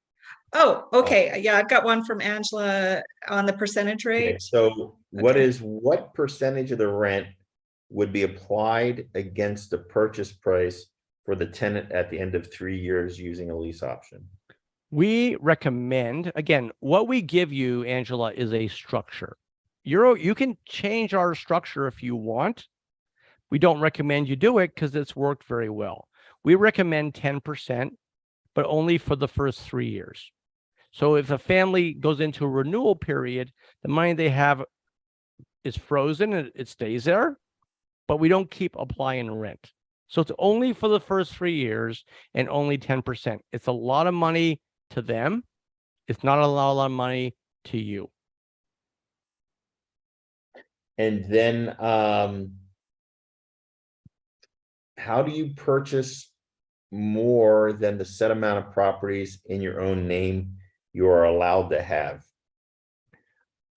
Speaker 5: oh, okay. Yeah, I've got one from Angela on the percentage
Speaker 3: Okay,
Speaker 5: rate.
Speaker 3: so
Speaker 5: Okay.
Speaker 3: what percentage of the rent would be applied against the purchase price for the tenant at the end of 3 years using a lease option?
Speaker 2: We recommend, again, what we give you, Angela, is a structure. You can change our structure if you want. We don't recommend you do it because it's worked very well. We recommend 10%, but only for the first 3 years. So if a family goes into a renewal period, the money they have is frozen and it stays there, but we don't keep applying rent. So it's only for the first 3 years and only 10%. It's a lot of money to them. It's not a lot of money to you.
Speaker 3: And then how do you purchase more than the set amount of properties in your own name you are allowed to have?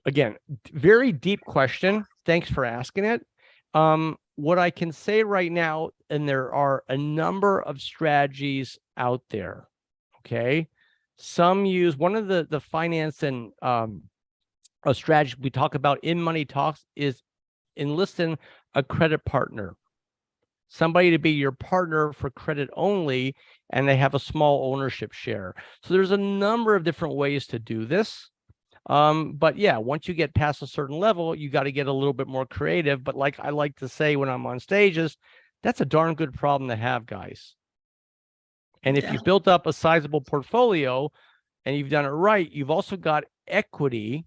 Speaker 2: Again, very deep question. Thanks for asking it. What I can say right now, and there are a number of strategies out there. Okay. Some use one of the financing a strategy we talk about in Money Talks is enlisting a credit partner, somebody to be your partner for credit only, and they have a small ownership share. So there's a number of different ways to do this. But yeah, once you get past a certain level, you got to get a little bit more creative. But like I like to say when I'm on stages, that's a darn good problem to have, guys. And if you've built up a sizable portfolio and you've done it right, you've also got equity.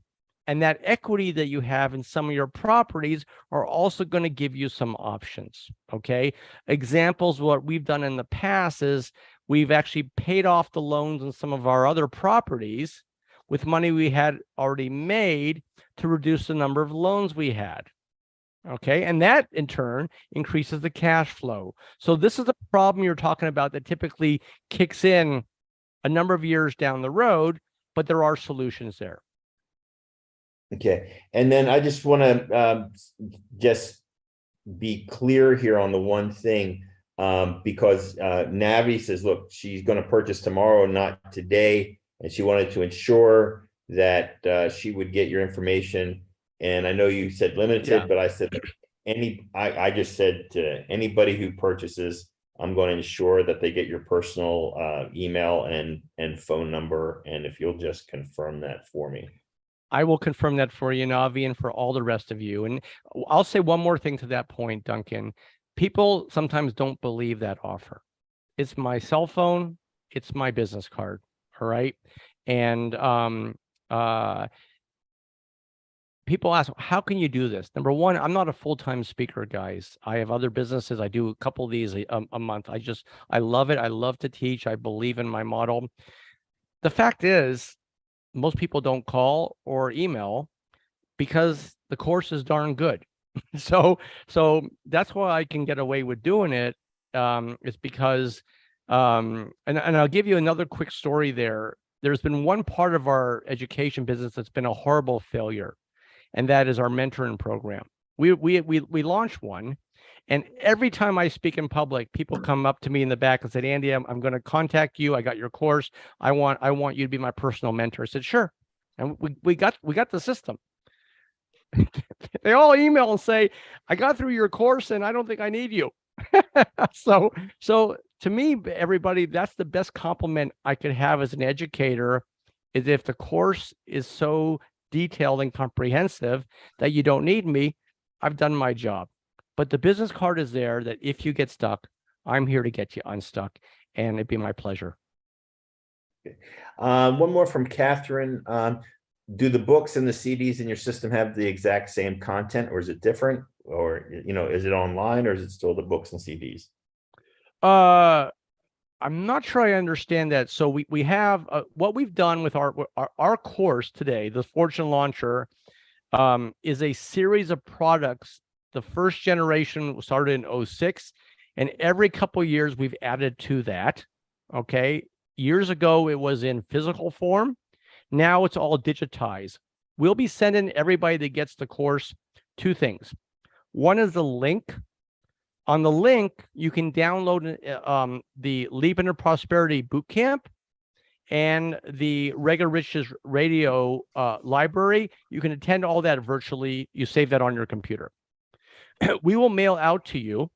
Speaker 2: And that equity that you have in some of your properties are also going to give you some options. Okay. Examples, what we've done in the past is we've actually paid off the loans on some of our other properties with money we had already made to reduce the number of loans we had. Okay. And that in turn increases the cash flow. So this is the problem you're talking about that typically kicks in a number of years down the road, but there are solutions there.
Speaker 3: Okay, and then I just want to just be clear here on the one thing, because Navi says, look, she's going to purchase tomorrow, not today, and she wanted to ensure that she would get your information. And I know you said limited,
Speaker 2: Yeah.
Speaker 3: but I said I just said to anybody who purchases, I'm going to ensure that they get your personal email and phone number, and if you'll just confirm that for me.
Speaker 2: I will confirm that for you, Navi, and for all the rest of you. And I'll say one more thing to that point, Duncan. People sometimes don't believe that offer. It's my cell phone. It's my business card. All right. And people ask, how can you do this? Number one, I'm not a full-time speaker, guys. I have other businesses. I do a couple of these a month. I love it. I love to teach. I believe in my model. The fact is, most people don't call or email because the course is darn good. So that's why I can get away with doing it. It's because, and I'll give you another quick story there. There's been one part of our education business that's been a horrible failure, and that is our mentoring program. We launched one, and every time I speak in public, people come up to me in the back and said, Andy, I'm going to contact you. I got your course. I want you to be my personal mentor. I said, sure. And we got the system. They all email and say, I got through your course and I don't think I need you. So to me, everybody, that's the best compliment I could have as an educator, is if the course is so detailed and comprehensive that you don't need me, I've done my job. But the business card is there that if you get stuck, I'm here to get you unstuck, and it'd be my pleasure.
Speaker 3: One more from Catherine. Do the books and the CDs in your system have the exact same content, or is it different? Or, is it online, or is it still the books and CDs?
Speaker 2: I'm not sure I understand that. So we have what we've done with our course today, the Fortune Launcher, is a series of products. The first generation started in 2006, and every couple of years we've added to that. Okay. Years ago, it was in physical form. Now it's all digitized. We'll be sending everybody that gets the course two things. One is the link. On the link, you can download the Leap into Prosperity Bootcamp and the Rega Riches Radio library. You can attend all that virtually. You save that on your computer. We will mail out to you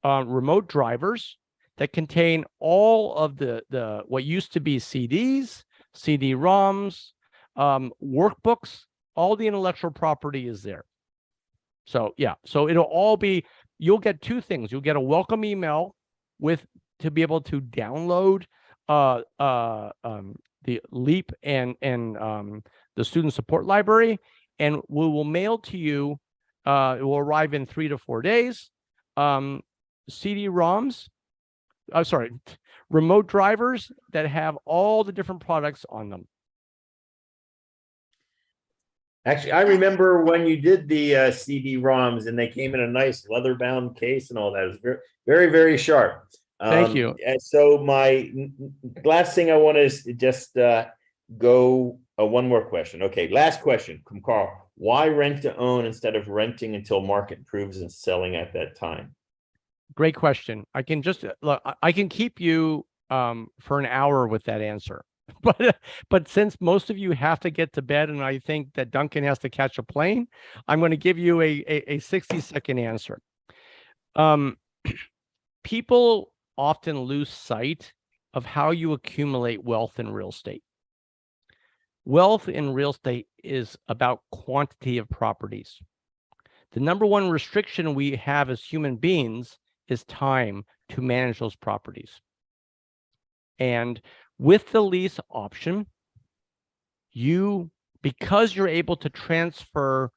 Speaker 2: remote drivers that contain all of the what used to be CDs, CD-ROMs, workbooks. All the intellectual property is there. So yeah, so it'll all be. You'll get two things. You'll get a welcome email to be able to download the LEAP and the Student Support Library, and we will mail to you. It will arrive in 3 to 4 days. CD-ROMs, remote drivers that have all the different products on them.
Speaker 3: Actually, I remember when you did the CD-ROMs, and they came in a nice leather-bound case and all that. It was very, very, very sharp.
Speaker 2: Thank you.
Speaker 3: And so my last thing I want is just go one more question. Okay, last question from Carl. Why rent to own instead of renting until market improves and selling at that time?
Speaker 2: Great question. I can just look, I can keep you for an hour with that answer. But since most of you have to get to bed, and I think that Duncan has to catch a plane, I'm going to give you a 60-second answer. People often lose sight of how you accumulate wealth in real estate. Wealth in real estate is about quantity of properties. The number one restriction we have as human beings is time to manage those properties. And with the lease option, because you're able to transfer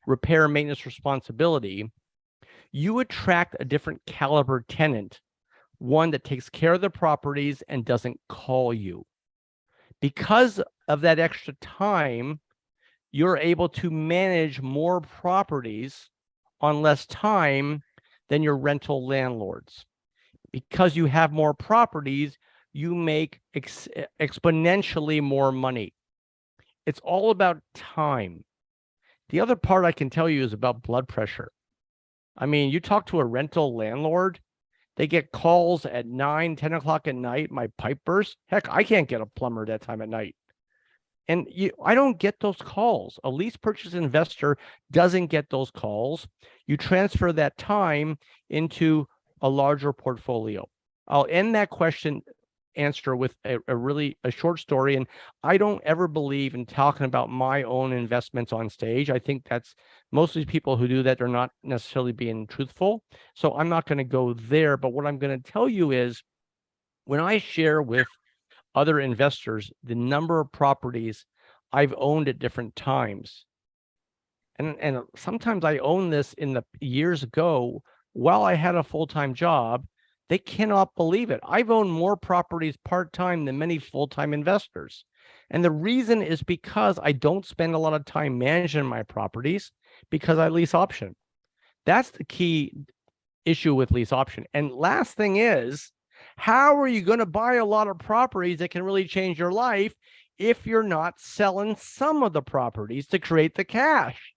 Speaker 2: repair and maintenance responsibility, you attract a different caliber tenant, one that takes care of the properties and doesn't call you. Because of that extra time, you're able to manage more properties on less time than your rental landlords. Because you have more properties, you make exponentially more money. It's all about time. The other part I can tell you is about blood pressure. I mean, you talk to a rental landlord, they get calls at 9, 10 o'clock at night. My pipe bursts. Heck, I can't get a plumber that time at night. And I don't get those calls. A lease purchase investor doesn't get those calls. You transfer that time into a larger portfolio. I'll end that question answer with a short story. And I don't ever believe in talking about my own investments on stage. I think that's most of these people who do that, they're not necessarily being truthful. So I'm not going to go there. But what I'm going to tell you is when I share with other investors the number of properties I've owned at different times, and sometimes I own this in the years ago while I had a full-time job, they cannot believe it. I've owned more properties part-time than many full-time investors. And the reason is because I don't spend a lot of time managing my properties because I lease option. That's the key issue with lease option. And last thing is, how are you going to buy a lot of properties that can really change your life if you're not selling some of the properties to create the cash?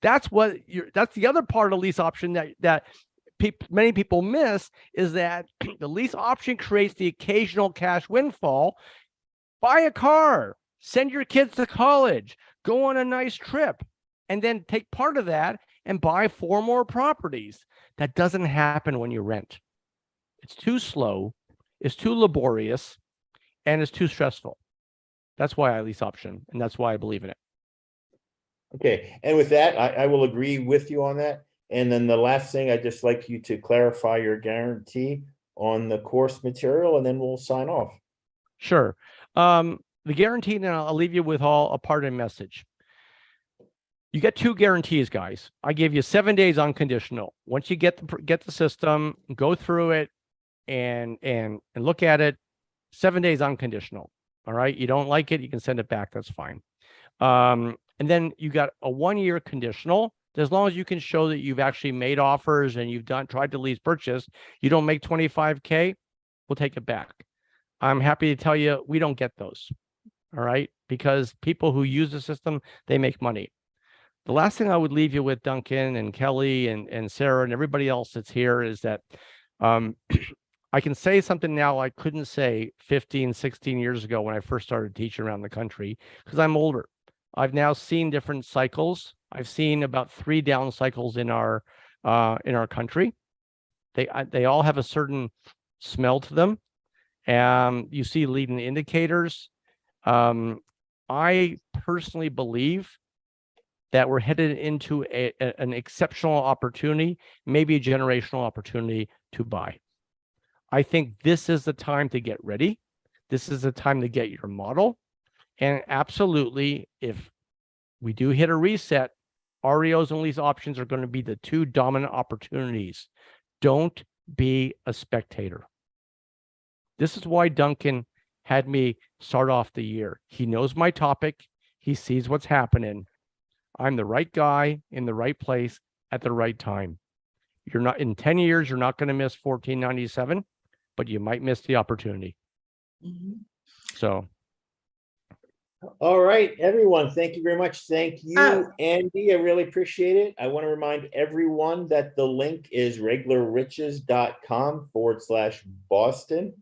Speaker 2: That's the other part of lease option that many people miss, is that the lease option creates the occasional cash windfall. Buy a car, send your kids to college, go on a nice trip, and then take part of that and buy 4 more properties. That doesn't happen when you rent. It's too slow, it's too laborious, and it's too stressful. That's why I lease option, and that's why I believe in it.
Speaker 3: Okay, and with that, I will agree with you on that. And then the last thing, I'd just like you to clarify your guarantee on the course material, and then we'll sign off.
Speaker 2: Sure. The guarantee, and I'll leave you with a parting message. You get 2 guarantees, guys. I give you 7 days unconditional. Once you get the system, go through it and look at it, 7 days unconditional. All right. You don't like it, you can send it back. That's fine. And then you got a 1-year conditional. As long as you can show that you've actually made offers and you've tried to lease purchase, you don't make 25K, we'll take it back. I'm happy to tell you we don't get those. All right. Because people who use the system, they make money. The last thing I would leave you with, Duncan and Kelly and Sarah and everybody else that's here, is that I can say something now I couldn't say 15, 16 years ago when I first started teaching around the country, because I'm older. I've now seen different cycles. I've seen about 3 down cycles in our country. They all have a certain smell to them. You see leading indicators. I personally believe that we're headed into an exceptional opportunity, maybe a generational opportunity to buy. I think this is the time to get ready. This is the time to get your model. And absolutely, if we do hit a reset, REOs and lease options are going to be the 2 dominant opportunities. Don't be a spectator. This is why Duncan had me start off the year. He knows my topic. He sees what's happening. I'm the right guy in the right place at the right time. You're not, in 10 years, you're not going to miss 1497, but you might miss the opportunity. So.
Speaker 3: All right, everyone. Thank you very much. Thank you, Andy. I really appreciate it. I want to remind everyone that the link is regularriches.com/Boston.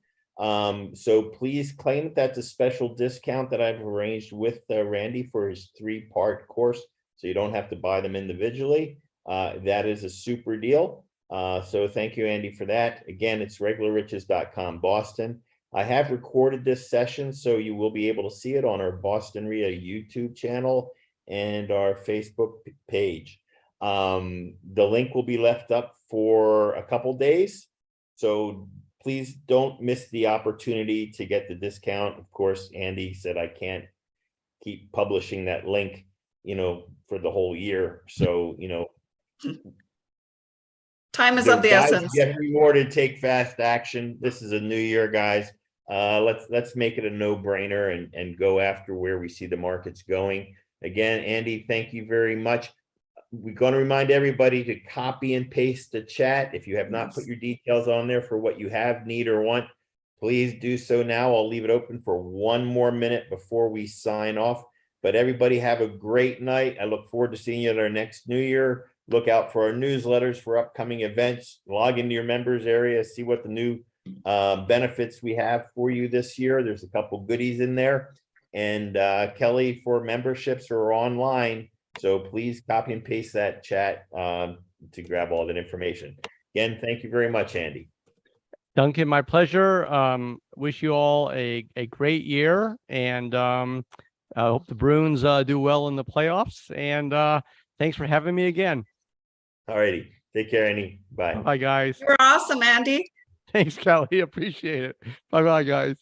Speaker 3: So please claim that that's a special discount that I've arranged with Randy for his 3-part course. So you don't have to buy them individually. That is a super deal. So thank you, Andy, for that. Again, it's regularriches.com/Boston. I have recorded this session, so you will be able to see it on our Boston REIA YouTube channel and our Facebook page. The link will be left up for a couple days, so please don't miss the opportunity to get the discount. Of course, Andy said I can't keep publishing that link, for the whole year. So,
Speaker 5: time is of the essence.
Speaker 3: Get rewarded, take fast action. This is a new year, guys. Let's make it a no-brainer and go after where we see the markets going. Again, Andy, thank you very much. We're going to remind everybody to copy and paste the chat. If you have not put your details on there for what you have, need, or want, please do so now. I'll leave it open for 1 more minute before we sign off. But But everybody have a great night. I look forward to seeing you at our next New Year. Look out for our newsletters for upcoming events. Log into your members area, see what the new benefits we have for you this year. There's a couple goodies in there. And Kelly, for memberships are online. So please copy and paste that chat to grab all that information. Again, thank you very much, Andy.
Speaker 2: Duncan, my pleasure. Wish you all a great year, and I hope the Bruins do well in the playoffs. And thanks for having me again.
Speaker 3: All righty. Take care, Andy. Bye.
Speaker 2: Bye, guys.
Speaker 5: You're awesome, Andy.
Speaker 2: Thanks, Kelly. Appreciate it. Bye, guys.